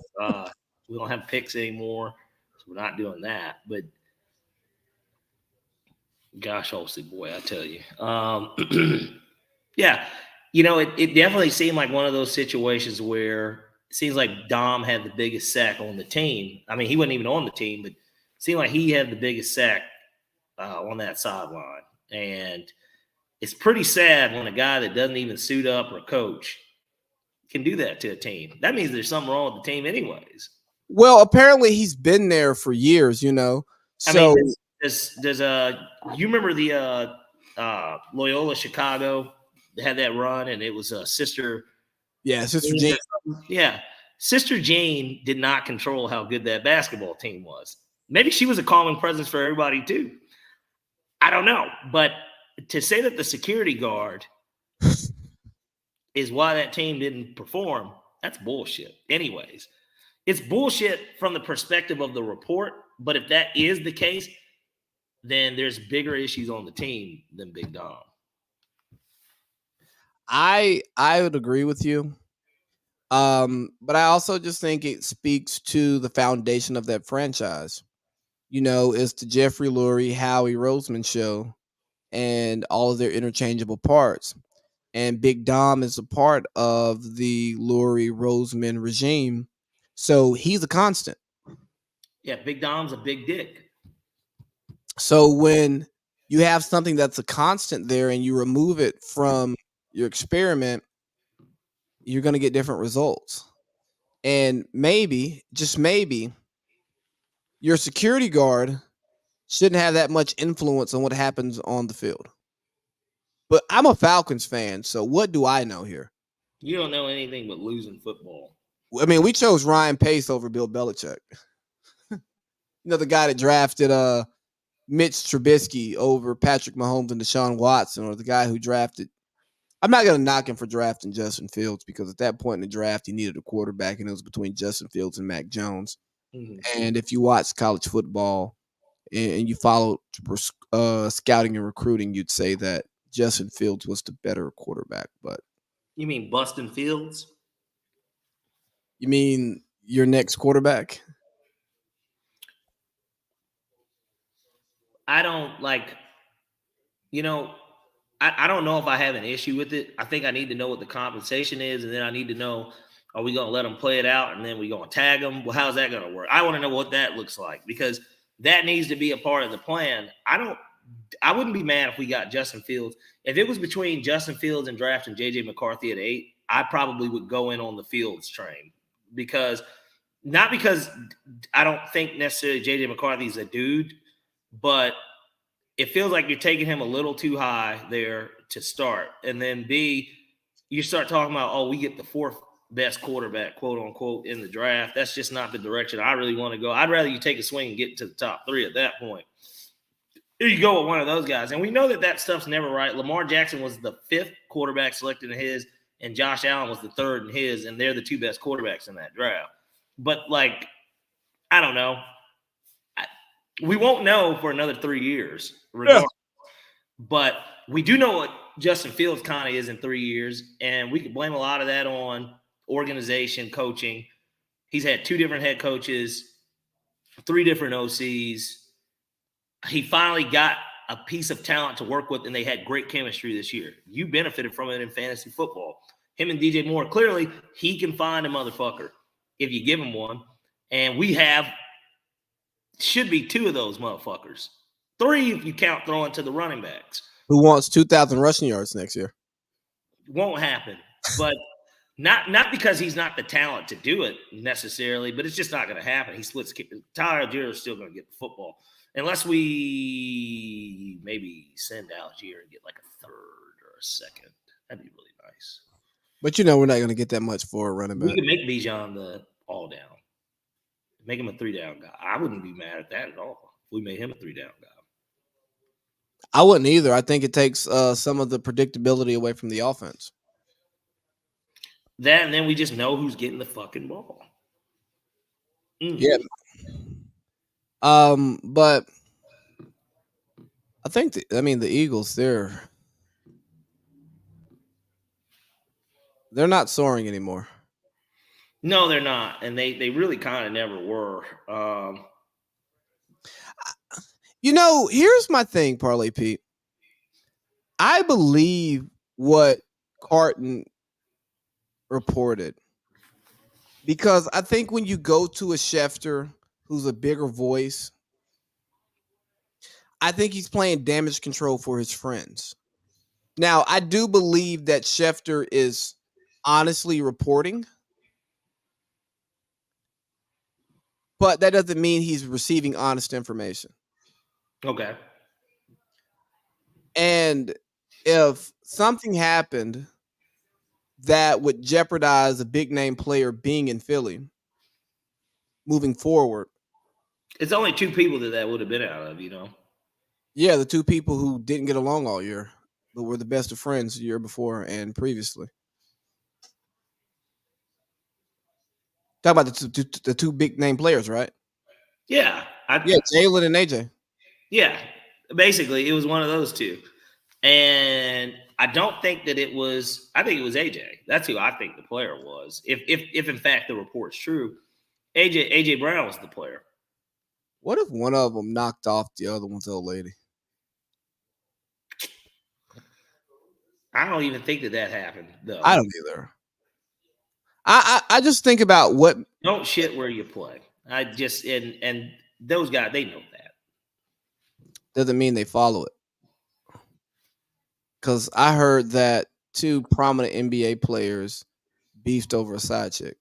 We don't have picks anymore, so we're not doing that. But gosh, Holsey, boy, I tell you, yeah, it definitely seemed like one of those situations where it seems like Dom had the biggest sack on the team. I mean, he wasn't even on the team, but it seemed like he had the biggest sack on that sideline, and it's pretty sad when a guy that doesn't even suit up or coach can do that to a team. That means there's something wrong with the team anyways. Well, apparently he's been there for years, So I mean, there's you remember the Loyola Chicago had that run, and it was Sister. Yeah, Sister Jane. Yeah, Sister Jane did not control how good that basketball team was. Maybe she was a calming presence for everybody too. I don't know, but to say that the security guard is why that team didn't perform, that's bullshit. Anyways, it's bullshit from the perspective of the report, but if that is the case, then there's bigger issues on the team than Big Dom. I would agree with you. But I also just think it speaks to the foundation of that franchise. It's the Jeffrey Lurie, Howie Roseman show and all of their interchangeable parts. And Big Dom is a part of the Lurie Roseman regime. So he's a constant. Yeah, Big Dom's a big dick. So when you have something that's a constant there and you remove it from your experiment, you're going to get different results. And maybe, just maybe, your security guard shouldn't have that much influence on what happens on the field. But I'm a Falcons fan, so what do I know here? You don't know anything but losing football. I mean, we chose Ryan Pace over Bill Belichick. The guy that drafted Mitch Trubisky over Patrick Mahomes and Deshaun Watson, or the guy who drafted. I'm not going to knock him for drafting Justin Fields because at that point in the draft, he needed a quarterback, and it was between Justin Fields and Mac Jones. Mm-hmm. And if you watch college football and you follow scouting and recruiting, you'd say that Justin Fields was the better quarterback. But you mean Bustin Fields? You mean your next quarterback? I don't I don't know if I have an issue with it. I think I need to know what the compensation is, and then I need to know, are we going to let them play it out, and then we going to tag them? Well, how's that going to work? I want to know what that looks like because that needs to be a part of the plan. I wouldn't be mad if we got Justin Fields. If it was between Justin Fields and drafting J.J. McCarthy at 8, I probably would go in on the Fields train not because I don't think necessarily J.J. McCarthy's a dude, but it feels like you're taking him a little too high there to start. And then B, you start talking about, we get the 4th best quarterback, quote unquote, in the draft. That's just not the direction I really want to go. I'd rather you take a swing and get to the top 3 at that point. Here you go with one of those guys. And we know that stuff's never right. Lamar Jackson was the 5th quarterback selected in his, and Josh Allen was the 3rd in his, and they're the 2 best quarterbacks in that draft. But, I don't know. We won't know for another 3 years, regardless. Yeah. But we do know what Justin Fields kind of is in 3 years, and we can blame a lot of that on organization, coaching. He's had 2 different head coaches, 3 different OCs. He finally got a piece of talent to work with, and they had great chemistry this year. You benefited from it in fantasy football. Him and DJ Moore, clearly he can find a motherfucker if you give him one. And we should be 2 of those motherfuckers. 3 if you count throwing to the running backs. Who wants 2,000 rushing yards next year? Won't happen. But not because he's not the talent to do it necessarily, but it's just not going to happen. He splits. Tyler Algier is still going to get the football. Unless we maybe send Algier and get like a 3rd or a 2nd. That'd be really nice. But we're not going to get that much for a running We back. could make Bijan the all down. Make him a 3-down guy. I wouldn't be mad at that at all. If we made him a 3-down guy. I wouldn't either. I think it takes some of the predictability away from the offense. That, and then we just know who's getting the fucking ball. Yeah. But I think the Eagles, they're not soaring anymore. No, they're not, and they really kind of never were. Here's my thing, Parlay Pete. I believe what Carton reported, because I think when you go to a Schefter who's a bigger voice, I think he's playing damage control for his friends. Now, I do believe that Schefter is honestly reporting, but that doesn't mean he's receiving honest information. Okay. And if something happened that would jeopardize a big name player being in Philly moving forward. It's only two people that would have been out of, Yeah, the two people who didn't get along all year, but were the best of friends the year before and previously. Talk about the two big name players, right? Yeah. Jalen and AJ. Yeah. Basically, it was one of those two. And I don't think that it was – I think it was AJ. That's who I think the player was. If in fact the report's true, AJ Brown was the player. What if one of them knocked off the other one's old lady? I don't even think that happened, though. I don't either. I just think about what – Don't shit where you play. I just – and those guys, they know that. Doesn't mean they follow it. Because I heard that two prominent NBA players beefed over a side chick,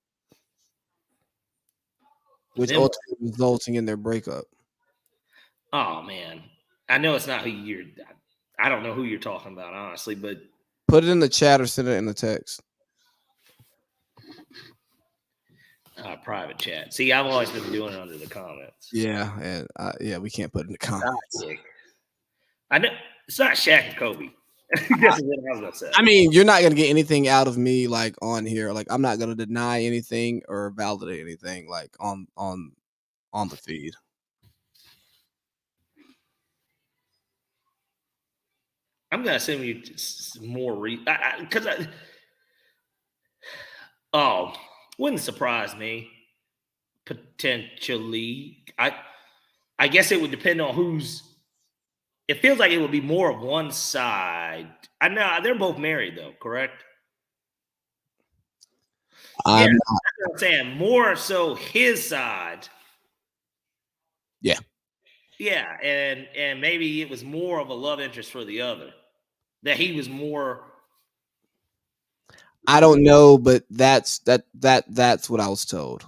which ultimately resulting in their breakup. Oh, man. I know it's not who you're – I don't know who you're talking about, honestly, but – Put it in the chat or send it in the text. Private chat. See, I've always been doing it under the comments. Yeah, and we can't put it in the comments. I know it's not Shaq and Kobe. That's what I was gonna say. I mean, you're not gonna get anything out of me like on here. Like, I'm not gonna deny anything or validate anything like on the feed. I'm gonna assume you more because wouldn't surprise me potentially. I guess it would depend on who's. It feels like it would be more of one side. I know they're both married though, correct? I'm yeah, not. That's what I'm saying. More so his side. Yeah. Yeah, and maybe it was more of a love interest for the other. That he was more. I don't know, but that's what I was told.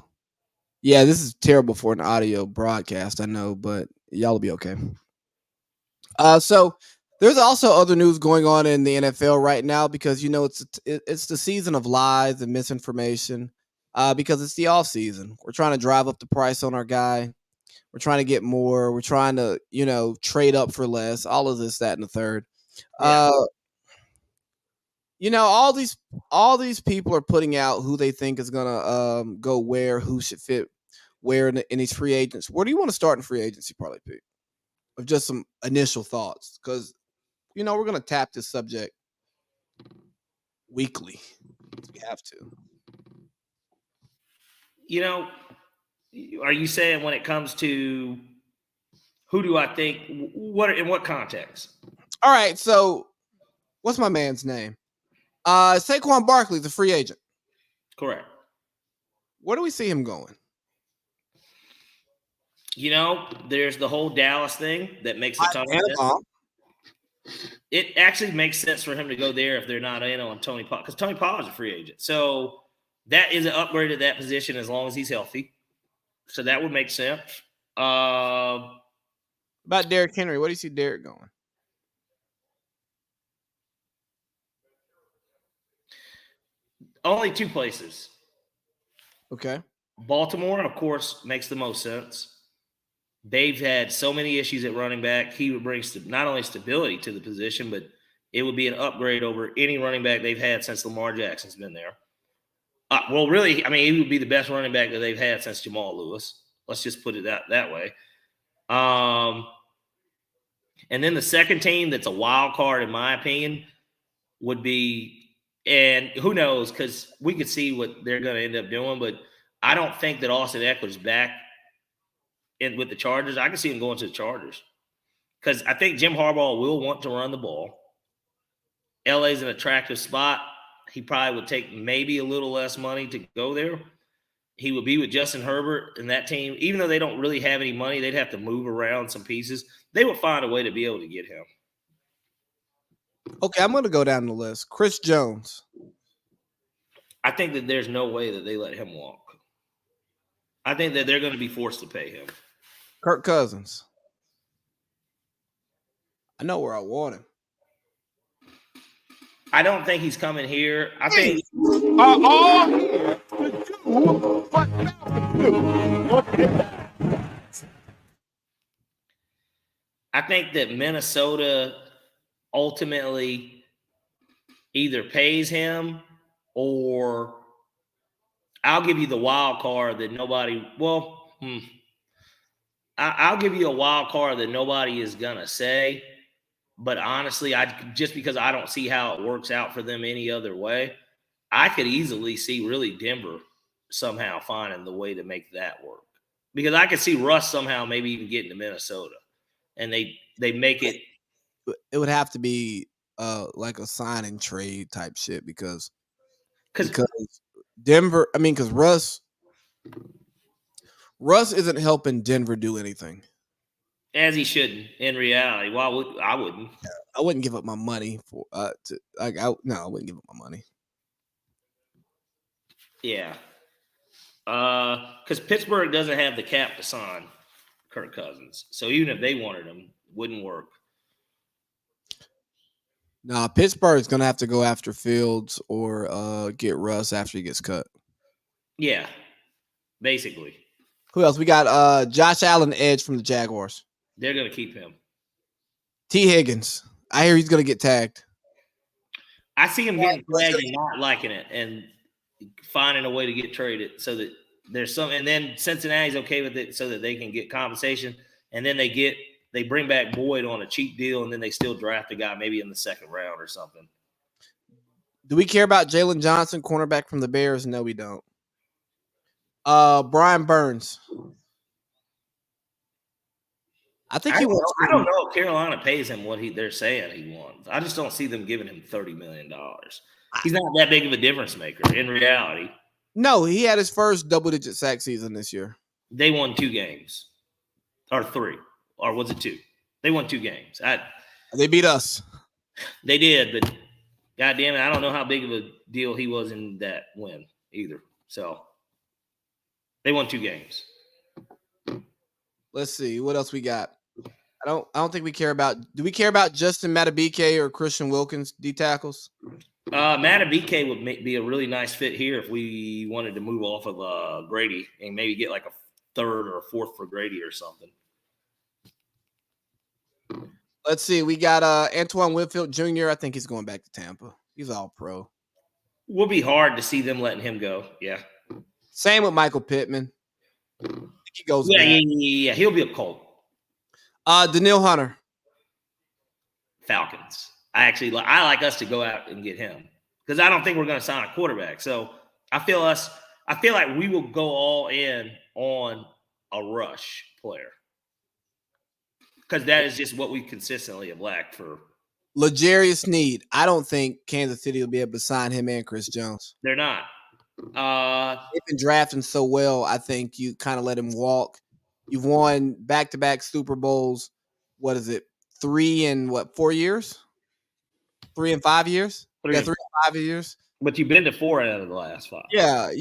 Yeah, this is terrible for an audio broadcast, I know, but y'all will be okay. So there's also other news going on in the NFL right now because it's the season of lies and misinformation. Because it's the off season. We're trying to drive up the price on our guy. We're trying to get more. We're trying to, trade up for less. All of this, that, and the third. Yeah. All these people are putting out who they think is gonna go where, who should fit where in these free agents. Where do you want to start in free agency, Parlay Pete? Of just some initial thoughts, because we're gonna tap this subject weekly. We have to. Are you saying when it comes to who do I think in what context? All right, so what's my man's name? Saquon Barkley's a free agent. Correct. Where do we see him going? There's the whole Dallas thing that makes a ton of sense. It actually makes sense for him to go there if they're not in on Tony Pollard, because Tony Pollard's a free agent. So that is an upgrade at that position as long as he's healthy. So that would make sense. About Derrick Henry, where do you see Derrick going? Only two places. Okay. Baltimore, of course, makes the most sense. They've had so many issues at running back. He would bring not only stability to the position, but it would be an upgrade over any running back they've had since Lamar Jackson's been there. Well, really, I mean, he would be the best running back that they've had since Jamal Lewis. Let's just put it that way. And then the second team that's a wild card, in my opinion, would be, and who knows, because we could see what they're going to end up doing, but I don't think that Austin Eckler's back with the Chargers. I can see him going to the Chargers because I think Jim Harbaugh will want to run the ball. LA's an attractive spot. He probably would take maybe a little less money to go there. He would be with Justin Herbert and that team. Even though they don't really have any money, they'd have to move around some pieces. They would find a way to be able to get him. Okay, I'm going to go down the list. Chris Jones. I think that there's no way that they let him walk. I think that they're going to be forced to pay him. Kirk Cousins. I know where I want him. I don't think he's coming here. I think Are all here to do what Falcons do. I think that Minnesota ultimately either pays him or I'll give you the wild card that nobody – I'll give you a wild card that nobody is going to say. But honestly, just because I don't see how it works out for them any other way, I could easily see really Denver somehow finding the way to make that work. Because I could see Russ somehow maybe even getting to Minnesota. And they make it. It would have to be like a sign and trade type shit because Denver, I mean, because Russ isn't helping Denver do anything. As he shouldn't, in reality. Well, I wouldn't. I wouldn't give up my money for I wouldn't give up my money. Yeah. Because Pittsburgh doesn't have the cap to sign Kirk Cousins. So even if they wanted him, wouldn't work. Nah, Pittsburgh's gonna have to go after Fields or get Russ after he gets cut. Yeah. Basically. Who else? We got Josh Allen edge from the Jaguars. They're going to keep him. T. Higgins. I hear he's going to get tagged. I see him getting tagged and not liking it and finding a way to get traded so that there's some – and then Cincinnati's okay with it so that they can get compensation. And then they bring back Boyd on a cheap deal and then they still draft a guy maybe in the second round or something. Do we care about Jalen Johnson, cornerback from the Bears? No, we don't. Brian Burns. I think he wants. I don't know if Carolina pays him what they're saying he wants. I just don't see them giving him $30 million. He's not that big of a difference maker in reality. No, he had his first double-digit sack season this year. They won 2 games, or 3, or was it 2? They won 2 games. They beat us. They did, but goddamn it, I don't know how big of a deal he was in that win either. So they won 2 games. Let's see what else we got. I don't think we care about. Do we care about Justin Madubuike or Christian Wilkins, D tackles? Madubuike would be a really nice fit here if we wanted to move off of Grady and maybe get like a 3rd or a 4th for Grady or something. Let's see. We got Antoine Winfield Jr. I think he's going back to Tampa. He's all pro. Will be hard to see them letting him go. Yeah. Same with Michael Pittman. I think he goes. Yeah. He'll be a Colt. Daniil Hunter. Falcons. I like us to go out and get him because I don't think we're going to sign a quarterback. So I feel like we will go all in on a rush player because that is just what we consistently have lacked for. L'Jarius Sneed. I don't think Kansas City will be able to sign him and Chris Jones. They're not. They've been drafting so well. I think you kind of let him walk. You've won back-to-back Super Bowls. What is it? 3 and 4 years? 3 and 5 years? 3 and 5 years. But you've been to 4 out of the last 5. Yeah,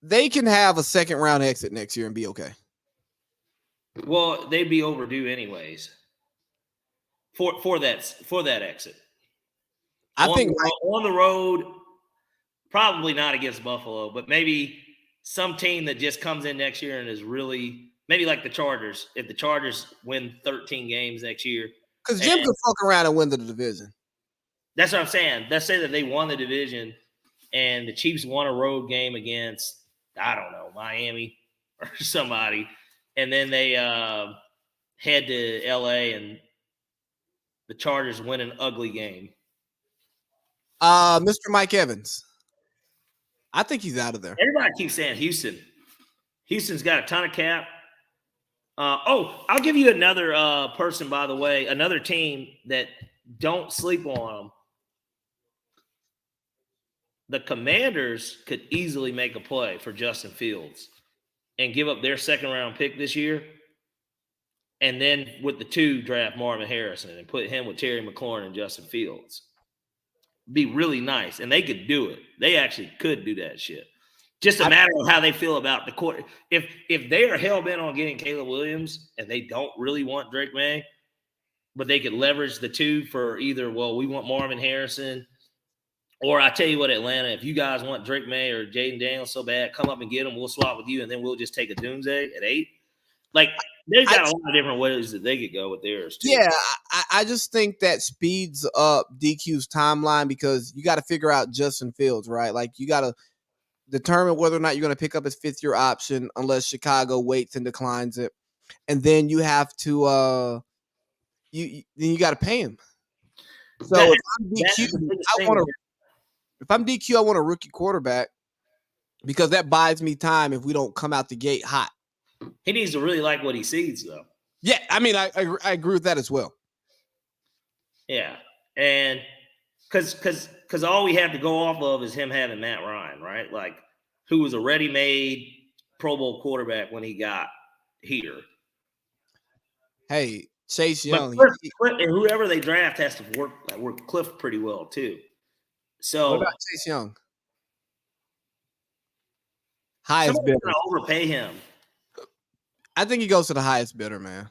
they can have a second round exit next year and be okay. Well, they'd be overdue anyways for that exit. I think on the road, probably not against Buffalo, but maybe some team that just comes in next year and is really maybe like the Chargers. If the Chargers win 13 games next year, because Jim could fuck around and win the division. That's what I'm saying. Let's say that they won the division and the Chiefs won a road game against, I don't know, Miami or somebody, and then they head to LA and the Chargers win an ugly game. Mr. Mike Evans. I think he's out of there. Everybody keeps saying Houston. Houston's got a ton of cap. I'll give you another person, by the way, another team that don't sleep on them. The Commanders could easily make a play for Justin Fields and give up their second-round pick this year, and then with the 2 draft Marvin Harrison and put him with Terry McLaurin and Justin Fields. Be really nice, and they could do it. They actually could do that shit. Just a matter of how they feel about the court. If they are hell-bent on getting Caleb Williams and they don't really want Drake May, but they could leverage the 2 for either, well, we want Marvin Harrison, or I tell you what, Atlanta, if you guys want Drake May or Jaden Daniels so bad, come up and get them. We'll swap with you, and then we'll just take a doomsday at 8. Like, they've got a lot of different ways that they could go with theirs, too. Yeah, I just think that speeds up DQ's timeline because you got to figure out Justin Fields, right? Like, you got to determine whether or not you're going to pick up his 5th-year option unless Chicago waits and declines it. And then you have to then you got to pay him. So if I'm DQ, I want a rookie quarterback because that buys me time if we don't come out the gate hot. He needs to really like what he sees, though. Yeah, I mean, I agree with that as well. Yeah, and because all we have to go off of is him having Matt Ryan, right? Like, who was a ready-made Pro Bowl quarterback when he got here. Hey, Chase Young. Cliff, and whoever they draft has to work Cliff pretty well, too. So what about Chase Young? Highest bidder. Going to overpay him. I think he goes to the highest bidder, man.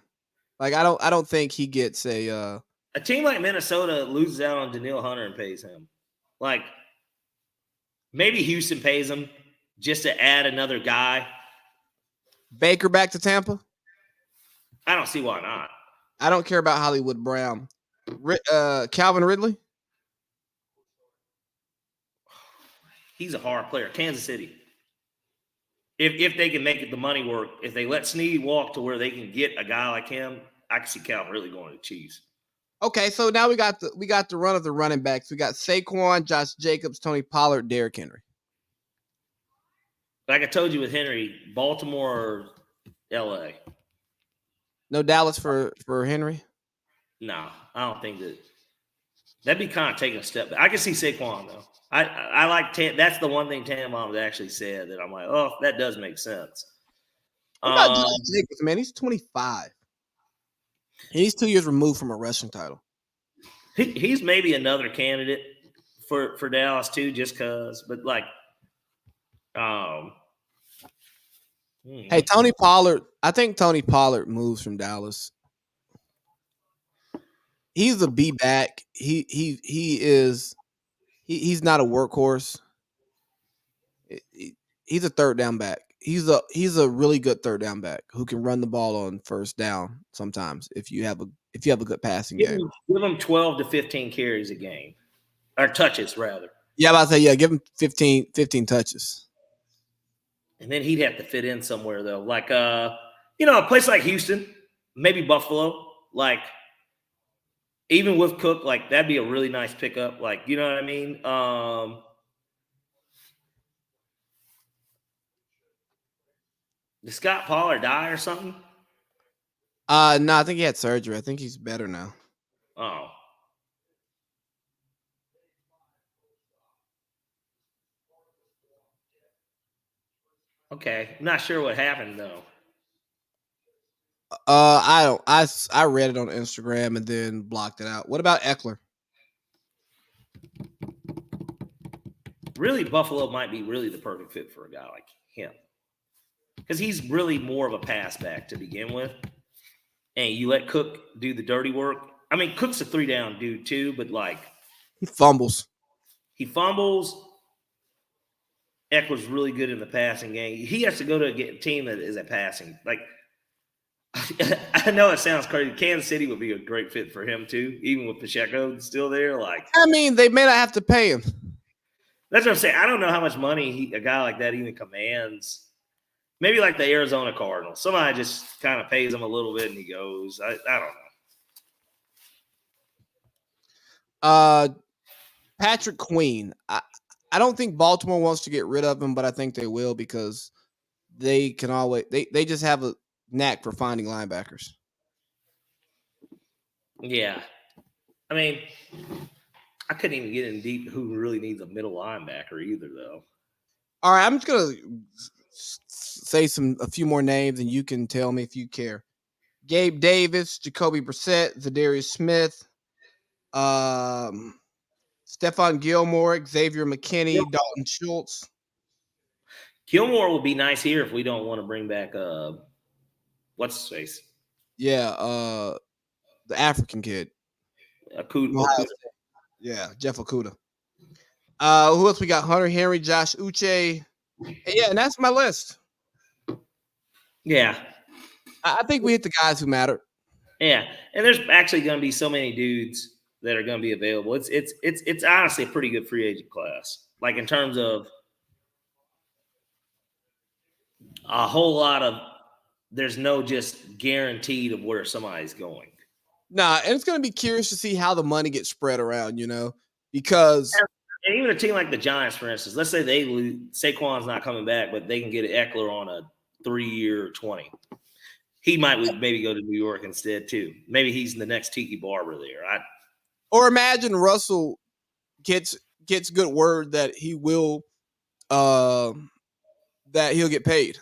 Like, I don't think he gets a team like Minnesota loses out on Danielle Hunter and pays him. Like, maybe Houston pays him just to add another guy. Baker back to Tampa? I don't see why not. I don't care about Hollywood Brown. Calvin Ridley? He's a hard player. Kansas City. If they can make it the money work, if they let Snead walk to where they can get a guy like him, I can see Calvin really going to the Chiefs. Okay, so now we got the run of the running backs. We got Saquon, Josh Jacobs, Tony Pollard, Derrick Henry. Like I told you with Henry, Baltimore or L.A. No Dallas for Henry? No, I don't think that. That'd be kind of taking a step back. I can see Saquon, though. I like that's the one thing Tannenbaum actually said that I'm like, oh, that does make sense. What about Josh Jacobs, man? He's 25. He's 2 years removed from a rushing title. He's maybe another candidate for Dallas too, just because. But like, hey, Tony Pollard. I think Tony Pollard moves from Dallas. He's a B back. He's not a workhorse. He's a third down back. He's a really good third down back who can run the ball on first down sometimes if you have a good passing game. Give him 12 to 15 carries a game. Or touches, rather. Yeah, I'm about to say, give him 15 touches. And then he'd have to fit in somewhere, though. Like, a place like Houston, maybe Buffalo. Like, even with Cook, like, that'd be a really nice pickup. Like, you know what I mean? Did Scott Pollard die or something? No, I think he had surgery. I think he's better now. Oh. Okay. I'm not sure what happened, though. I don't. I read it on Instagram and then blocked it out. What about Eckler? Really, Buffalo might be really the perfect fit for a guy like him. Because he's really more of a pass back to begin with. And you let Cook do the dirty work. I mean, Cook's a 3-down dude too, but like He fumbles. He fumbles. Eckler's really good in the passing game. He has to go to a team that is at passing. Like, I know it sounds crazy. Kansas City would be a great fit for him too, even with Pacheco still there. Like, I mean, they may not have to pay him. That's what I'm saying. I don't know how much money a guy like that even commands. Maybe like the Arizona Cardinals. Somebody just kind of pays him a little bit and he goes. I don't know. Patrick Queen. I don't think Baltimore wants to get rid of him, but I think they will because they can always they just have a knack for finding linebackers. Yeah. I mean, I couldn't even get in deep who really needs a middle linebacker either, though. All right, I'm just gonna say a few more names, and you can tell me if you care. Gabe Davis, Jacoby Brissett, Zadarius Smith, Stephon Gilmore, Xavier McKinney, Dalton Schultz. Gilmore will be nice here if we don't want to bring back what's his face? Yeah, the African kid. Okuda. Yeah, Jeff Okuda. Who else we got? Hunter Henry, Josh Uche. Yeah, and that's my list. Yeah. I think we hit the guys who matter. Yeah, and there's actually going to be so many dudes that are going to be available. It's honestly a pretty good free agent class. Like in terms of a whole lot of, there's no just guaranteed of where somebody's going. Nah, and it's going to be curious to see how the money gets spread around, because and even a team like the Giants, for instance, let's say they lose, Saquon's not coming back, but they can get Eckler on a 3-year 20. He might maybe go to New York instead too. Maybe he's the next Tiki Barber there. Or imagine Russell gets good word that he will, that he'll get paid,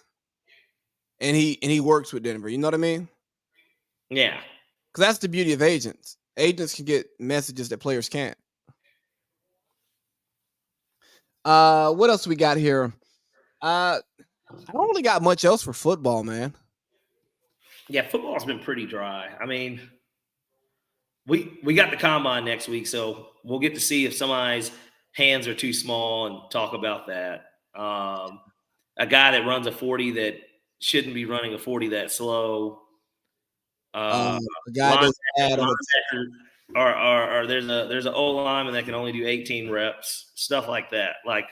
and he works with Denver. You know what I mean? Yeah, because that's the beauty of agents. Agents can get messages that players can't. What else we got here? I don't really got much else for football, man. Yeah, football's been pretty dry. I mean, we got the combine next week, so we'll get to see if somebody's hands are too small and talk about that. A guy that runs a 40 that shouldn't be running a 40 that slow. A guy that's bad or there's an O lineman that can only do 18 reps, stuff like that. Like,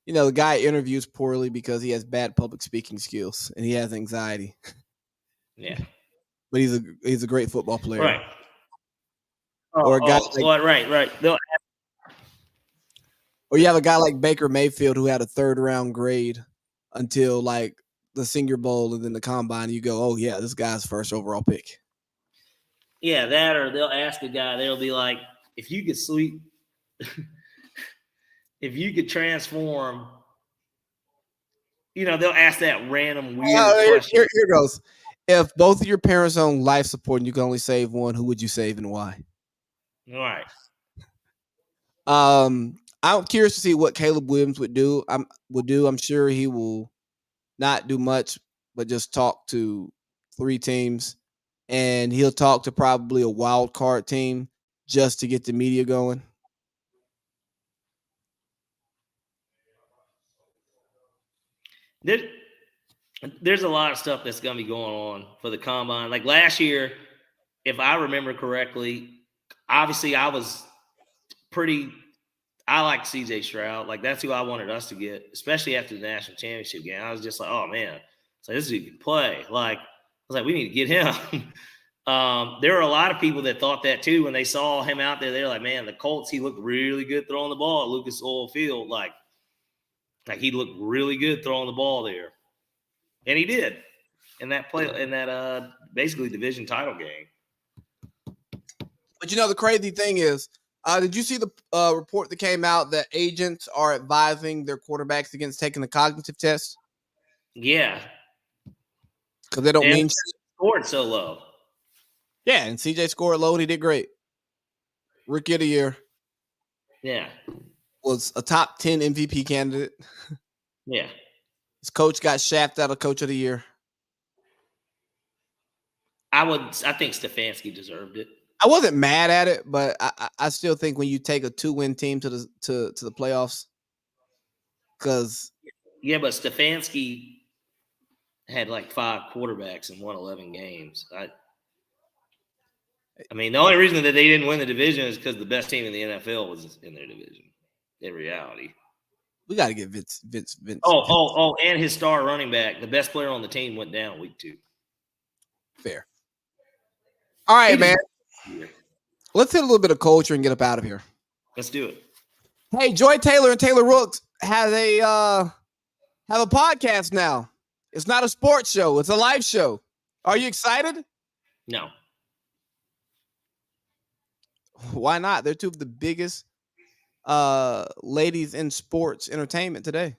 the guy interviews poorly because he has bad public speaking skills and he has anxiety. Yeah, but he's a great football player, right? Or a guy right. Or you have a guy like Baker Mayfield who had a 3rd round grade until like the Senior Bowl and then the combine. You go, oh yeah, this guy's 1st overall pick. Yeah, that, or they'll ask a guy. They'll be like, if you could sleep. If you could transform, they'll ask that random weird question. Here goes. If both of your parents own life support and you can only save one, who would you save and why? All right. I'm curious to see what Caleb Williams would do. I'm sure he will not do much, but just talk to 3 teams, and he'll talk to probably a wild card team just to get the media going. There's a lot of stuff that's going to be going on for the combine. Like last year, if I remember correctly, obviously I liked CJ Stroud. Like that's who I wanted us to get, especially after the national championship game. I was just like, oh man, so this dude can play. Like I was like, we need to get him. There were a lot of people that thought that too when they saw him out there. They're like, man, the Colts, he looked really good throwing the ball at Lucas Oil Field. Like he looked really good throwing the ball there. And he did in that basically division title game. But the crazy thing is, did you see the report that came out that agents are advising their quarterbacks against taking the cognitive test? Yeah. Because they don't mean scored so low. Yeah, and CJ scored low and he did great. Rookie of the year. Yeah. Was a top 10 MVP candidate. Yeah. His coach got shafted out of Coach of the Year. I think Stefanski deserved it. I wasn't mad at it, but I still think when you take a 2-win team to the playoffs, because Yeah, but Stefanski had like 5 quarterbacks and won 11 games. I mean, the only reason that they didn't win the division is because the best team in the NFL was in their division. In reality, we got to get Vince. and his star running back, the best player on the team, went down week 2. Fair. All right, man. Let's hit a little bit of culture and get up out of here. Let's do it. Hey, Joy Taylor and Taylor Rooks have a podcast now. It's not a sports show; it's a live show. Are you excited? No. Why not? They're two of the biggest ladies in sports entertainment today.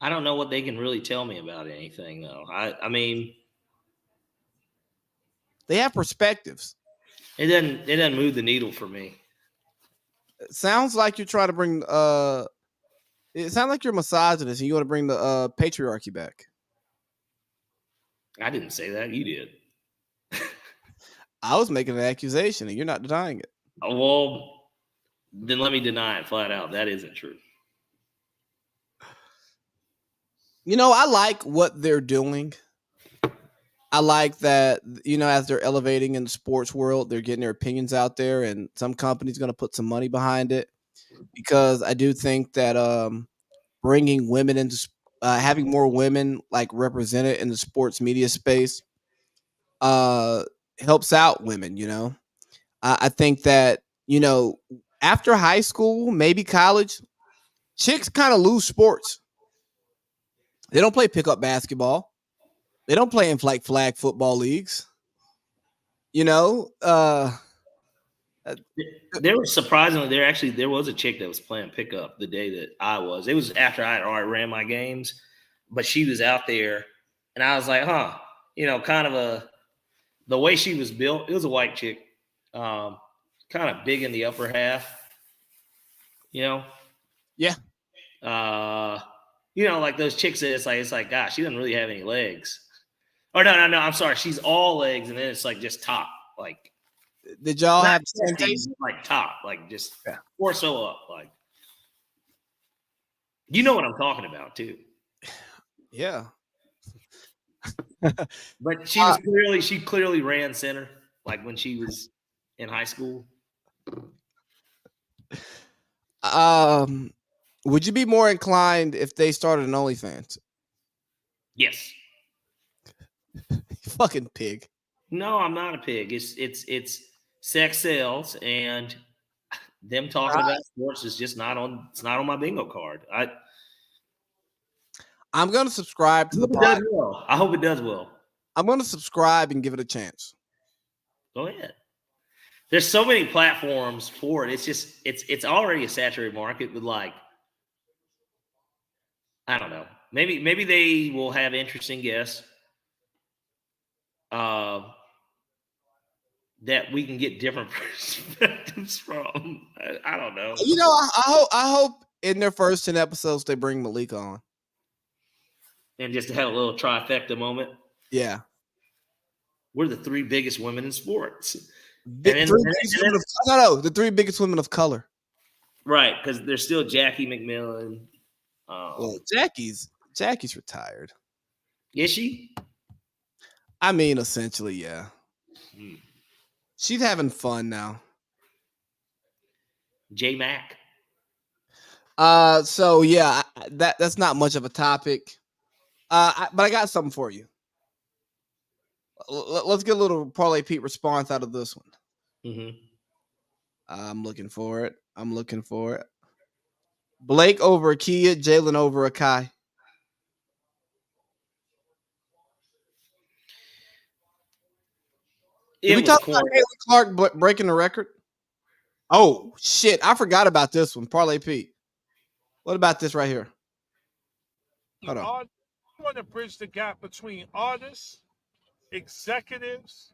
I don't know what they can really tell me about anything, though. I mean, they have perspectives. It doesn't move the needle for me. It sounds like you're trying to bring it sounds like you're misogynist and you want to bring the patriarchy back. I didn't say that. You did. I was making an accusation and you're not denying it. Well, then let me deny it flat out. That isn't true. You know, I like what they're doing. I like that, you know, as they're elevating in the sports world, they're getting their opinions out there, and some company's going to put some money behind it, because I do think that bringing women into having more women like represented in the sports media space helps out women. You know, I think that, you know, after high school, maybe college, chicks kind of lose sports. They don't play pickup basketball. They don't play in like flag football leagues. You know, there was surprisingly there was a chick that was playing pickup the day that I was. It was after I had already ran my games, but she was out there, and I was like, huh, you know, kind of the way she was built. It was a white chick, kind of big in the upper half, you know. Yeah. You know, like those chicks that it's like, gosh, she doesn't really have any legs. Or no, I'm sorry, she's all legs, and then it's like just top. Like, did y'all have the same taste? Like top, like just torso up, like, you know what I'm talking about too. Yeah. But she clearly ran center, like when she was in high school. Would you be more inclined if they started an OnlyFans? Yes. You fucking pig. No, I'm not a pig. It's sex sells, and them talking about sports is just not on. It's not on my bingo card. I'm gonna subscribe to the pod. I hope it does well. I'm gonna subscribe and give it a chance. Go ahead. There's so many platforms for it. It's just it's already a saturated market with, like, I don't know. Maybe they will have interesting guests that we can get different perspectives from. I don't know. You know, I hope in their first 10 episodes they bring Malika on. And just to have a little trifecta moment. Yeah. We're the 3 biggest women in sports. The 3 biggest women of color. Right, because there's still Jackie McMillan. Well, Jackie's retired. Is she? I mean, essentially, yeah. She's having fun now. J Mac. So yeah, that's not much of a topic. But I got something for you. Let's get a little Parlay Pete response out of this one. Mm-hmm. I'm looking for it. Blake over Kia, Jalen over Akai. Did we talk about Caitlin Clark breaking the record? Oh, shit. I forgot about this one. Parlay Pete. What about this right here? Hold on. I want to bridge the gap between artists, executives,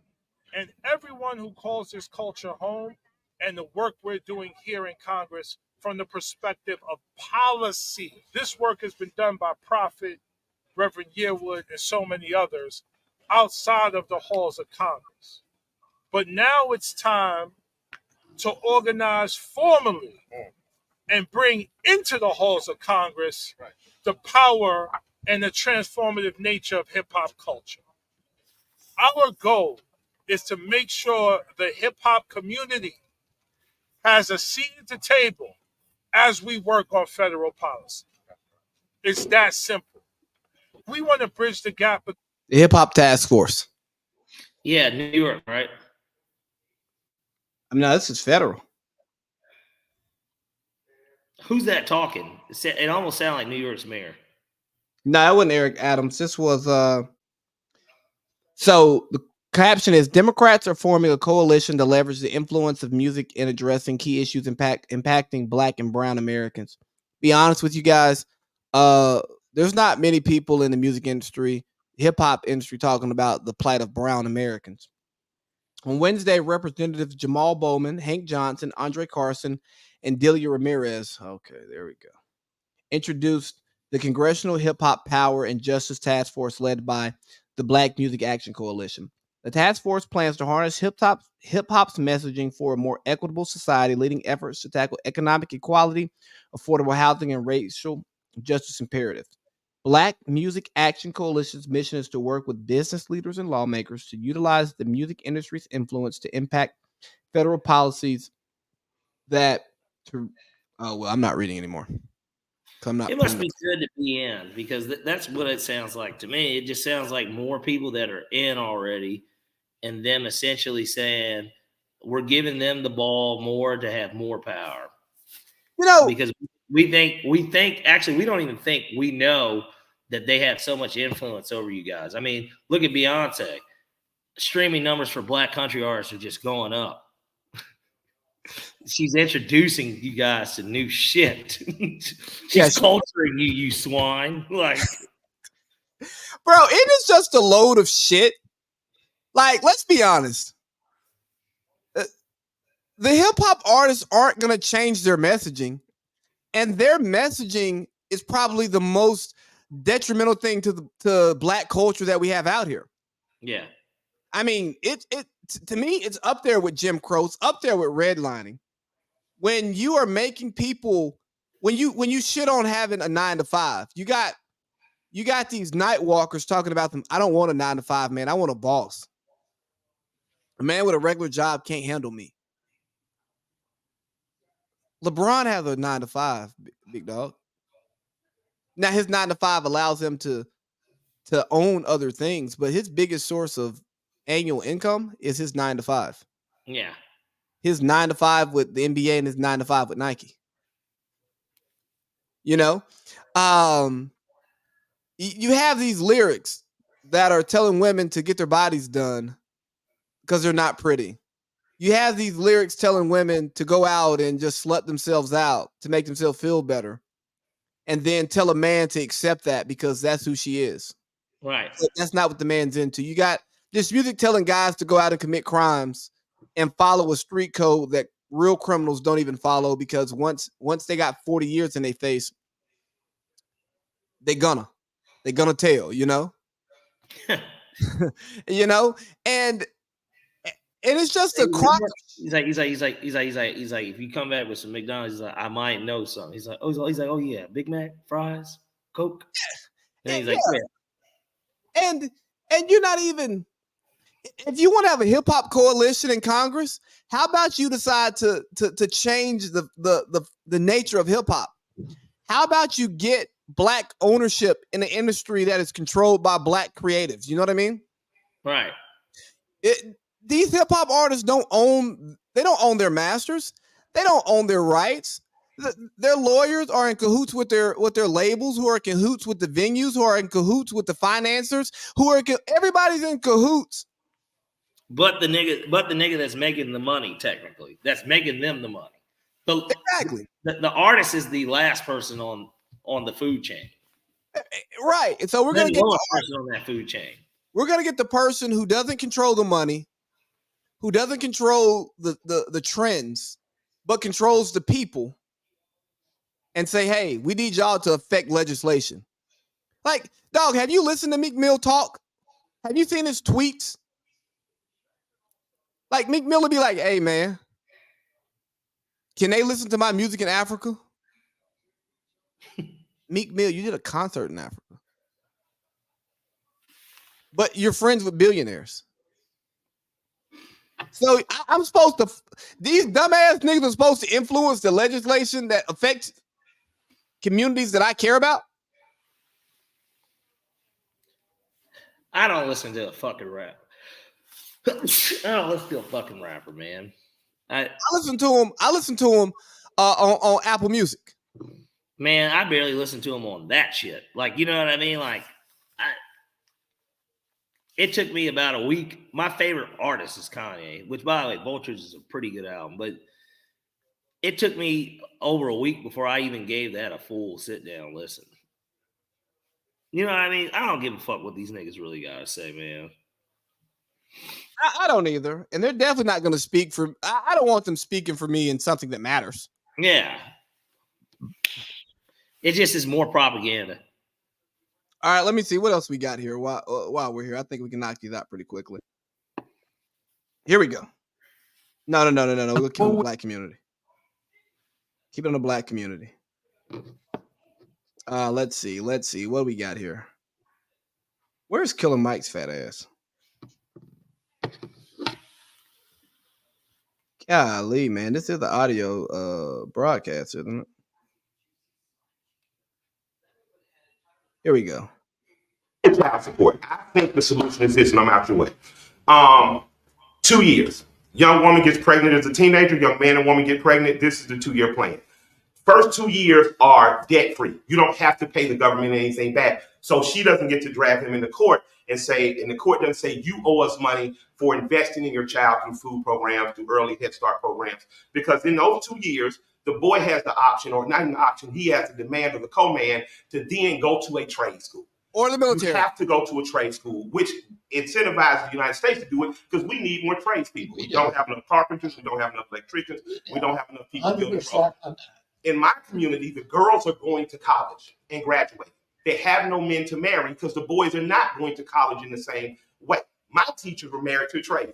and everyone who calls this culture home, and the work we're doing here in Congress from the perspective of policy. This work has been done by Prophet, Reverend Yearwood, and so many others outside of the halls of Congress. But now it's time to organize formally and bring into the halls of Congress the power and the transformative nature of hip hop culture. Our goal is to make sure the hip hop community has a seat at the table as we work on federal policy. It's that simple. We want to bridge the gap. The Hip Hop Task Force. Yeah, New York, right? I mean, no, this is federal. Who's that talking? It almost sounded like New York's mayor. No, that wasn't Eric Adams. This was so the caption is Democrats are forming a coalition to leverage the influence of music in addressing key issues impacting Black and Brown Americans. Be honest with you guys, there's not many people in the music industry, hip hop industry, talking about the plight of Brown Americans. On Wednesday, Representatives Jamal Bowman, Hank Johnson, Andre Carson, and Delia Ramirez, okay, there we go, introduced the Congressional Hip Hop Power and Justice Task Force led by the Black Music Action Coalition. The task force plans to harness hip hop's messaging for a more equitable society, leading efforts to tackle economic equality, affordable housing, and racial justice imperatives. Black Music Action Coalition's mission is to work with business leaders and lawmakers to utilize the music industry's influence to impact federal policies that to I'm not reading anymore. It must be good to be in because that's what it sounds like to me. It just sounds like more people that are in already and them essentially saying we're giving them the ball more to have more power. Because we think actually we don't even think we know that they have so much influence over you guys. I mean, look at Beyonce. Streaming numbers for Black country artists are just going up. She's introducing you guys to new shit. She's culturing you, you swine. Like, bro, it is just a load of shit. Like, let's be honest. The hip hop artists aren't going to change their messaging, and their messaging is probably the most detrimental thing to Black culture that we have out here. Yeah. I mean, to me, it's up there with Jim Crow. It's up there with redlining. When you are making people, when you shit on having a 9 to 5, you got these night walkers talking about them. I don't want a 9 to 5, man. I want a boss. A man with a regular job can't handle me. LeBron has a 9 to 5, big dog. Now his 9 to 5 allows him to own other things, but his biggest source of annual income is his 9 to 5. Yeah. His 9 to 5 with the NBA and his 9 to 5 with Nike. You know, you have these lyrics that are telling women to get their bodies done because they're not pretty. You have these lyrics telling women to go out and just slut themselves out to make themselves feel better. And then tell a man to accept that because that's who she is. Right. But that's not what the man's into. You got this music telling guys to go out and commit crimes and follow a street code that real criminals don't even follow because once they got 40 years in their face, they're gonna tell, you know? You know? And it's just a crock. He's like, if you come back with some McDonald's, he's like, I might know something. He's like, oh yeah, Big Mac, fries, Coke. And he's like, yeah. And you're not even, if you want to have a hip hop coalition in Congress, how about you decide to change the nature of hip hop? How about you get Black ownership in an industry that is controlled by Black creatives? You know what I mean? Right. These hip hop artists don't own their masters. They don't own their rights. Their lawyers are in cahoots with their labels, who are in cahoots with the venues, who are in cahoots with the financiers, everybody's in cahoots. But the nigga that's making the money, technically, that's making them the money. But exactly. The artist is the last person on the food chain. Right. And so we're gonna get the person on that food chain. We're gonna get the person who doesn't control the money, who doesn't control the trends, but controls the people, and say, hey, we need y'all to affect legislation. Like, dog, have you listened to Meek Mill talk? Have you seen his tweets? Like Meek Mill would be like, "Hey man, can they listen to my music in Africa?" Meek Mill, you did a concert in Africa, but you're friends with billionaires. So I'm supposed to. These dumbass niggas are supposed to influence the legislation that affects communities that I care about. I don't listen to a fucking rap. I don't listen to a fucking rapper, man. I listen to him. On Apple Music. Man, I barely listen to him on that shit. Like, you know what I mean? Like, it took me about a week. My favorite artist is Kanye, which, by the way, Vultures is a pretty good album. But it took me over a week before I even gave that a full sit-down listen. You know what I mean? I don't give a fuck what these niggas really got to say, man. I don't either. And they're definitely not going to speak for... I don't want them speaking for me in something that matters. Yeah. It just is more propaganda. All right, let me see what else we got here while we're here. I think we can knock these out pretty quickly. Here we go. No. We'll keep it on the black community. Keep it on the black community. Let's see. What do we got here? Where's Killer Mike's fat ass? Golly, man. This is the audio broadcast, isn't it? Here we go. Child support. I think the solution is this, and I'm out your way. 2 years. Young woman gets pregnant as a teenager, young man and woman get pregnant. This is the 2-year plan. First 2 years are debt free. You don't have to pay the government anything back. So she doesn't get to drag him into court and the court doesn't say you owe us money for investing in your child through food programs, through early Head Start programs. Because in those 2 years, the boy has the option, or not an option, he has the demand of the co-man to then go to a trade school. Or the military. You have to go to a trade school, which incentivizes the United States to do it because we need more tradespeople. We don't have enough carpenters. We don't have enough electricians. We don't have enough people building roads. In my community, the girls are going to college and graduating. They have no men to marry because the boys are not going to college in the same way. My teachers were married to a trade.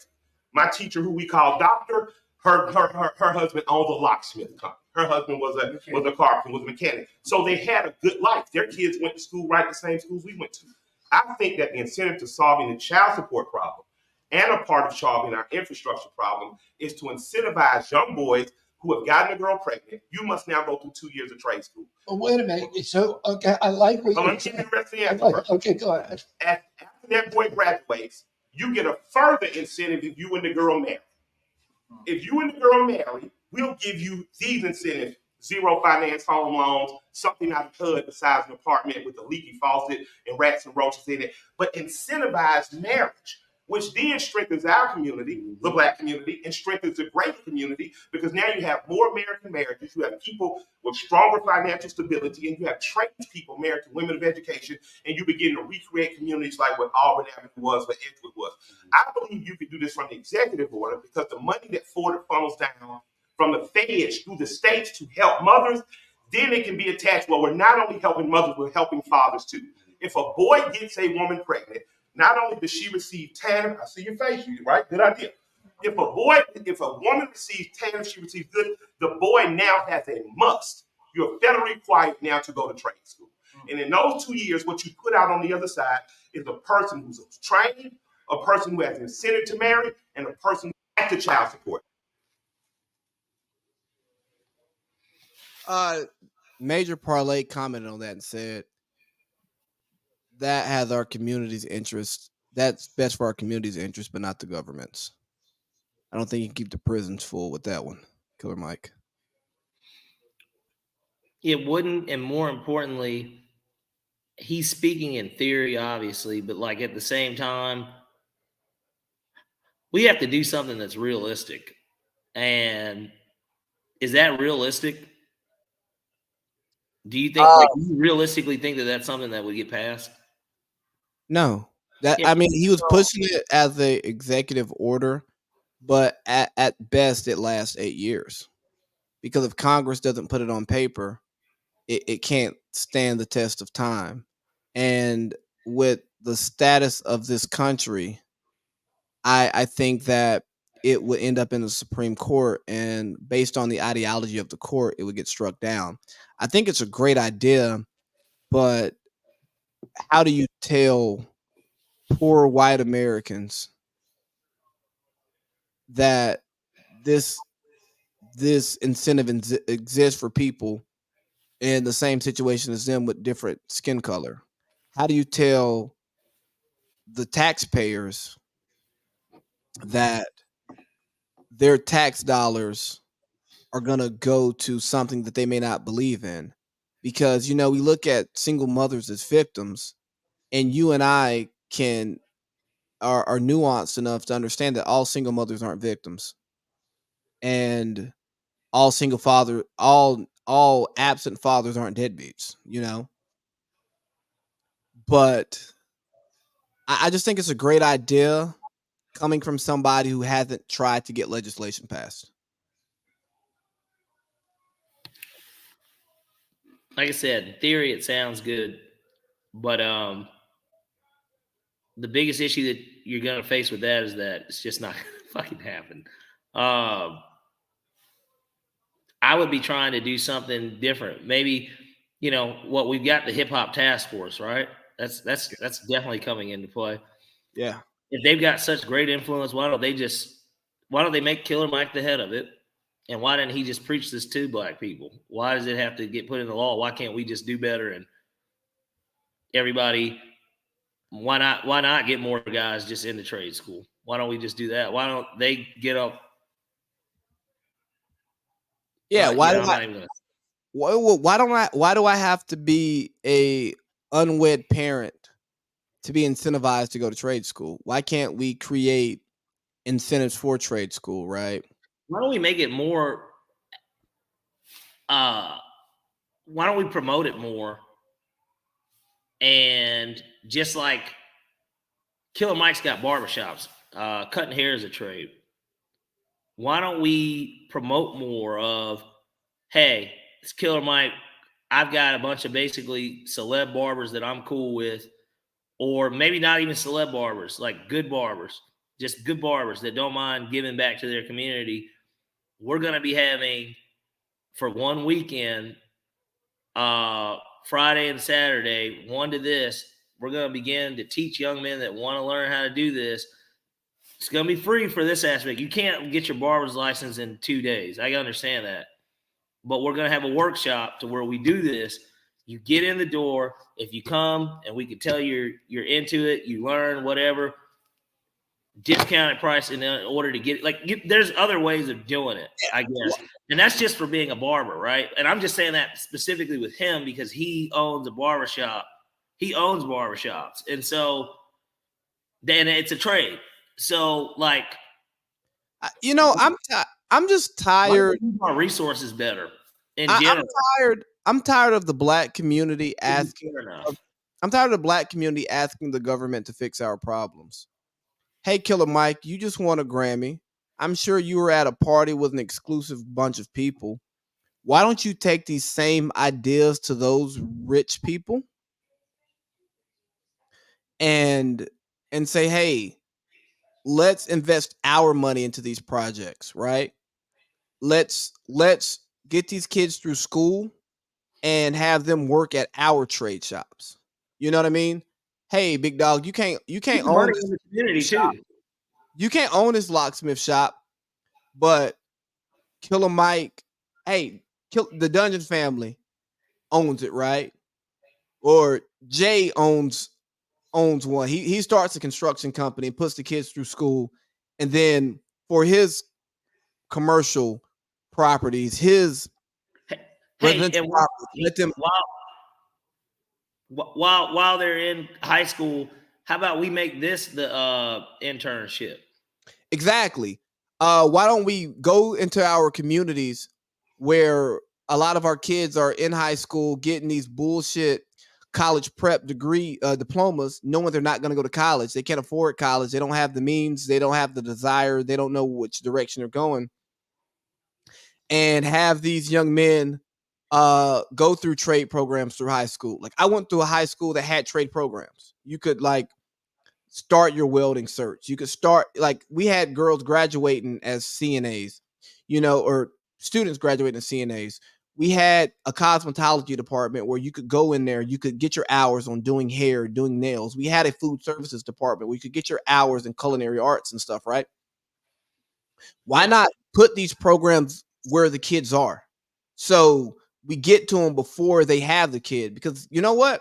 My teacher, who we call doctor, her husband owned a locksmith company. Her husband was a carpenter, was a mechanic. So they had a good life. Their kids went to school, right, the same schools we went to. I think that the incentive to solving the child support problem and a part of solving our infrastructure problem is to incentivize young boys who have gotten a girl pregnant. You must now go through 2 years of trade school. Oh, wait a minute. So, okay, I like what you're saying. Okay, go ahead. After that boy graduates, you get a further incentive if you and the girl marry. If you and the girl marry, we'll give you these incentives: zero finance home loans, something out of HUD besides an apartment with a leaky faucet and rats and roaches in it, but incentivize marriage, which then strengthens our community, the black community, and strengthens the greater community, because now you have more American marriages, you have people with stronger financial stability, and you have trained people married to women of education, and you begin to recreate communities like what Auburn Avenue was, what Edgewood was. I believe you can do this from the executive order because the money that funnels down from the feds through the states to help mothers, then it can be attached. Well, we're not only helping mothers, we're helping fathers too. If a boy gets a woman pregnant, not only does she receive TANF, I see your face, right? Good idea. If a woman receives TANF, she receives good, the boy now has a must. You're federally required now to go to trade school. And in those 2 years, what you put out on the other side is a person who's trained, a person who has incentive to marry, and a person who has the child support. Major Parlay commented on that and said that has our community's interest. That's best for our community's interest, but not the government's. I don't think you can keep the prisons full with that one, Killer Mike. It wouldn't, and more importantly, he's speaking in theory, obviously, but like at the same time, we have to do something that's realistic. And is that realistic? Do you think, do you realistically think that that's something that would get passed? No. I mean, he was pushing it as an executive order, but at best, it lasts 8 years. Because if Congress doesn't put it on paper, it can't stand the test of time. And with the status of this country, I think that it would end up in the Supreme Court, and based on the ideology of the court, it would get struck down. I think it's a great idea, but how do you tell poor white Americans that this this incentive exists for people in the same situation as them with different skin color? How do you tell the taxpayers that their tax dollars are going to go to something that they may not believe in? Because, we look at single mothers as victims, and you and I are nuanced enough to understand that all single mothers aren't victims, and all absent fathers aren't deadbeats. But I just think it's a great idea coming from somebody who hasn't tried to get legislation passed. Like I said, in theory, it sounds good, but the biggest issue that you're going to face with that is that it's just not going to fucking happen. I would be trying to do something different. Maybe, what we've got, the hip hop task force, right? That's definitely coming into play. Yeah. If they've got such great influence, why don't they make Killer Mike the head of it? And why didn't he just preach this to black people? Why does it have to get put in the law? Why can't we just do better? And everybody, why not get more guys just into trade school? Why don't we just do that? Why don't they get up? Yeah. Why do I have to be a unwed parent to be incentivized to go to trade school? Why can't we create incentives for trade school, right? Why don't we make it more? Why don't we promote it more? And just like Killer Mike's got barbershops, cutting hair is a trade. Why don't we promote more of, hey, it's Killer Mike. I've got a bunch of basically celeb barbers that I'm cool with, or maybe not even celeb barbers, like good barbers, just good barbers that don't mind giving back to their community. We're going to be having, for one weekend, Friday and Saturday, one to this, we're going to begin to teach young men that want to learn how to do this. It's going to be free for this aspect. You can't get your barber's license in 2 days. I understand that. But we're going to have a workshop to where we do this. You get in the door. If you come and we can tell you're into it, you learn whatever, discounted price in order to get it. There's other ways of doing it, I guess. And that's just for being a barber, right? And I'm just saying that specifically with him because he owns a barbershop. He owns barbershops. And so then it's a trade. So I'm just tired. Our resources better in general. I'm tired of the black community asking. I'm tired of the black community asking the government to fix our problems. Hey, Killer Mike, you just won a Grammy. I'm sure you were at a party with an exclusive bunch of people. Why don't you take these same ideas to those rich people and say, hey, let's invest our money into these projects, right? Let's get these kids through school and have them work at our trade shops. You know what I mean? Hey, big dog, you can't own this community shop. You can't own this locksmith shop, but Killer Mike, the Dungeon family owns it, right? Or Jay owns one. He starts a construction company, puts the kids through school, and then for his commercial properties, his residential properties, let them while they're in high school. How about we make this the internship? Exactly. Why don't we go into our communities where a lot of our kids are in high school getting these bullshit college prep degree diplomas, knowing they're not going to go to college. They can't afford college. They don't have the means. They don't have the desire. They don't know which direction they're going. And have these young men go through trade programs through high school. Like I went through a high school that had trade programs. You could start your welding search. You could start, like, we had girls graduating as CNAs, or students graduating as CNAs. We had a cosmetology department where you could go in there, you could get your hours on doing hair, doing nails. We had a food services department where you could get your hours in culinary arts and stuff, right? Why not put these programs where the kids are? So we get to them before they have the kid. Because you know what?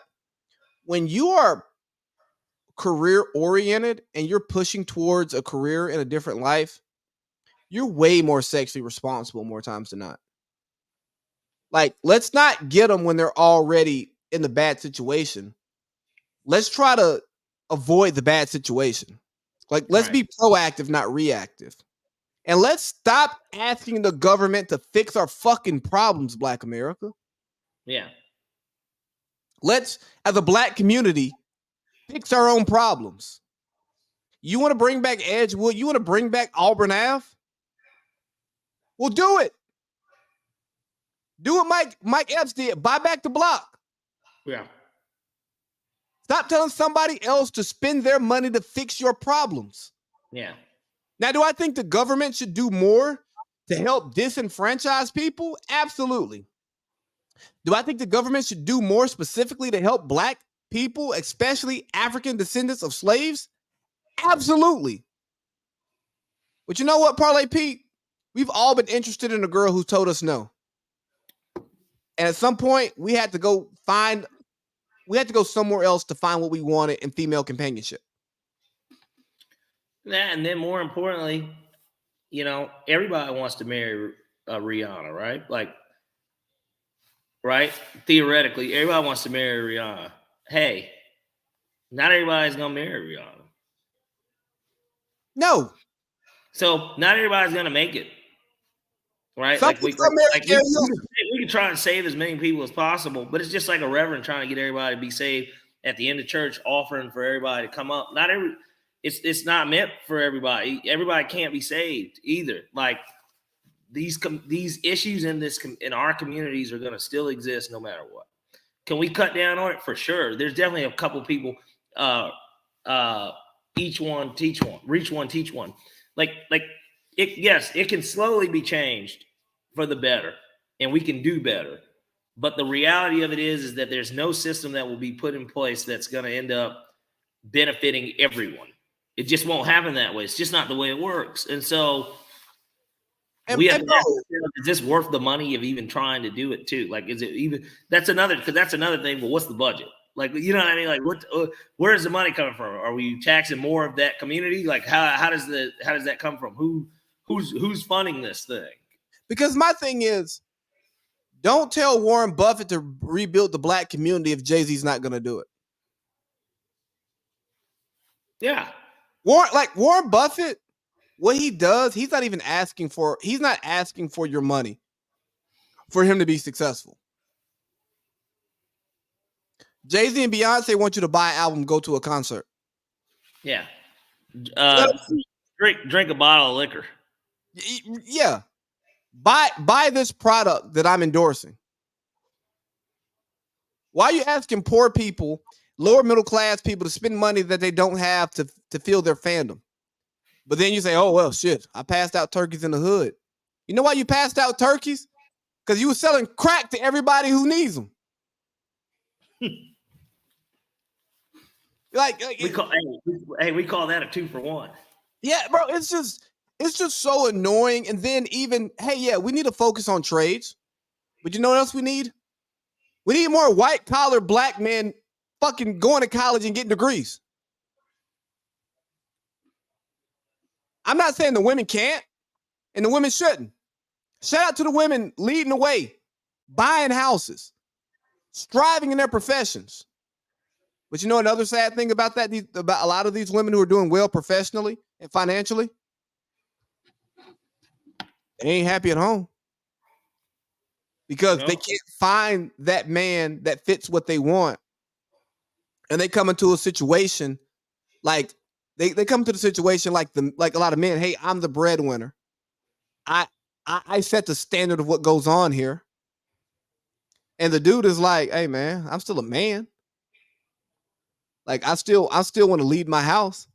When you are career oriented and you're pushing towards a career in a different life, you're way more sexually responsible more times than not. Like, let's not get them when they're already in the bad situation. Let's try to avoid the bad situation. Like, let's be proactive, not reactive. And let's stop asking the government to fix our fucking problems, Black America. Yeah. Let's, as a Black community, fix our own problems. You want to bring back Edgewood? You want to bring back Auburn Ave? Well, do it. Do what Mike Epps did. Buy back the block. Yeah. Stop telling somebody else to spend their money to fix your problems. Yeah. Now, do I think the government should do more to help disenfranchise people? Absolutely. Do I think the government should do more specifically to help Black people, especially African descendants of slaves? Absolutely. But you know what, Parlay Pete? We've all been interested in a girl who told us no. And at some point, we had to go somewhere else to find what we wanted in female companionship. Yeah, and then more importantly, everybody wants to marry Rihanna, right? Like, right? Theoretically, everybody wants to marry Rihanna. Hey, not everybody's gonna marry Rihanna. No. So not everybody's gonna make it. Right? Like we can try and save as many people as possible, but it's just like a reverend trying to get everybody to be saved at the end of church, offering for everybody to come up. It's not meant for everybody. Everybody can't be saved either. Like these issues in our communities are going to still exist no matter what. Can we cut down on it? For sure. There's definitely a couple people, each one teach one, reach one, teach one. It can slowly be changed for the better, and we can do better. But the reality of it is that there's no system that will be put in place that's going to end up benefiting everyone. It just won't happen that way. It's just not the way it works. And so we have to ask ourselves, is this worth the money of even trying to do it too? Like, is it even, that's another thing. Well, what's the budget? Like, you know what I mean? Like, where's the money coming from? Are we taxing more of that community? Like, how does that come from? Who's funding this thing? Because my thing is, don't tell Warren Buffett to rebuild the Black community if Jay-Z's not going to do it. Yeah. Warren Buffett, what he does, he's not asking for your money for him to be successful. Jay-Z and Beyonce want you to buy an album, go to a concert. Yeah. Drink a bottle of liquor. Yeah. Buy this product that I'm endorsing. Why are you asking poor people, lower middle class people, to spend money that they don't have to feel their fandom? But then you say, oh, well, shit, I passed out turkeys in the hood. You know why you passed out turkeys? Because you were selling crack to everybody who needs them. We call that a 2-for-1. Yeah, bro, it's just so annoying. And then we need to focus on trades. But you know what else we need? We need more white collar Black men fucking going to college and getting degrees. I'm not saying the women can't and the women shouldn't. Shout out to the women leading the way, buying houses, striving in their professions. But you know another sad thing about that, about a lot of these women who are doing well professionally and financially? They ain't happy at home. Because they can't find that man that fits what they want. And they come into a situation like they come to the situation like a lot of men. Hey, I'm the breadwinner. I set the standard of what goes on here. And the dude is like, hey man, I'm still a man. Like I still want to lead my house.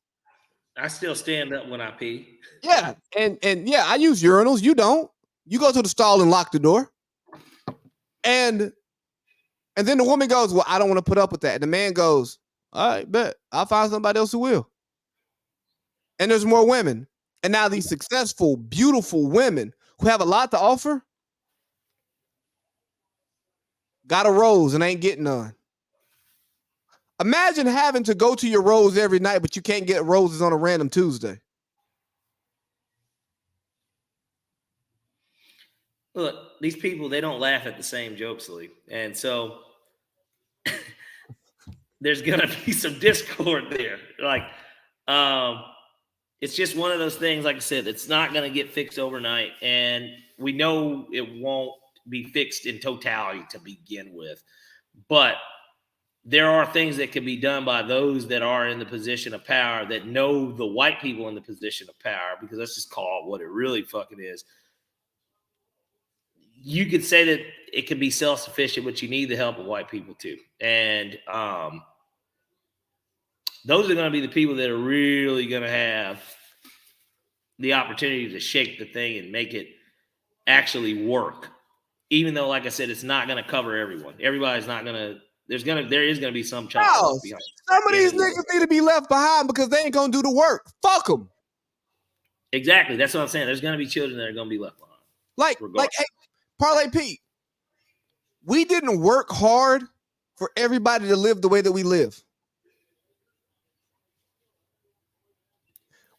I still stand up when I pee. Yeah, and yeah, I use urinals. You don't. You go to the stall and lock the door. And then the woman goes, well, I don't want to put up with that. And the man goes, all right, bet. I'll find somebody else who will. And there's more women. And now these successful, beautiful women who have a lot to offer got a rose and ain't getting none. Imagine having to go to your rose every night, but you can't get roses on a random Tuesday. Look, these people, they don't laugh at the same jokes, Lee. And so there's going to be some discord there. Like, it's just one of those things, like I said, it's not going to get fixed overnight. And we know it won't be fixed in totality to begin with. But there are things that can be done by those that are in the position of power that know the white people in the position of power, because let's just call it what it really fucking is. You could say that it can be self-sufficient, but you need the help of white people too. And those are going to be the people that are really going to have the opportunity to shake the thing and make it actually work. Even though, like I said, it's not going to cover everyone. Everybody's not going to. There is going to be some child left behind. Some of these niggas need to be left behind because they ain't going to do the work. Fuck them. Exactly. That's what I'm saying. There's going to be children that are going to be left behind. Like, hey, Parlay Pete, we didn't work hard for everybody to live the way that we live.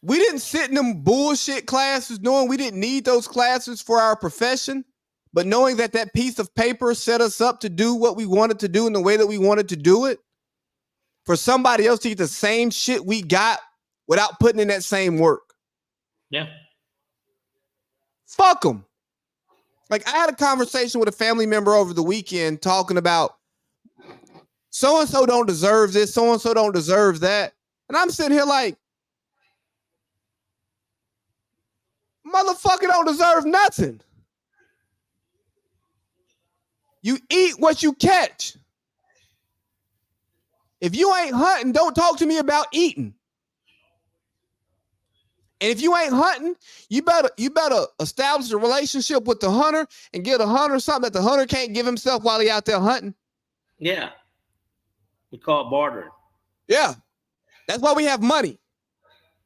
We didn't sit in them bullshit classes knowing we didn't need those classes for our profession, but knowing that that piece of paper set us up to do what we wanted to do in the way that we wanted to do it, for somebody else to get the same shit we got without putting in that same work. Yeah. Fuck them. Like, I had a conversation with a family member over the weekend talking about so-and-so don't deserve this, so-and-so don't deserve that. And I'm sitting here like, motherfucker don't deserve nothing. You eat what you catch. If you ain't hunting, don't talk to me about eating. And if you ain't hunting, you better establish a relationship with the hunter and get a hunter something that the hunter can't give himself while he out there hunting. Yeah. We call it bartering. Yeah. That's why we have money.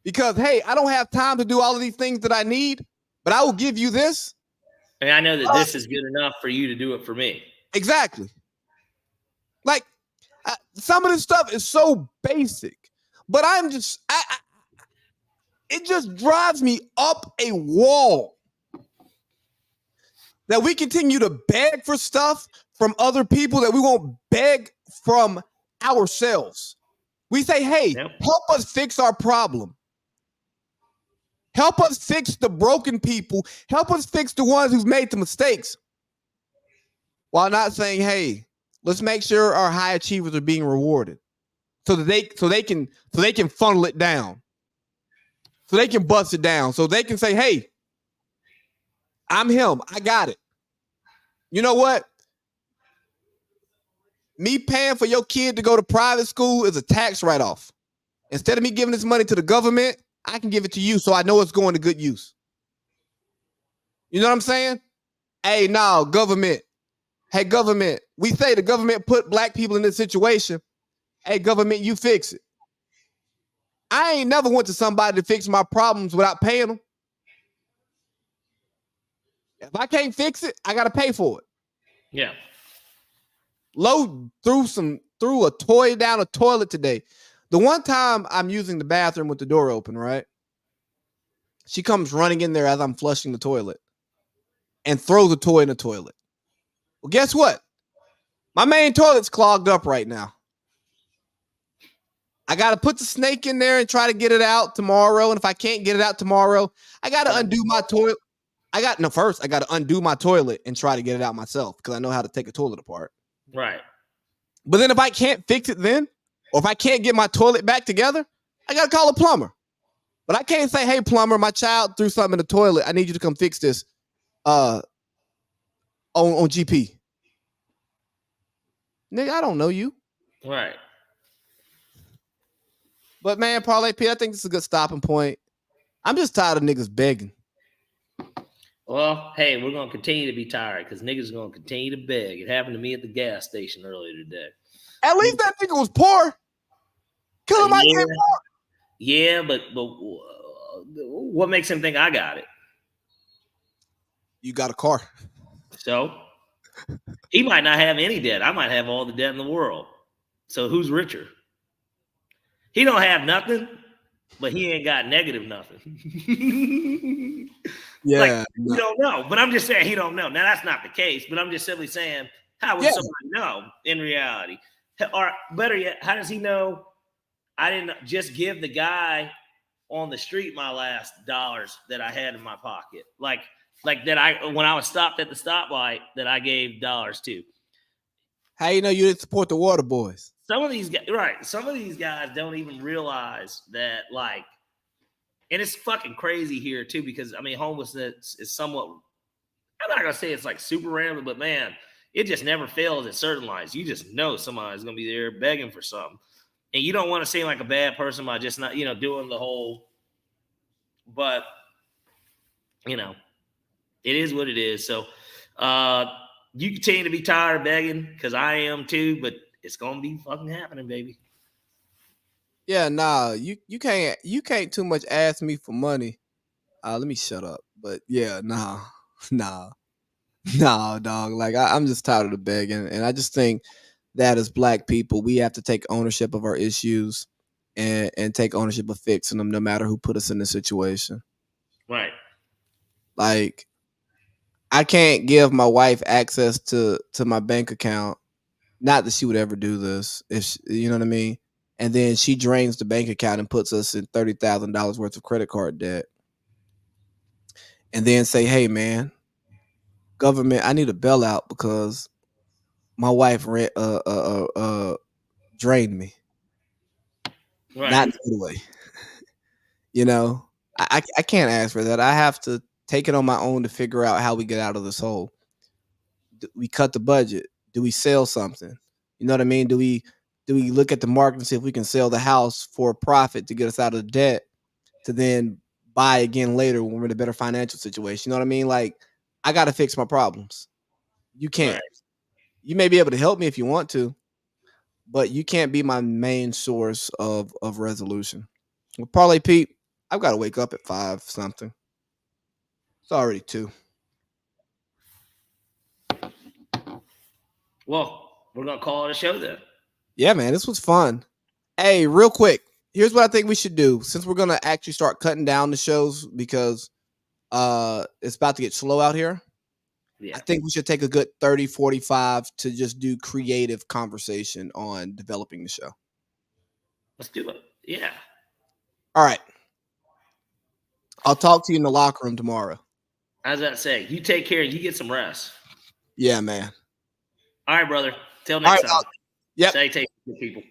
Because, hey, I don't have time to do all of these things that I need, but I will give you this. And I know that this is good enough for you to do it for me. Exactly. Like, some of this stuff is so basic, but I'm just, it just drives me up a wall that we continue to beg for stuff from other people that we won't beg from ourselves. We say, hey, help us fix our problem. Help us fix the broken people. Help us fix the ones who've made the mistakes. While not saying, hey, let's make sure our high achievers are being rewarded. So that they can funnel it down. So they can bust it down. So they can say, hey, I'm him. I got it. You know what? Me paying for your kid to go to private school is a tax write-off. Instead of me giving this money to the government, I can give it to you so I know it's going to good use. You know what I'm saying? Hey, no, government. Hey, government. We say the government put black people in this situation. Hey, government, you fix it. I ain't never went to somebody to fix my problems without paying them. If I can't fix it, I got to pay for it. Yeah. Low threw a toy down a toilet today. The one time I'm using the bathroom with the door open, right? She comes running in there as I'm flushing the toilet and throws a toy in the toilet. Well, guess what? My main toilet's clogged up right now. I got to put the snake in there and try to get it out tomorrow. And if I can't get it out tomorrow, I got to undo my toilet. First, I got to undo my toilet and try to get it out myself because I know how to take a toilet apart. Right. But then if I can't fix it then, or if I can't get my toilet back together, I got to call a plumber. But I can't say, hey, plumber, my child threw something in the toilet. I need you to come fix this on GP. Nigga, I don't know you. Right. But man, Parlay P, I think this is a good stopping point. I'm just tired of niggas begging. Well, hey, we're gonna continue to be tired because niggas are gonna continue to beg. It happened to me at the gas station earlier today. At least that nigga was poor. Killer Mike ain't poor. Yeah, but what makes him think I got it? You got a car. So he might not have any debt. I might have all the debt in the world. So who's richer? He don't have nothing, but he ain't got negative nothing. Yeah, like you don't know. But I'm just saying he don't know. Now that's not the case. But I'm just simply saying, how would somebody know in reality? Or better yet, how does he know I didn't just give the guy on the street my last dollars that I had in my pocket? Like that when I was stopped at the stoplight that I gave dollars to. How you know you didn't support the Water Boys? Some of these guys, right? Some of these guys don't even realize that, like, and it's fucking crazy here too because I mean, homelessness is somewhat. I'm not gonna say it's like super random, but man, it just never fails at certain lines. You just know somebody's gonna be there begging for something, and you don't want to seem like a bad person by just not, doing the whole. But it is what it is. So you continue to be tired of begging because I am too, but it's gonna be fucking happening, baby. Yeah, nah, you can't too much ask me for money. Let me shut up. But yeah, nah, dog. Like I'm just tired of the begging, and I just think that as Black people, we have to take ownership of our issues and take ownership of fixing them, no matter who put us in the situation. Right. Like, I can't give my wife access to my bank account. Not that she would ever do this, if you know what I mean. And then she drains the bank account and puts us in $30,000 worth of credit card debt. And then say, "Hey, man, government, I need a bailout because my wife drained me." Right. Not in a good way. I can't ask for that. I have to take it on my own to figure out how we get out of this hole. Do we cut the budget? Do we sell something? You know what I mean? Do we look at the market and see if we can sell the house for a profit to get us out of the debt to then buy again later when we're in a better financial situation? You know what I mean? Like, I got to fix my problems. You can't. Right. You may be able to help me if you want to, but you can't be my main source of resolution. Well, Parlay Pete, I've got to wake up at 5 something. It's already 2. Well, we're gonna call it a show then. Yeah, man, this was fun. Hey, real quick, here's what I think we should do. Since we're gonna actually start cutting down the shows because it's about to get slow out here. Yeah. I think we should take a good 30, 45 to just do creative conversation on developing the show. Let's do it. Yeah. All right. I'll talk to you in the locker room tomorrow. How's that say? You take care and you get some rest. Yeah, man. All right, brother. Till next time. Yep. Say take care, people.